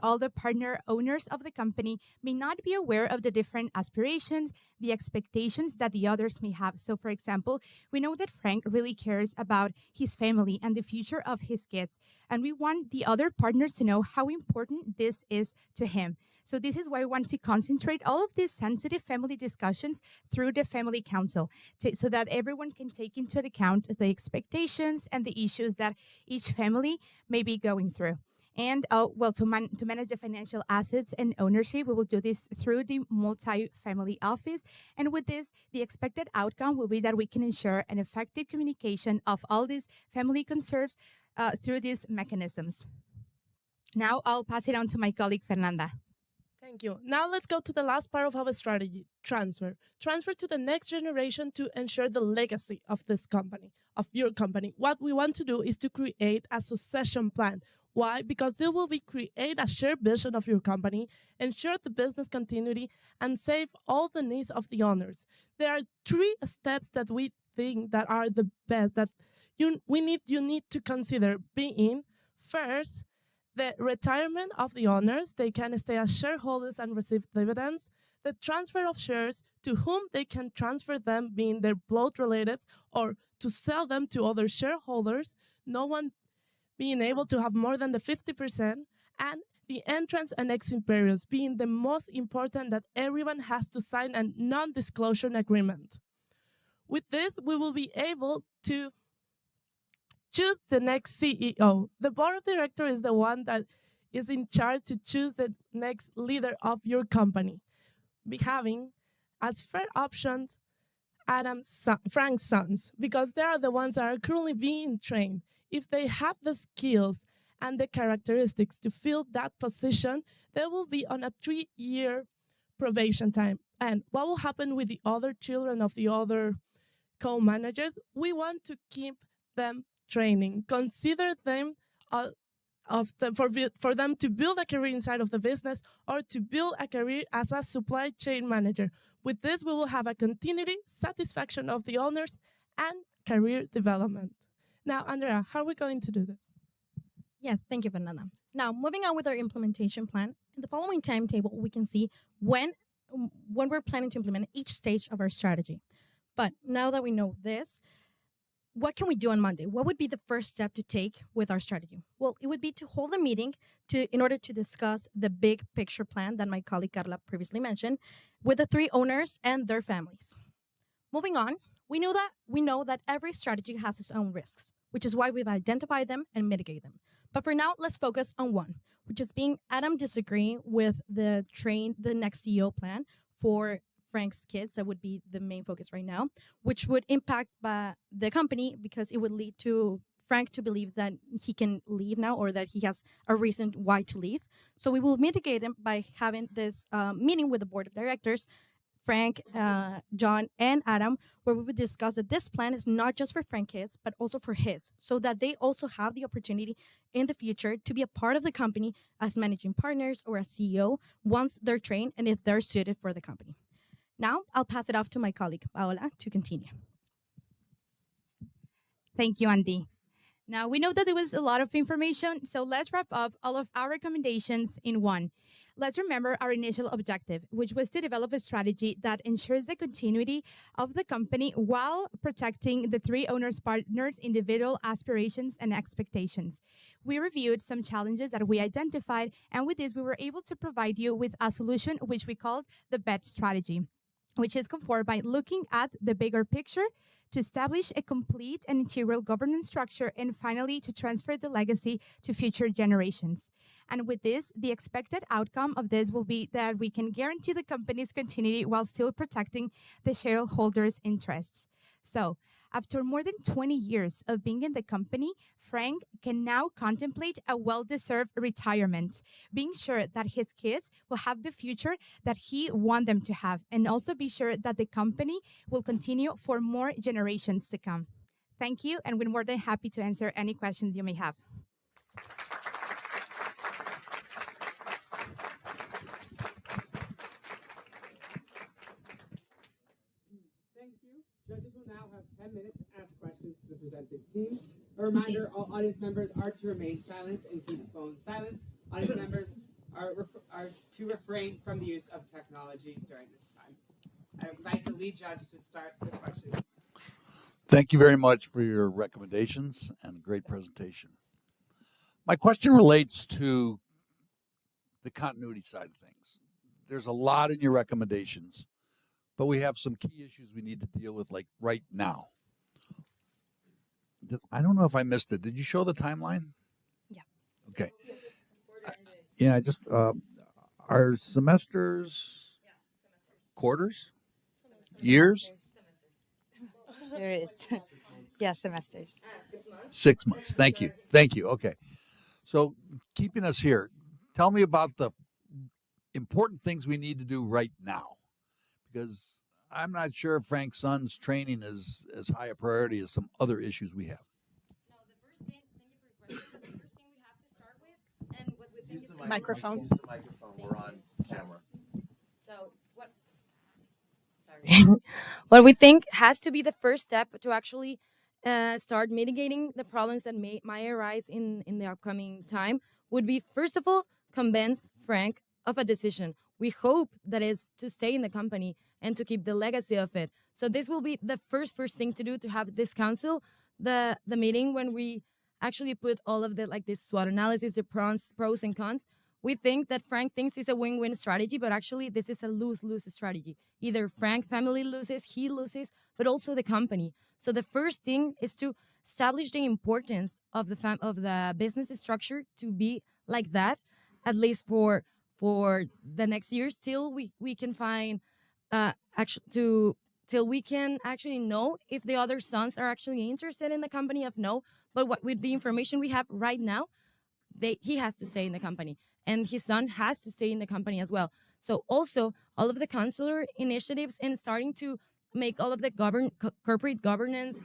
all the partner owners of the company may not be aware of the different aspirations, the expectations that the others may have. So for example, we know that Frank really cares about his family and the future of his kids. And we want the other partners to know how important this is to him. So this is why we want to concentrate all of these sensitive family discussions through the family council, so that everyone can take into account the expectations and the issues that each family may be going through. And to manage the financial assets and ownership, we will do this through the multi-family office. And with this, the expected outcome will be that we can ensure an effective communication of all these family concerns through these mechanisms. Now I'll pass it on to my colleague, Fernanda. Thank you. Now let's go to the last part of our strategy, transfer. Transfer to the next generation to ensure the legacy of this company, of your company. What we want to do is to create a succession plan. Why? Because they will create a shared vision of your company, ensure the business continuity, and save all the needs of the owners. There are 3 steps that we think that are the best that you need to consider being. First, the retirement of the owners. They can stay as shareholders and receive dividends. The transfer of shares to whom they can transfer them, being their blood relatives, or to sell them to other shareholders, no one being able to have more than the 50%, and the entrance and exit periods being the most important, that everyone has to sign a non-disclosure agreement. With this, we will be able to choose the next CEO. The board of directors is the one that is in charge to choose the next leader of your company. Be having as fair options Frank's sons, because they are the ones that are currently being trained. If they have the skills and the characteristics to fill that position, they will be on a 3-year probation time. And what will happen with the other children of the other co-managers? We want to keep them training. Consider them for them to build a career inside of the business, or to build a career as a supply chain manager. With this, we will have a continuity, satisfaction of the owners, and career development. Now, Andrea, how are we going to do this? Yes, thank you, Fernanda. Now, moving on with our implementation plan, in the following timetable, we can see when we're planning to implement each stage of our strategy. But now that we know this, what can we do on Monday? What would be the first step to take with our strategy? Well, it would be to hold a meeting in order to discuss the big picture plan that my colleague Carla previously mentioned with the 3 owners and their families. Moving on, we know that every strategy has its own risks, which is why we've identified them and mitigated them. But for now, let's focus on one, which is being Adam disagreeing with the next CEO plan for Frank's kids. That would be the main focus right now, which would impact the company because it would lead to Frank to believe that he can leave now or that he has a reason why to leave. So we will mitigate them by having this meeting with the board of directors, Frank, John, and Adam, where we would discuss that this plan is not just for Frank kids, but also for his, so that they also have the opportunity in the future to be a part of the company as managing partners or as CEO once they're trained and if they're suited for the company. Now, I'll pass it off to my colleague, Paola, to continue. Thank you, Andy. Now, we know that there was a lot of information, so let's wrap up all of our recommendations in one. Let's remember our initial objective, which was to develop a strategy that ensures the continuity of the company while protecting the three owners' partners' individual aspirations and expectations. We reviewed some challenges that we identified, and with this, we were able to provide you with a solution which we called the BET strategy, which is conformed by looking at the bigger picture, to establish a complete and integral governance structure, and finally to transfer the legacy to future generations. And with this, the expected outcome of this will be that we can guarantee the company's continuity while still protecting the shareholders' interests. So, after more than 20 years of being in the company, Frank can now contemplate a well-deserved retirement, being sure that his kids will have the future that he wants them to have, and also be sure that the company will continue for more generations to come. Thank you, and we're more than happy to answer any questions you may have. Judges will now have 10 minutes to ask questions to the presenting team. A reminder, all audience members are to remain silent and keep phones silent. Audience members are to refrain from the use of technology during this time. I invite the lead judge to start the questions. Thank you very much for your recommendations and a great presentation. My question relates to the continuity side of things. There's a lot in your recommendations, but we have some key issues we need to deal with, like right now. I don't know if I missed it. Did you show the timeline? Yeah. Okay. Yeah, I just are semesters, quarters, years? There is. Yeah, semesters. 6 months. Thank you. Thank you. Okay. So keeping us here, tell me about the important things we need to do right now, because I'm not sure Frank's son's training is as high a priority as some other issues we have. No, the first thing, thank you for your question. The first thing we have to start with, and what we think Use is the microphone. Use the microphone. We're on camera. So what we think has to be the first step to actually start mitigating the problems that might arise in the upcoming time would be, first of all, convince Frank of a decision. We hope that is to stay in the company and to keep the legacy of it. So this will be the first thing to do, to have this council, the meeting when we actually put all of the this SWOT analysis, the pros and cons. We think that Frank thinks it's a win-win strategy, but actually this is a lose-lose strategy. Either Frank family loses, he loses, but also the company. So the first thing is to establish the importance of the business structure to be like that, at least for the next years, till we can find till we can actually know if the other sons are actually interested in the company. But with the information we have right now, he has to stay in the company, and his son has to stay in the company as well. So also all of the consular initiatives and starting to make all of the corporate governance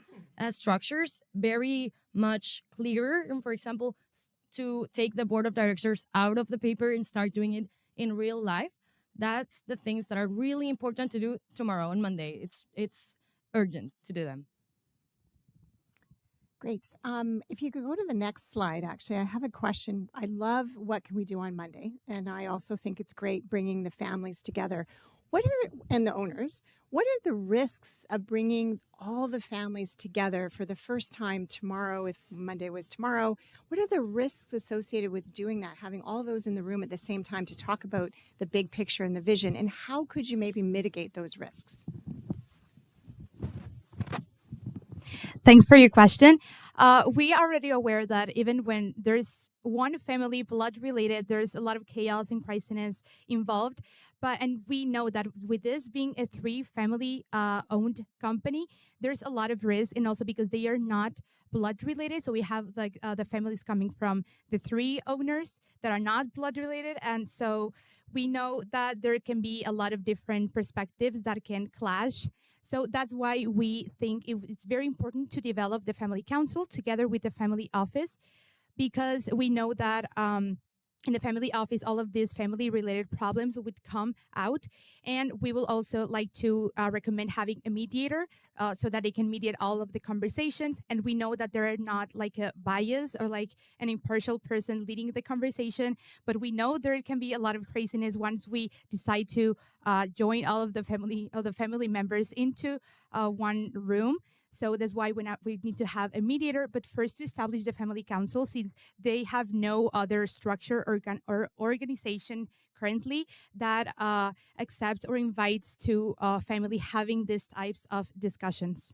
structures very much clearer. And for example, to take the board of directors out of the paper and start doing it in real life. That's the things that are really important to do tomorrow on Monday. It's urgent to do them. Great. If you could go to the next slide, actually, I have a question. I love what can we do on Monday, and I also think it's great bringing the families together. And the owners, what are the risks of bringing all the families together for the first time tomorrow, if Monday was tomorrow? What are the risks associated with doing that, having all those in the room at the same time to talk about the big picture and the vision, and how could you maybe mitigate those risks? Thanks for your question. We are already aware that even when there's one family blood related, there's a lot of chaos and crisis involved. And we know that with this being a three family owned company, there's a lot of risk, and also because they are not blood related. So we have like the families coming from the three owners that are not blood related, and so we know that there can be a lot of different perspectives that can clash. So that's why we think it's very important to develop the family council together with the family office, because we know that in the family office, all of these family related problems would come out. And we will also like to recommend having a mediator so that they can mediate all of the conversations. And we know that there are not like a bias or like an impartial person leading the conversation, but we know there can be a lot of craziness once we decide to join all of the family members into one room. So that's why we need to have a mediator, but first to establish the family council, since they have no other structure or organization currently that accepts or invites to family having these types of discussions.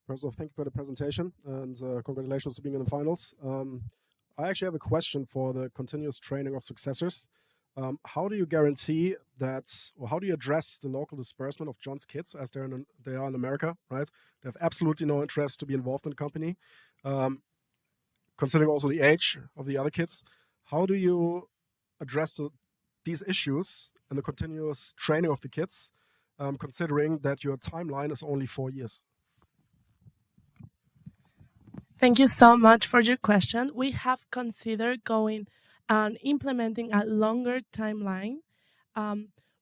First off, thank you for the presentation, and congratulations to being in the finals. I actually have a question for the continuous training of successors. How do you guarantee that, or how do you address the local disbursement of John's kids as they are in America, right? They have absolutely no interest to be involved in the company. Considering also the age of the other kids, how do you address these issues and the continuous training of the kids, considering that your timeline is only 4 years? Thank you so much for your question. We have considered going and implementing a longer timeline.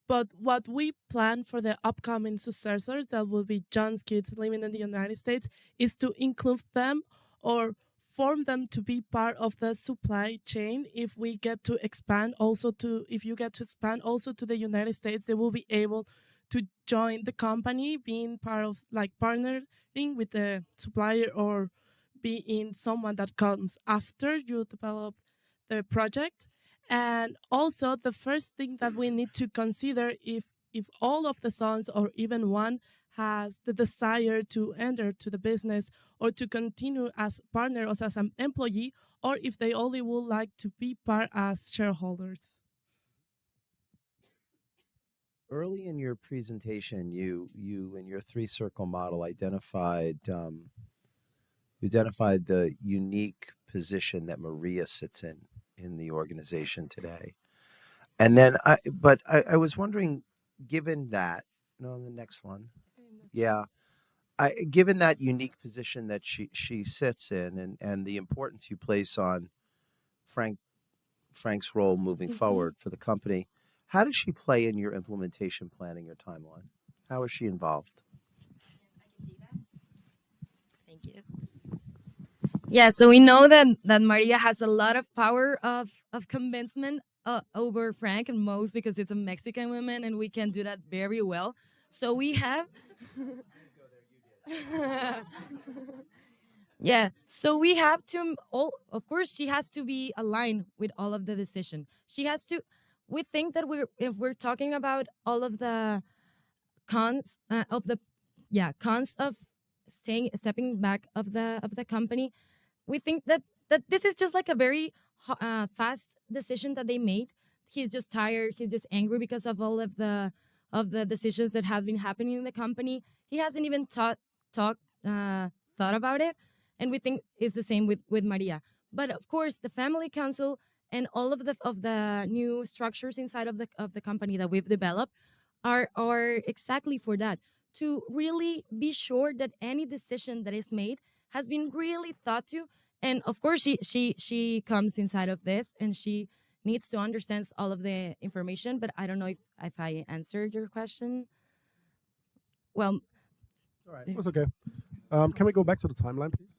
But what we plan for the upcoming successors, that will be John's kids living in the United States, is to include them or form them to be part of the supply chain. If you get to expand also to the United States, they will be able to join the company, being part of like partnering with the supplier or being someone that comes after you develop the project. And also the first thing that we need to consider, if all of the sons or even one has the desire to enter to the business or to continue as partner or as an employee, or if they only would like to be part as shareholders. Early in your presentation, you in your three-circle model identified the unique position that Maria sits in the organization today. And then I was wondering, given that, no, the next one. Yeah. Given that unique position that she sits in, and the importance you place on Frank's role moving forward for the company, how does she play in your implementation planning, your timeline? How is she involved? Thank you. Yeah, so we know that Maria has a lot of power of convincement over Frank and most because it's a Mexican woman and we can do that very well. So we have yeah, so we have to of course she has to be aligned with all of the decision. She has to we think that if we're talking about all of the cons cons of stepping back of the company, we think that this is just like a very fast decision that they made. He's just tired, he's just angry because of all of the decisions that have been happening in the company. He hasn't even thought about it, and we think it's the same with Maria. But of course the family council and all of the new structures inside of the company that we've developed are exactly for that, to really be sure that any decision that is made has been really thought to. And of course she comes inside of this and she needs to understand all of the information, but I don't know if I answered your question well. All right, it was okay. Can we go back to the timeline, please?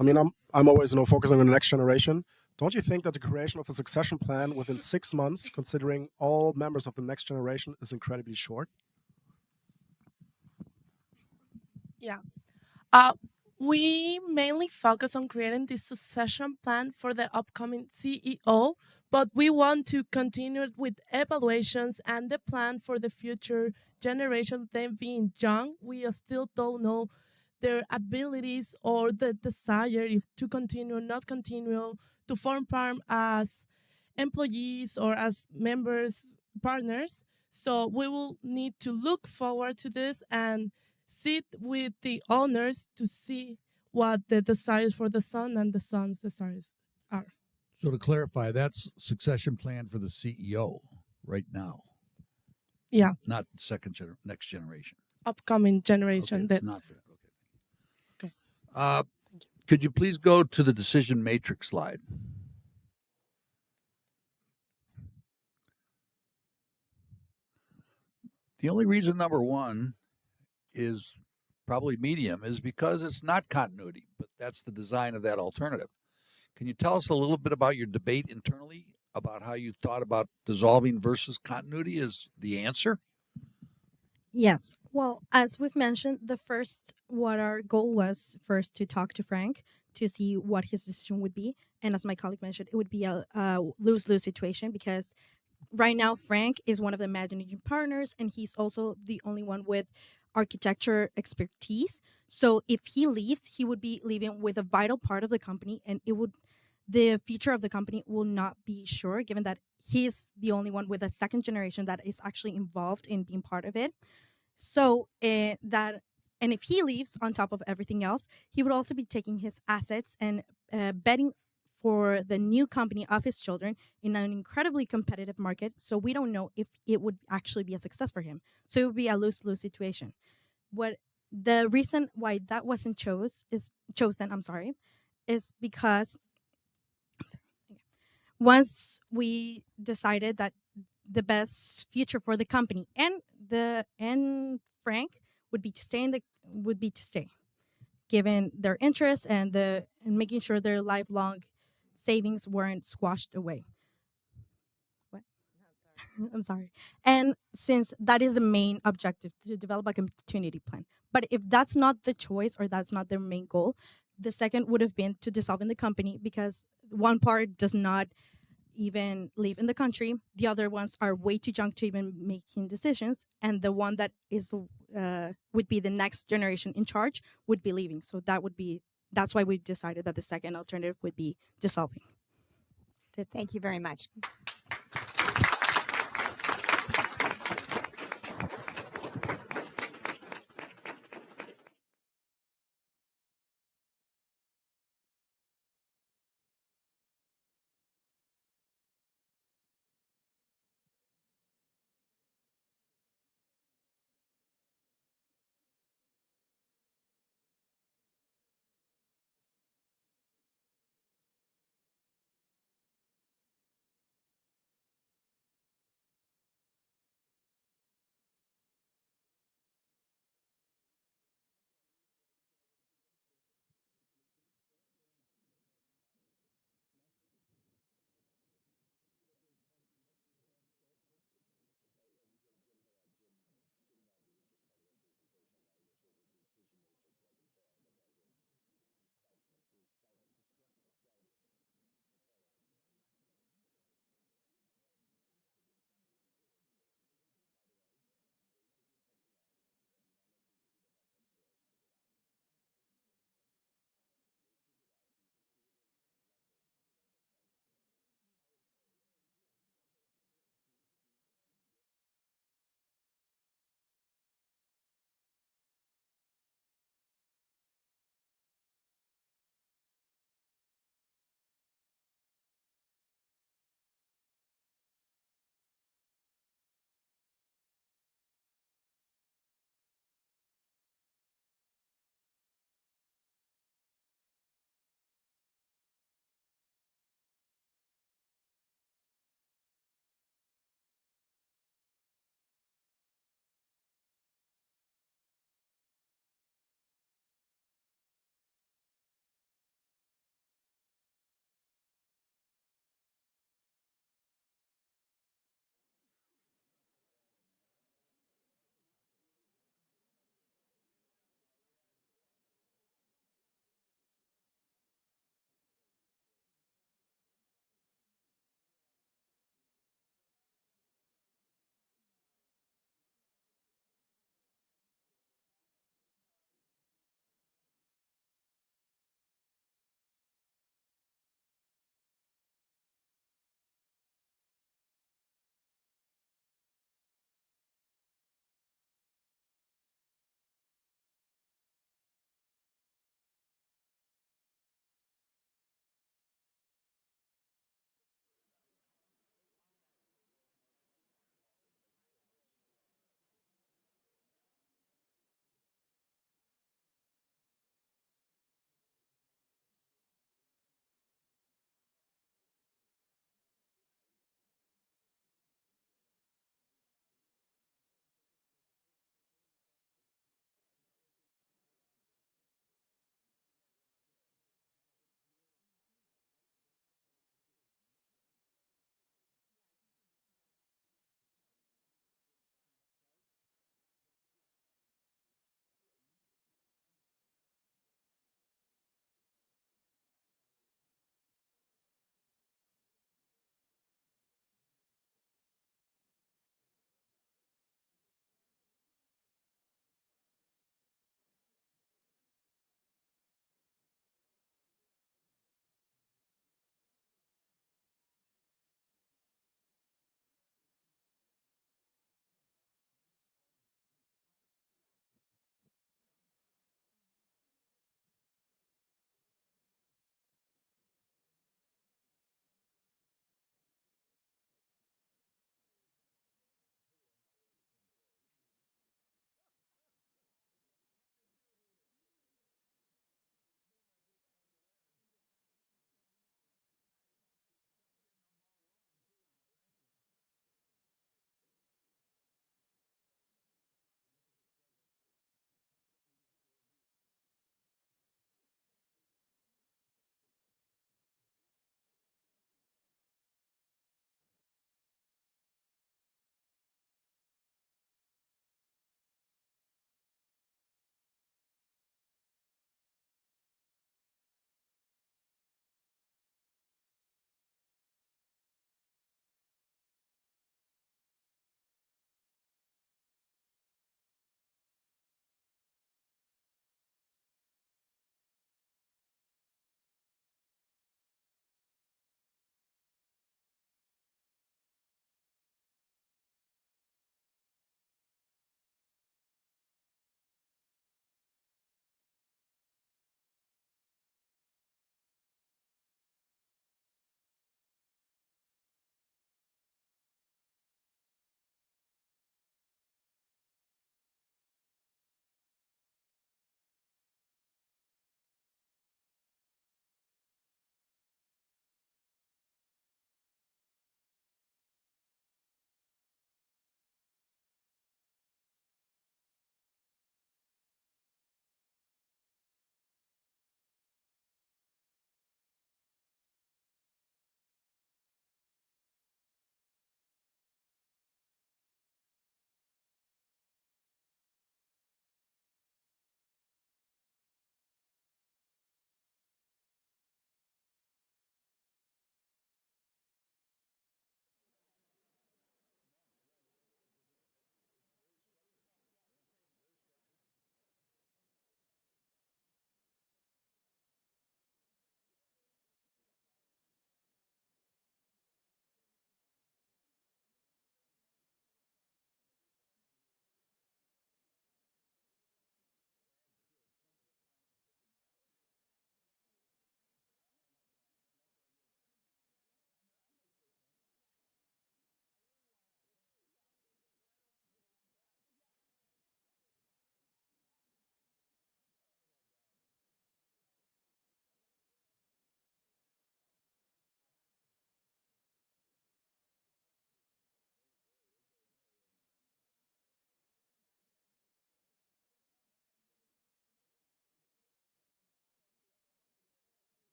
I mean, I'm always focusing on the next generation. Don't you think that the creation of a succession plan within 6 months, considering all members of the next generation, is incredibly short? Yeah. We mainly focus on creating this succession plan for the upcoming CEO, but we want to continue with evaluations and the plan for the future generation. Them being young, we still don't know their abilities or the desire if to continue or not continue to form part as employees or as members, partners. So we will need to look forward to this and sit with the owners to see what the desires for the son and the son's desires are. So to clarify, that's succession plan for the CEO right now. Yeah. Not next generation. Upcoming generation. Okay, it's not for Okay. Could you please go to the decision matrix slide? The only reason number one is probably medium is because it's not continuity, but that's the design of that alternative. Can you tell us a little bit about your debate internally about how you thought about dissolving versus continuity as the answer? Yes. Well, as we've mentioned, what our goal was first to talk to Frank to see what his decision would be. And as my colleague mentioned, it would be a lose-lose situation because right now Frank is one of the managing partners and he's also the only one with architecture expertise. So if he leaves, he would be leaving with a vital part of the company and the future of the company will not be sure given that he's the only one with a second generation that is actually involved in being part of it. So and if he leaves on top of everything else, he would also be taking his assets and betting for the new company of his children in an incredibly competitive market. So we don't know if it would actually be a success for him. So it would be a lose-lose situation. What the reason why that wasn't chosen, is because once we decided that the best future for the company and Frank would be to stay, given their interests and making sure their lifelong savings weren't squashed away. What? I'm sorry. And since that is the main objective to develop a continuity plan, but if that's not the choice or that's not their main goal, the second would have been to dissolving the company because one part does not even live in the country. The other ones are way too young to even making decisions, and the one that is would be the next generation in charge would be leaving. So that's why we decided that the second alternative would be dissolving. Thank you very much.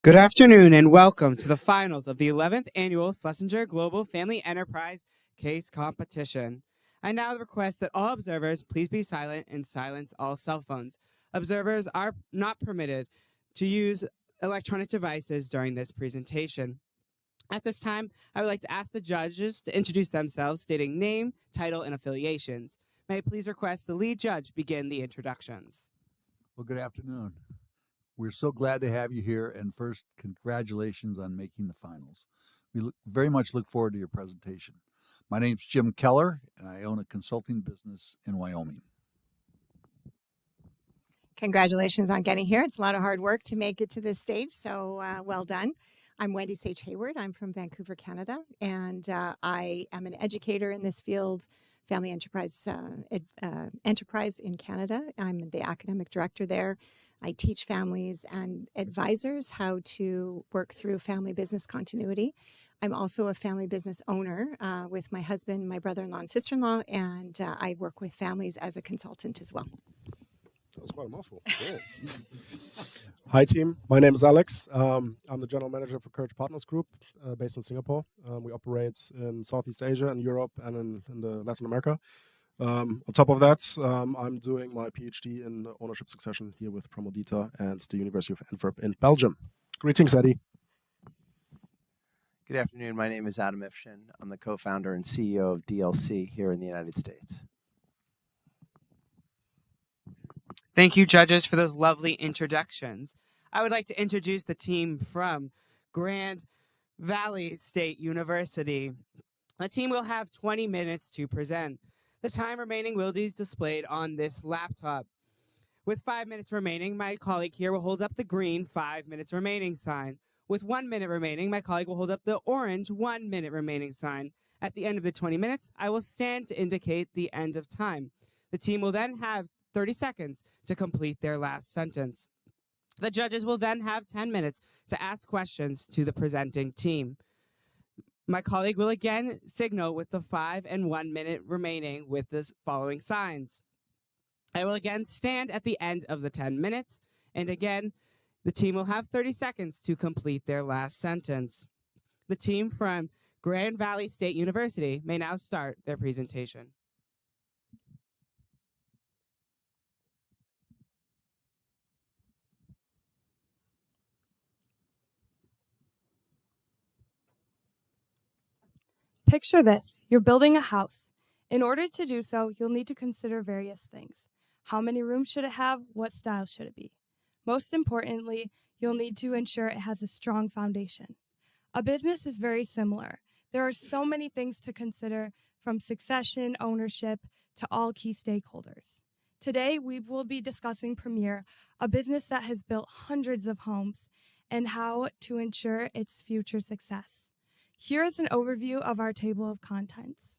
Good afternoon and welcome to the finals of the 11th Annual Schlesinger Global Family Enterprise Case Competition. I now request that all observers please be silent and silence all cell phones. Observers are not permitted to use electronic devices during this presentation. At this time, I would like to ask the judges to introduce themselves, stating name, title, and affiliations. May I please request the lead judge begin the introductions? Well, good afternoon. We're so glad to have you here, and first, congratulations on making the finals. We very much look forward to your presentation. My name's Jim Keller, and I own a consulting business in Wyoming. Congratulations on getting here. It's a lot of hard work to make it to this stage, so well done. I'm Wendy Sage Hayward. I'm from Vancouver, Canada, and I am an educator in this field, family enterprise in Canada. I'm the academic director there. I teach families and advisors how to work through family business continuity. I'm also a family business owner with my husband, my brother-in-law, and sister-in-law, and I work with families as a consultant as well. That was quite a mouthful. Cool. Hi, team. My name is Alex. I'm the general manager for Courage Partners Group, based in Singapore. We operate in Southeast Asia and Europe and in the Latin America. On top of that, I'm doing my PhD in ownership succession here with Promodita and the University of Antwerp in Belgium. Greetings, Eddie. Good afternoon. My name is Adam Ifshin. I'm the co-founder and CEO of DLC here in the United States. Thank you, judges, for those lovely introductions. I would like to introduce the team from Grand Valley State University. The team will have 20 minutes to present. The time remaining will be displayed on this laptop. With 5 minutes remaining, my colleague here will hold up the green 5 minutes remaining sign. With 1 minute remaining, my colleague will hold up the orange 1 minute remaining sign. At the end of the 20 minutes, I will stand to indicate the end of time. The team will then have 30 seconds to complete their last sentence. The judges will then have 10 minutes to ask questions to the presenting team. My colleague will again signal with the 5 and 1 minute remaining with the following signs. I will again stand at the end of the 10 minutes, and again, the team will have 30 seconds to complete their last sentence. The team from Grand Valley State University may now start their presentation. Picture this. You're building a house. In order to do so, you'll need to consider various things. How many rooms should it have? What style should it be? Most importantly, you'll need to ensure it has a strong foundation. A business is very similar. There are so many things to consider, from succession, ownership, to all key stakeholders. Today, we will be discussing Premier, a business that has built hundreds of homes, and how to ensure its future success. Here is an overview of our table of contents.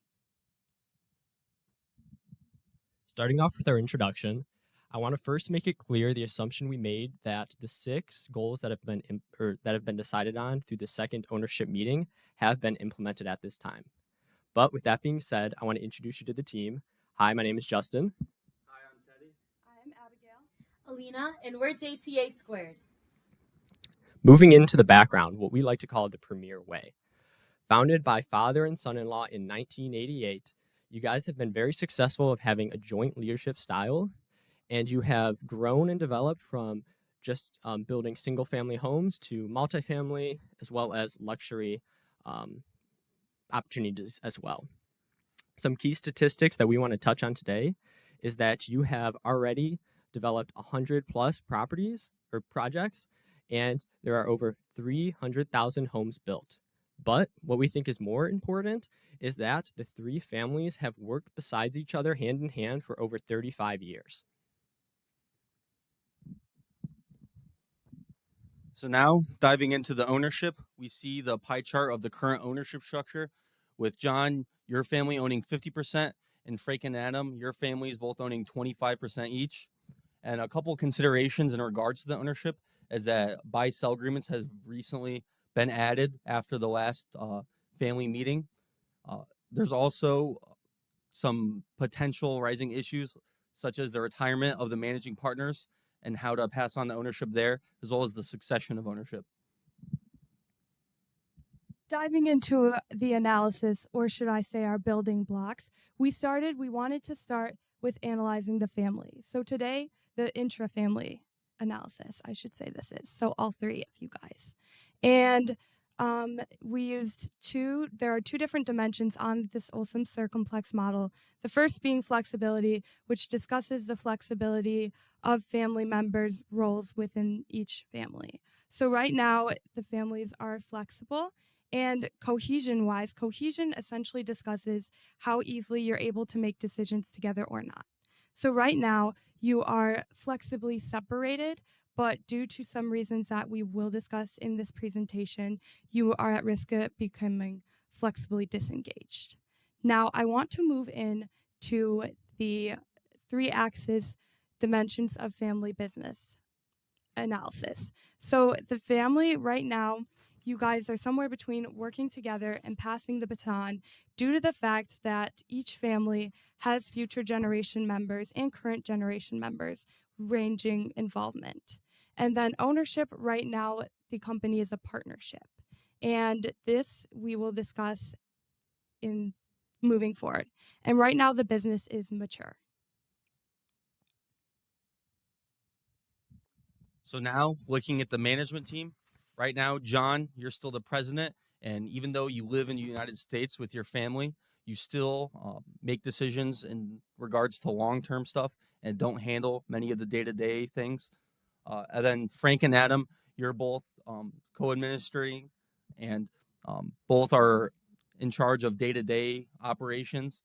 Starting off with our introduction, I want to first make it clear the assumption we made that the 6 goals that have been decided on through the second ownership meeting have been implemented at this time. But with that being said, I want to introduce you to the team. Hi, my name is Justin. Hi, I'm Teddy. I'm Abigail. Alina, and we're JTA Squared. Moving into the background, what we like to call the Premier Way. Founded by father and son-in-law in 1988, you guys have been very successful of having a joint leadership style, and you have grown and developed from just building single-family homes to multifamily, as well as luxury opportunities as well. Some key statistics that we want to touch on today is that you have already developed 100 plus properties or projects, and there are over 300,000 homes built. But what we think is more important is that the 3 families have worked besides each other hand in hand for over 35 years. So now, diving into the ownership, we see the pie chart of the current ownership structure with John, your family owning 50%, and Frank and Adam, your families both owning 25% each. And a couple considerations in regards to the ownership is that buy-sell agreements has recently been added after the last family meeting. There's also some potential rising issues, such as the retirement of the managing partners and how to pass on the ownership there, as well as the succession of ownership. Diving into the analysis, or should I say our building blocks, we wanted to start with analyzing the family. So today, the intra-family analysis, I should say this is. So all three of you guys. And we used there are two different dimensions on this Olson circumplex model. The first being flexibility, which discusses the flexibility of family members' roles within each family. So right now, the families are flexible. And cohesion-wise, cohesion essentially discusses how easily you're able to make decisions together or not. So right now, you are flexibly separated, but due to some reasons that we will discuss in this presentation, you are at risk of becoming flexibly disengaged. Now, I want to move in to the 3-axis dimensions of family business analysis. So the family right now, you guys are somewhere between working together and passing the baton due to the fact that each family has future generation members and current generation members ranging involvement. And then ownership, right now, the company is a partnership. And this we will discuss in moving forward. And right now, the business is mature. So now, looking at the management team, right now, John, you're still the president, and even though you live in the United States with your family, you still make decisions in regards to long-term stuff and don't handle many of the day-to-day things. And then Frank and Adam, you're both co-administrating, and both are in charge of day-to-day operations.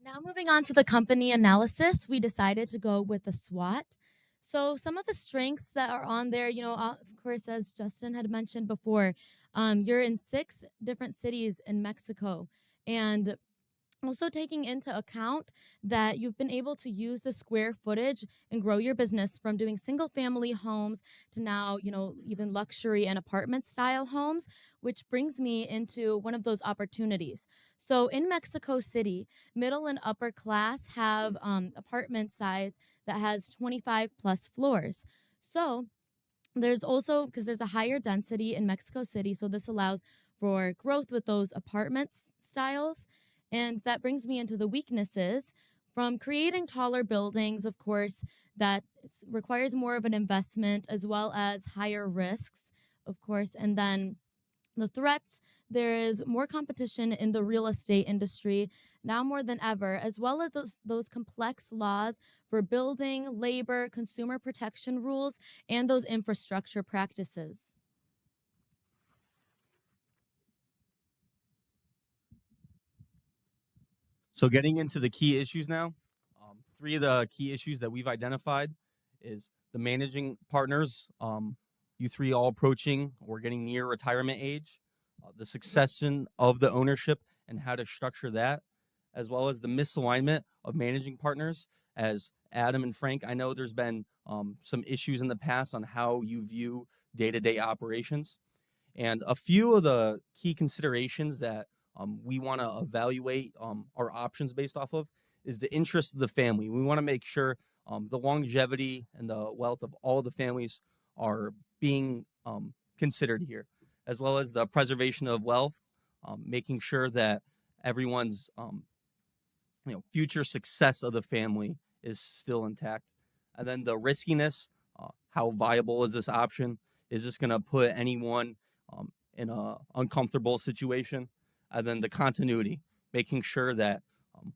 Now moving on to the company analysis, we decided to go with a SWOT. So some of the strengths that are on there, of course, as Justin had mentioned before, you're in 6 different cities in Mexico, and also taking into account that you've been able to use the square footage and grow your business from doing single family homes to now, even luxury and apartment style homes, which brings me into one of those opportunities. So in Mexico City, middle and upper class have apartment size that has 25 plus floors. So there's also, because there's a higher density in Mexico City, so this allows for growth with those apartment styles. And that brings me into the weaknesses from creating taller buildings, of course, that requires more of an investment as well as higher risks, of course. And then the threats, there is more competition in the real estate industry now more than ever, as well as those complex laws for building, labor, consumer protection rules, and those infrastructure practices. So getting into the key issues now, 3 of the key issues that we've identified is the managing partners, you 3 all approaching or getting near retirement age, the succession of the ownership and how to structure that, as well as the misalignment of managing partners. As Adam and Frank, I know there's been some issues in the past on how you view day-to-day operations. And a few of the key considerations that we want to evaluate our options based off of is the interest of the family. We want to make sure the longevity and the wealth of all the families are being considered here, as well as the preservation of wealth, making sure that everyone's future success of the family is still intact. And then the riskiness, how viable is this option? Is this going to put anyone in an uncomfortable situation? And then the continuity, making sure that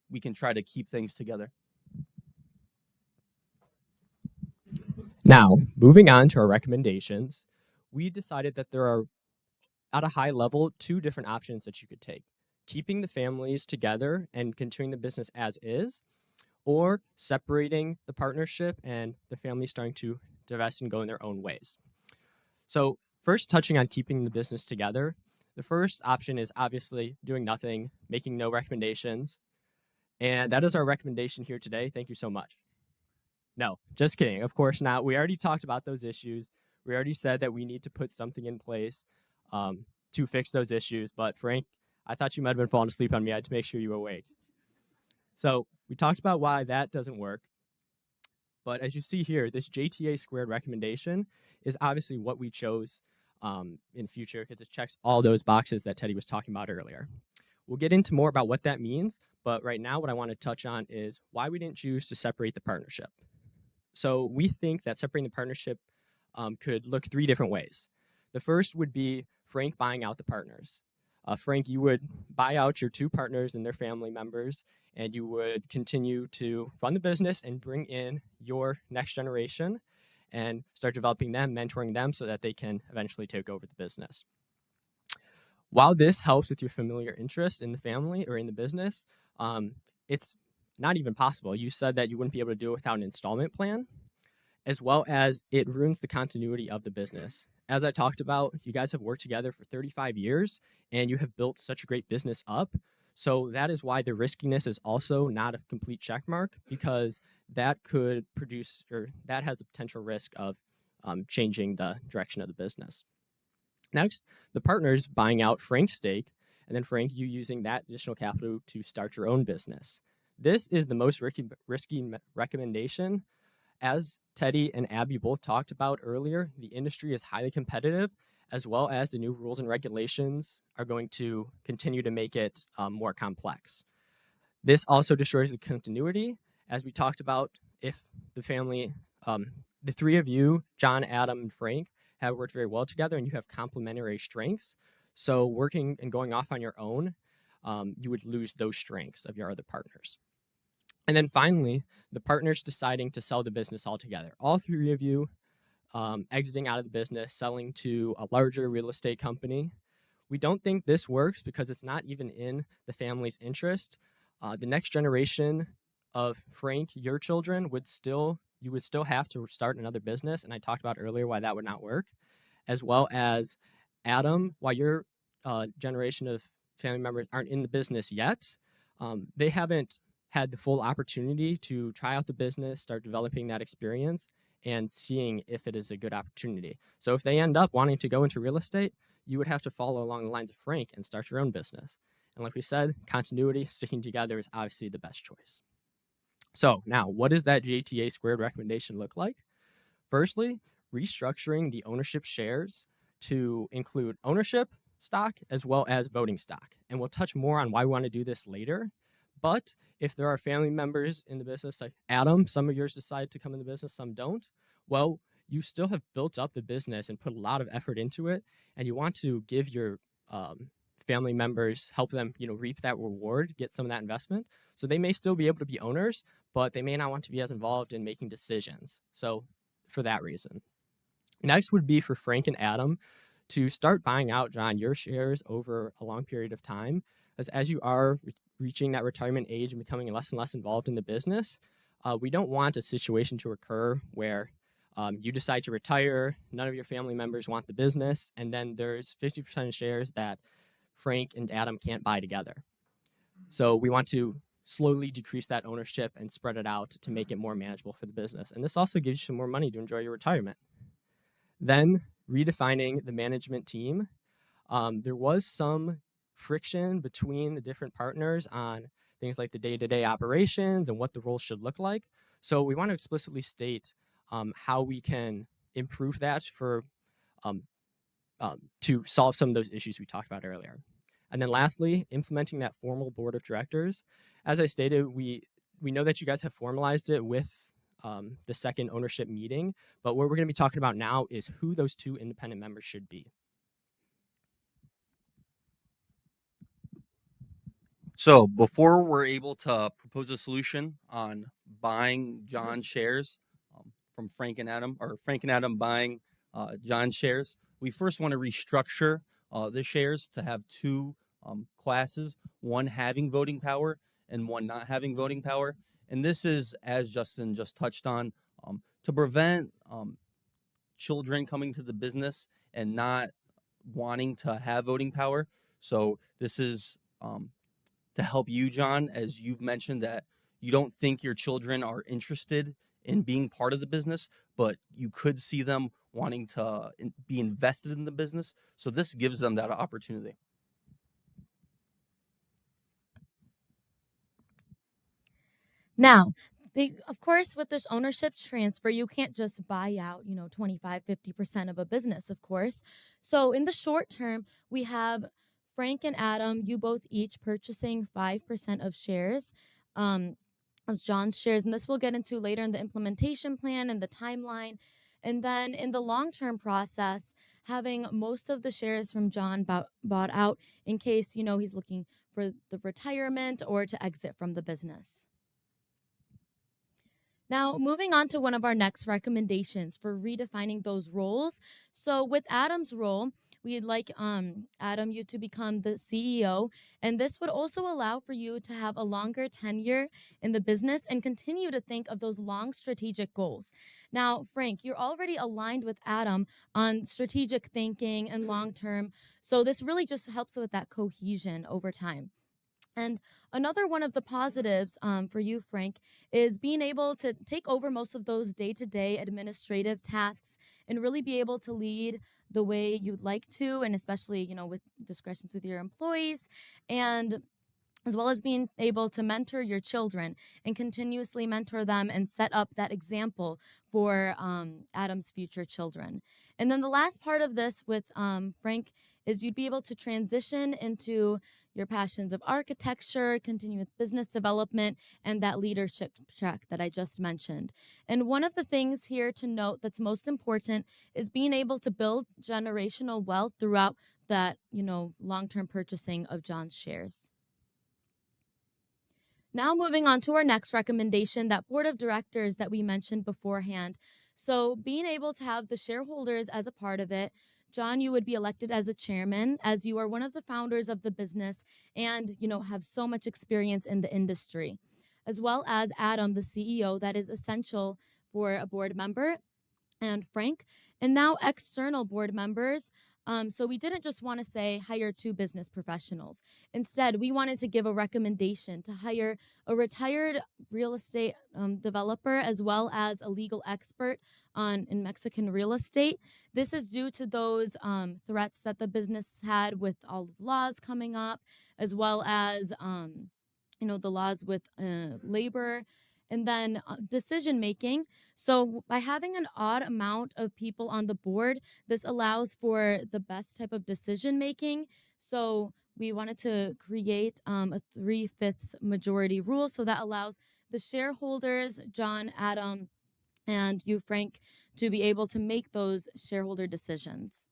we can try to keep things together. Now, moving on to our recommendations, we decided that there are, at a high level, 2 different options that you could take. Keeping the families together and continuing the business as is, or separating the partnership and the family starting to divest and go in their own ways. So first, touching on keeping the business together, the first option is obviously doing nothing, making no recommendations. And that is our recommendation here today. Thank you so much. No, just kidding. Of course not. We already talked about those issues. We already said that we need to put something in place to fix those issues. But Frank, I thought you might have been falling asleep on me. I had to make sure you were awake. So we talked about why that doesn't work. But as you see here, this JTA squared recommendation is obviously what we chose in future because it checks all those boxes that Teddy was talking about earlier. We'll get into more about what that means, but right now what I want to touch on is why we didn't choose to separate the partnership. So we think that separating the partnership could look three different ways. The first would be Frank buying out the partners. Frank, you would buy out your two partners and their family members, and you would continue to run the business and bring in your next generation and start developing them, mentoring them so that they can eventually take over the business. While this helps with your familiar interest in the family or in the business, it's not even possible. You said that you wouldn't be able to do it without an installment plan, as well as it ruins the continuity of the business. As I talked about, you guys have worked together for 35 years and you have built such a great business up. So that is why the riskiness is also not a complete check mark, because that could produce, or that has the potential risk of changing the direction of the business. Next, the partners buying out Frank's stake, and then Frank, you using that additional capital to start your own business. This is the most risky recommendation. As Teddy and Abby both talked about earlier, the industry is highly competitive, as well as the new rules and regulations are going to continue to make it more complex. This also destroys the continuity. As we talked about, if the family, the three of you, John, Adam, and Frank, have worked very well together and you have complementary strengths, so working and going off on your own, you would lose those strengths of your other partners. And then finally, the partners deciding to sell the business altogether. All three of you exiting out of the business, selling to a larger real estate company. We don't think this works because it's not even in the family's interest. The next generation of Frank, your children, you would still have to start another business. And I talked about earlier why that would not work, as well as Adam, while your generation of family members aren't in the business yet, they haven't had the full opportunity to try out the business, start developing that experience, and seeing if it is a good opportunity. So if they end up wanting to go into real estate, you would have to follow along the lines of Frank and start your own business. And like we said, continuity, sticking together is obviously the best choice. So now, what does that JTA squared recommendation look like? Firstly, restructuring the ownership shares to include ownership stock as well as voting stock. And we'll touch more on why we want to do this later. But if there are family members in the business, like Adam, some of yours decide to come in the business, some don't, well, you still have built up the business and put a lot of effort into it, and you want to give your family members, help them, reap that reward, get some of that investment. So they may still be able to be owners, but they may not want to be as involved in making decisions. So for that reason. Next would be for Frank and Adam to start buying out, John, your shares over a long period of time, as you are reaching that retirement age and becoming less and less involved in the business. We don't want a situation to occur where you decide to retire, none of your family members want the business, and then there's 50% of shares that Frank and Adam can't buy together. So we want to slowly decrease that ownership and spread it out to make it more manageable for the business. And this also gives you some more money to enjoy your retirement. Then redefining the management team. There was some friction between the different partners on things like the day-to-day operations and what the roles should look like. So we want to explicitly state how we can improve that for to solve some of those issues we talked about earlier. And then lastly, implementing that formal board of directors. As I stated, we know that you guys have formalized it with the second ownership meeting, but what we're going to be talking about now is who those two independent members should be. So before we're able to propose a solution on buying John's shares from Frank and Adam, or Frank and Adam buying John's shares, we first want to restructure the shares to have two classes, one having voting power and one not having voting power. And this is, as Justin just touched on, to prevent children coming to the business and not wanting to have voting power. So this is to help you, John, as you've mentioned that you don't think your children are interested in being part of the business, but you could see them wanting to be invested in the business. So this gives them that opportunity. Now, Of course, with this ownership transfer, you can't just buy out, 25, 50% of a business, of course. So in the short term, we have Frank and Adam, you both each purchasing 5% of shares. Of John's shares, and this we'll get into later in the implementation plan and the timeline. And then in the long-term process, having most of the shares from John bought out in case, he's looking for the retirement or to exit from the business. Now, moving on to one of our next recommendations for redefining those roles. So with Adam's role, we'd like Adam, you to become the CEO, and this would also allow for you to have a longer tenure in the business and continue to think of those long strategic goals. Now, Frank, you're already aligned with Adam on strategic thinking and long term, so this really just helps with that cohesion over time. And another one of the positives for you, Frank, is being able to take over most of those day-to-day administrative tasks and really be able to lead the way you'd like to, and especially, with discussions with your employees, and as well as being able to mentor your children and continuously mentor them and set up that example for Adam's future children. And then the last part of this with Frank is you'd be able to transition into your passions of architecture, continue with business development, and that leadership track that I just mentioned. And one of the things here to note that's most important is being able to build generational wealth throughout that, long-term purchasing of John's shares. Now moving on to our next recommendation, that board of directors that we mentioned beforehand. So being able to have the shareholders as a part of it, John, you would be elected as a chairman, as you are one of the founders of the business and, have so much experience in the industry, as well as Adam, the CEO, that is essential for a board member, and Frank, and now external board members. So we didn't just want to say hire 2 business professionals. Instead, we wanted to give a recommendation to hire a retired real estate developer as well as a legal expert in Mexican real estate. This is due to those threats that the business had with all the laws coming up, as well as the laws with labor. And then decision making. So by having an odd amount of people on the board, this allows for the best type of decision making. So we wanted to create a 3/5 majority rule. So that allows the shareholders, John, Adam, and you, Frank, to be able to make those shareholder decisions.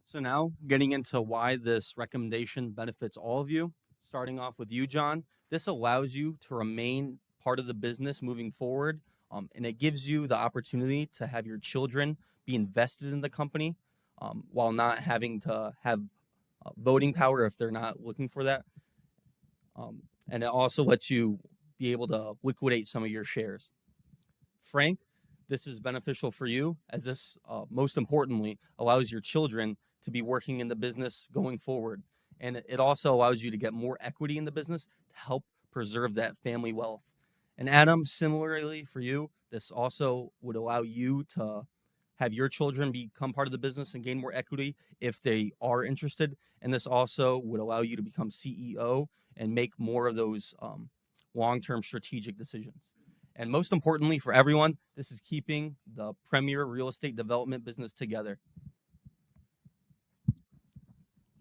So now getting into why this recommendation benefits all of you, starting off with you, John. This allows you to remain part of the business moving forward, and it gives you the opportunity to have your children be invested in the company while not having to have voting power if they're not looking for that. And it also lets you be able to liquidate some of your shares. Frank, this is beneficial for you as this, most importantly, allows your children to be working in the business going forward. And it also allows you to get more equity in the business to help preserve that family wealth. And Adam, similarly for you, this also would allow you to have your children become part of the business and gain more equity if they are interested. And this also would allow you to become CEO and make more of those long-term strategic decisions. And most importantly for everyone, this is keeping the premier real estate development business together.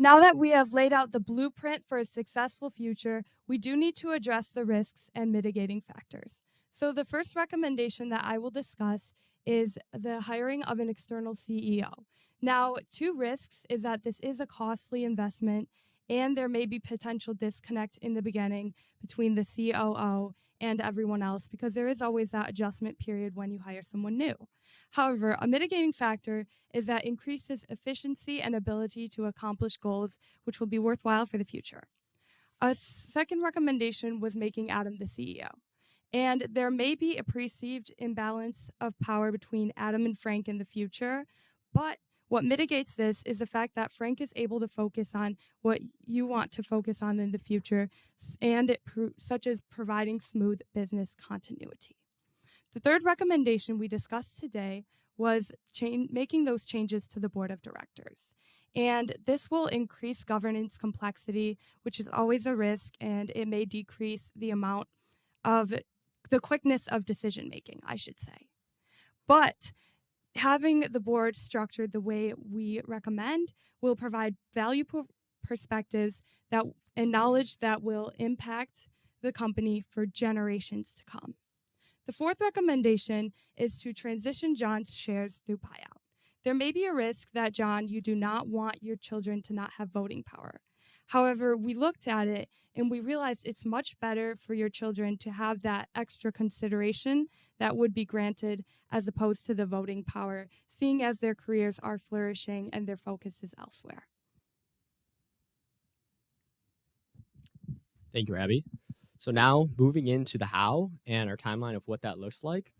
Now that we have laid out the blueprint for a successful future, we do need to address the risks and mitigating factors. So the first recommendation that I will discuss is the hiring of an external CEO. Now, 2 risks is that this is a costly investment and there may be potential disconnect in the beginning between the COO and everyone else because there is always that adjustment period when you hire someone new. However, a mitigating factor is that increases efficiency and ability to accomplish goals, which will be worthwhile for the future. A second recommendation was making Adam the CEO. And there may be a perceived imbalance of power between Adam and Frank in the future, but what mitigates this is the fact that Frank is able to focus on what you want to focus on in the future, and such as providing smooth business continuity. The third recommendation we discussed today was making those changes to the board of directors. And this will increase governance complexity, which is always a risk, and it may decrease the amount of the quickness of decision making, I should say. But having the board structured the way we recommend will provide valuable perspectives that and knowledge that will impact the company for generations to come. The fourth recommendation is to transition John's shares through buyout. There may be a risk that, John, you do not want your children to not have voting power. However, we looked at it and we realized it's much better for your children to have that extra consideration that would be granted as opposed to the voting power, seeing as their careers are flourishing and their focus is elsewhere. Thank you, Abby. So now moving into the how and our timeline of what that looks like.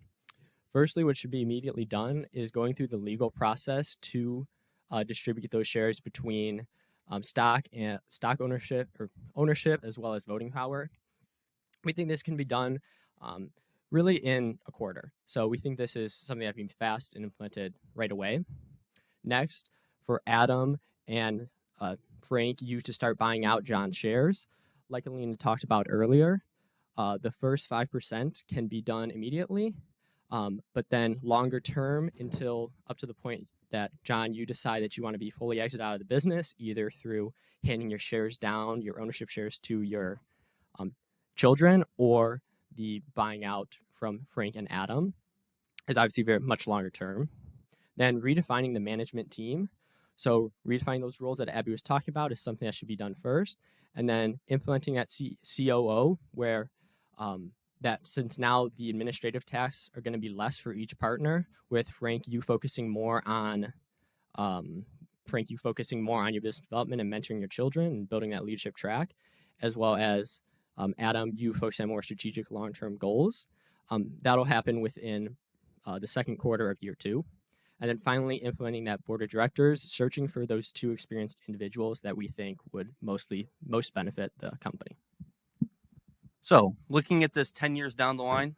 Firstly, what should be immediately done is going through the legal process to distribute those shares between stock ownership as well as voting power. We think this can be done really in a quarter. So we think this is something that can be fast and implemented right away. Next, for Adam and Frank, you to start buying out John's shares. Like Alina talked about earlier, the first 5% can be done immediately, but then longer term until up to the point that, John, you decide that you want to be fully exited out of the business, either through handing your shares down, your ownership shares to your children, or the buying out from Frank and Adam is obviously very much longer term. Then redefining the management team. So redefining those roles that Abby was talking about is something that should be done first. And then implementing that COO, where that since now the administrative tasks are going to be less for each partner, with Frank, you focusing more on your business development and mentoring your children and building that leadership track, as well as Adam, you focus on more strategic long-term goals. That'll happen within the second quarter of year 2. And then finally, implementing that board of directors, searching for those 2 experienced individuals that we think would most benefit the company. So, looking at this 10 years down the line,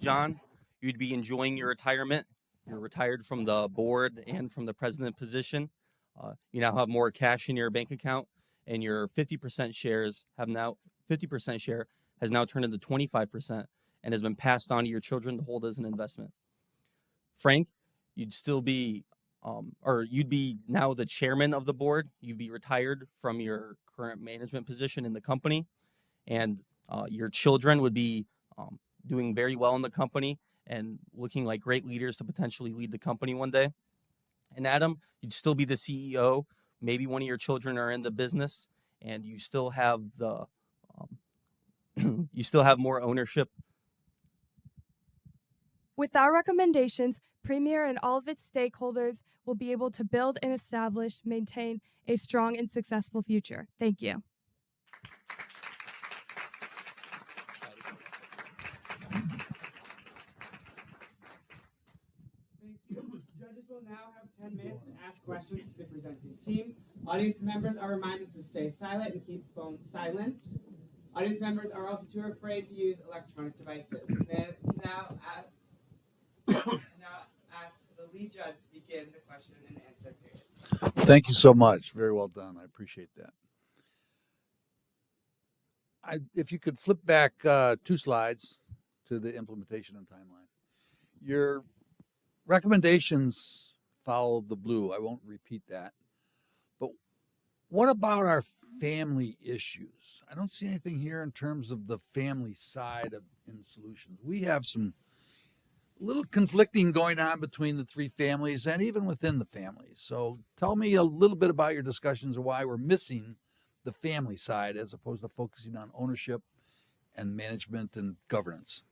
John, you'd be enjoying your retirement. You're retired from the board and from the president position. You now have more cash in your bank account, and your 50% share has now turned into 25% and has been passed on to your children to hold as an investment. Frank, you'd still be, you'd be now the chairman of the board. You'd be retired from your current management position in the company, and your children would be doing very well in the company and looking like great leaders to potentially lead the company one day. And Adam, you'd still be the CEO. Maybe one of your children are in the business, and you still have the you still have more ownership. With our recommendations, Premier and all of its stakeholders will be able to build and maintain a strong and successful future. Thank you. Judges will now have 10 minutes to ask questions to the presenting team. Audience members are reminded to stay silent and keep phones silenced. Audience members are also too afraid to use electronic devices. Now ask the lead judge to begin the question and answer period. Thank you so much. Very well done. I appreciate that. If you could flip back 2 slides to the implementation and timeline. Your recommendations follow the blue. I won't repeat that. But what about our family issues? I don't see anything here in terms of the family side in solutions. We have some little conflicting going on between the 3 families and even within the families. So tell me a little bit about your discussions of why we're missing the family side as opposed to focusing on ownership and management and governance.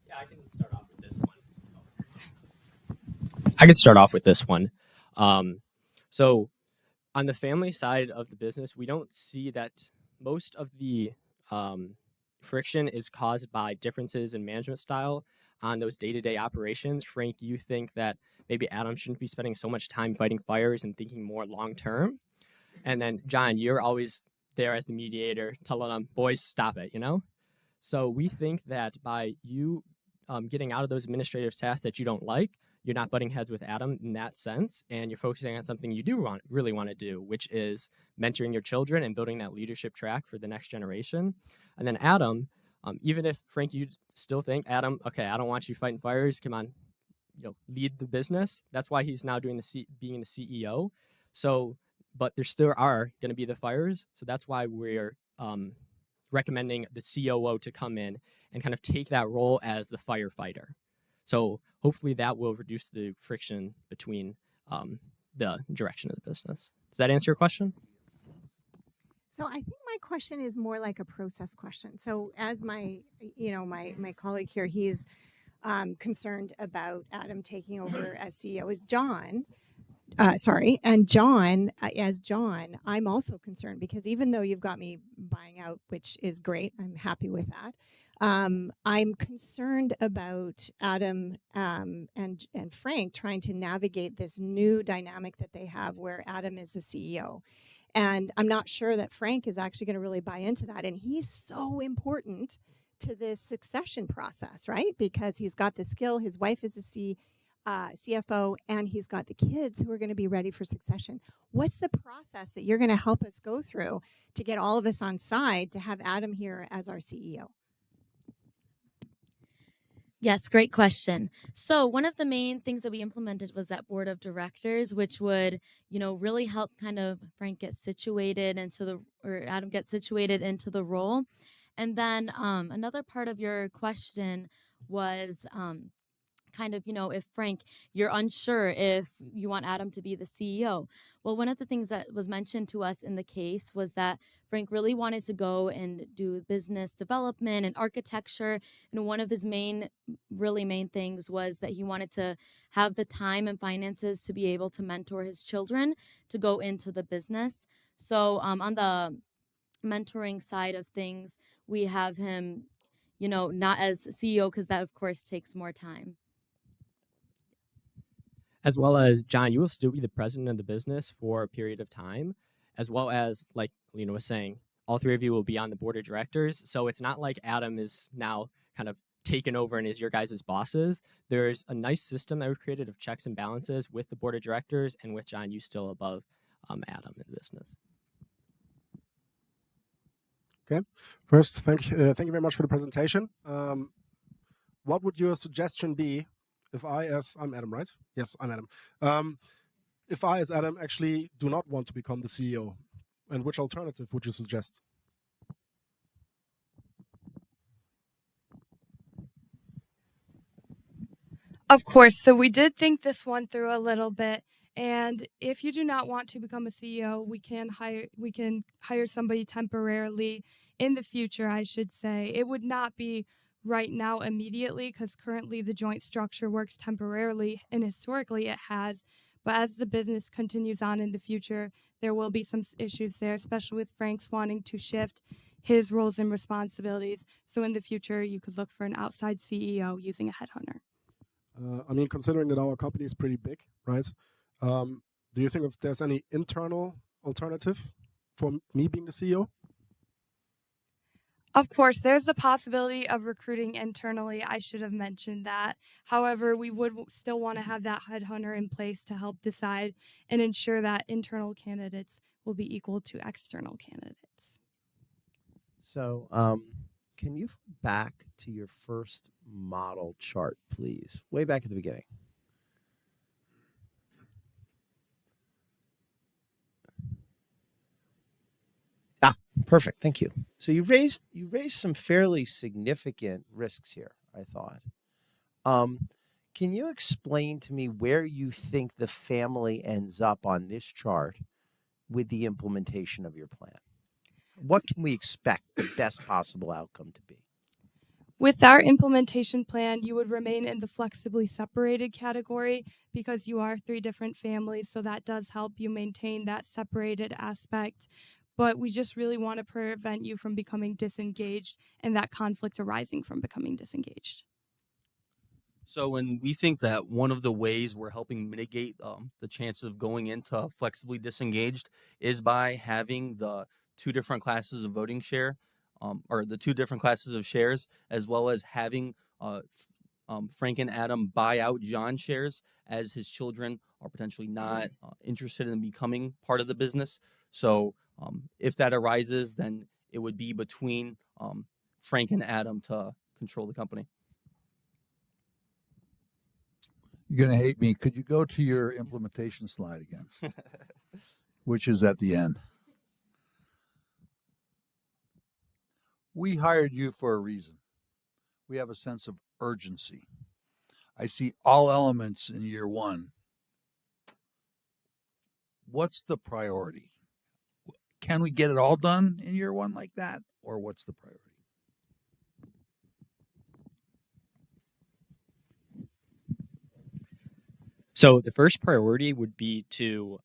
Yeah, I can start off with this one. So on the family side of the business, we don't see that most of the friction is caused by differences in management style on those day-to-day operations. Frank, do you think that maybe Adam shouldn't be spending so much time fighting fires and thinking more long-term? And then, John, you're always there as the mediator, telling them, boys, stop it, So we think that by you getting out of those administrative tasks that you don't like, you're not butting heads with Adam in that sense, and you're focusing on something you do really want to do, which is mentoring your children and building that leadership track for the next generation. And then Adam, even if Frank, you still think Adam, okay, I don't want you fighting fires. Come on, lead the business. That's why he's now doing being the CEO. So, but there still are going to be the fires. So that's why we're recommending the COO to come in and kind of take that role as the firefighter. So hopefully that will reduce the friction between the direction of the business. Does that answer your question? So I think my question is more like a process question. So as my colleague here, he's concerned about Adam taking over as CEO. Is John? And John, as John, I'm also concerned because even though you've got me buying out, which is great, I'm happy with that. I'm concerned about Adam and Frank trying to navigate this new dynamic that they have where Adam is the CEO. And I'm not sure that Frank is actually going to really buy into that. And he's so important to this succession process, right? Because he's got the skill, his wife is the CFO, and he's got the kids who are going to be ready for succession. What's the process that you're going to help us go through to get all of us on side to have Adam here as our CEO? Yes, great question. So one of the main things that we implemented was that board of directors, which would, really help kind of Frank get situated or Adam get situated into the role. And then another part of your question was kind of, if Frank, you're unsure if you want Adam to be the CEO. Well, one of the things that was mentioned to us in the case was that Frank really wanted to go and do business development and architecture. And one of his main things was that he wanted to have the time and finances to be able to mentor his children to go into the business. So on the mentoring side of things, we have him, not as CEO because that, of course, takes more time. As well as, John, you will still be the president of the business for a period of time, as well as, like Lena was saying, all three of you will be on the board of directors. So it's not like Adam is now kind of taken over and is your guys' bosses. There's a nice system that we've created of checks and balances with the board of directors and with John, you still above Adam in the business. Okay. First, thank you very much for the presentation. What would your suggestion be if I'm Adam, right? Yes, I'm Adam. If I, as Adam, actually do not want to become the CEO, and which alternative would you suggest? Of course. So we did think this one through a little bit. And if you do not want to become a CEO, we can hire somebody temporarily in the future, I should say. It would not be right now immediately because currently the joint structure works temporarily and historically it has. But as the business continues on in the future, there will be some issues there, especially with Frank's wanting to shift his roles and responsibilities. So in the future, you could look for an outside CEO using a headhunter. Considering that our company is pretty big, right? Do you think if there's any internal alternative for me being the CEO? Of course, there's a possibility of recruiting internally. I should have mentioned that. However, we would still want to have that headhunter in place to help decide and ensure that internal candidates will be equal to external candidates. So, can you flip back to your first model chart, please? Way back at the beginning. Perfect. Thank you. So you raised some fairly significant risks here, I thought. Can you explain to me where you think the family ends up on this chart with the implementation of your plan? What can we expect the best possible outcome to be? With our implementation plan, you would remain in the flexibly separated category because you are 3 different families, so that does help you maintain that separated aspect. But we just really want to prevent you from becoming disengaged and that conflict arising from becoming disengaged. So when we think that one of the ways we're helping mitigate the chance of going into flexibly disengaged is by having the 2 different classes of voting share or the 2 different classes of shares, as well as having Frank and Adam buy out John shares, as his children are potentially not interested in becoming part of the business. So if that arises, then it would be between Frank and Adam to control the company. You're going to hate me. Could you go to your implementation slide again, which is at the end? We hired you for a reason. We have a sense of urgency. I see all elements in year one. What's the priority? Can we get it all done in year one like that? Or what's the priority? So the first priority would be to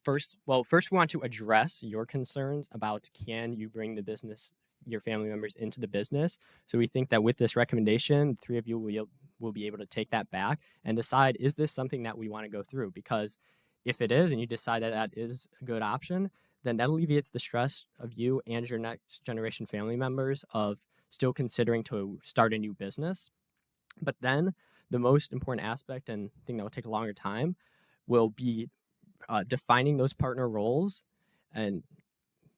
first we want to address your concerns about can you bring the business, your family members into the business. So we think that with this recommendation, the three of you will be able to take that back and decide, is this something that we want to go through? Because if it is, and you decide that that is a good option, then that alleviates the stress of you and your next generation family members of still considering to start a new business. But then the most important aspect and thing that will take a longer time will be defining those partner roles, and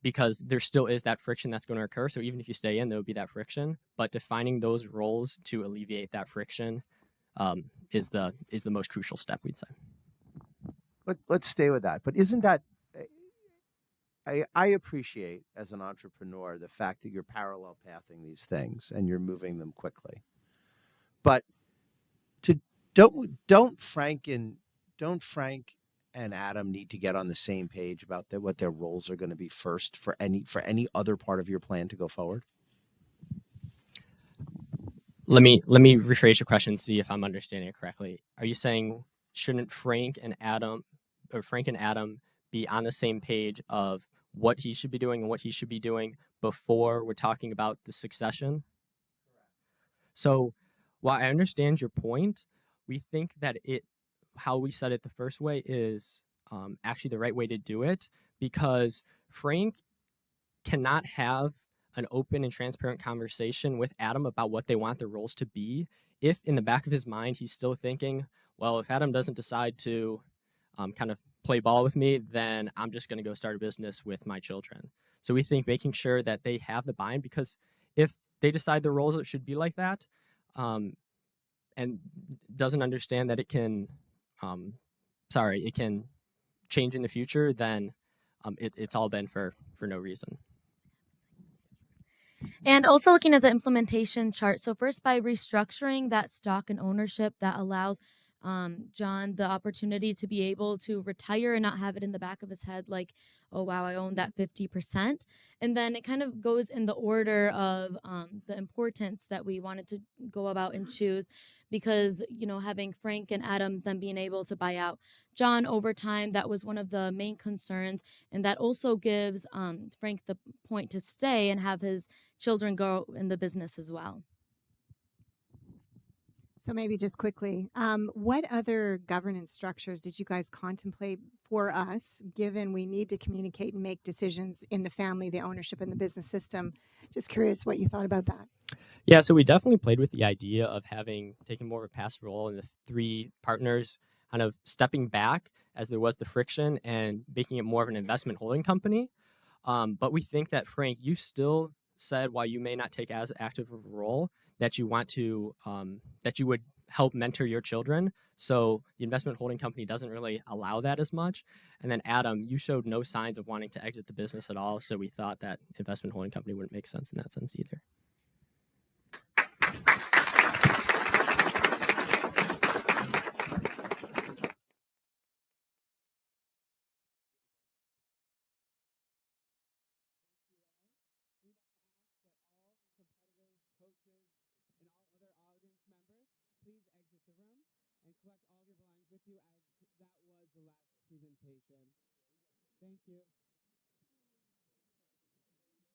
because there still is that friction that's going to occur. So even if you stay in, there will be that friction, but defining those roles to alleviate that friction is the most crucial step, we'd say. Let's stay with that. But isn't that, I appreciate as an entrepreneur the fact that you're parallel pathing these things and you're moving them quickly. But don't Frank and Adam need to get on the same page about what their roles are going to be first for any other part of your plan to go forward? Let me rephrase your question and see if I'm understanding it correctly. Are you saying shouldn't Frank and Adam be on the same page of what he should be doing and what he should be doing before we're talking about the succession? So while I understand your point, we think that how we said it the first way is actually the right way to do it, because Frank cannot have an open and transparent conversation with Adam about what they want their roles to be if in the back of his mind he's still thinking, well, if Adam doesn't decide to kind of play ball with me, then I'm just going to go start a business with my children. So we think making sure that they have the buy-in, because if they decide the roles it should be like that, and doesn't understand that it can change in the future, then it's all been for no reason. And also looking at the implementation chart. So first, by restructuring that stock and ownership, that allows John the opportunity to be able to retire and not have it in the back of his head like, oh, wow, I own that 50%. And then it kind of goes in the order of the importance that we wanted to go about and choose, because, having Frank and Adam then being able to buy out John over time, that was one of the main concerns. And that also gives Frank the point to stay and have his children go in the business as well. So maybe just quickly, what other governance structures did you guys contemplate for us, given we need to communicate and make decisions in the family, the ownership, and the business system? Just curious what you thought about that. Yeah, so we definitely played with the idea of taking more of a passive role and the three partners kind of stepping back as there was the friction and making it more of an investment holding company. But we think that, Frank, you still said, while you may not take as active of a role, that you want to, that you would help mentor your children. So the investment holding company doesn't really allow that as much. And then Adam, you showed no signs of wanting to exit the business at all. So we thought that investment holding company wouldn't make sense in that sense either. Please exit the room and collect all of your belongings with you, as that was the last presentation. Thank you.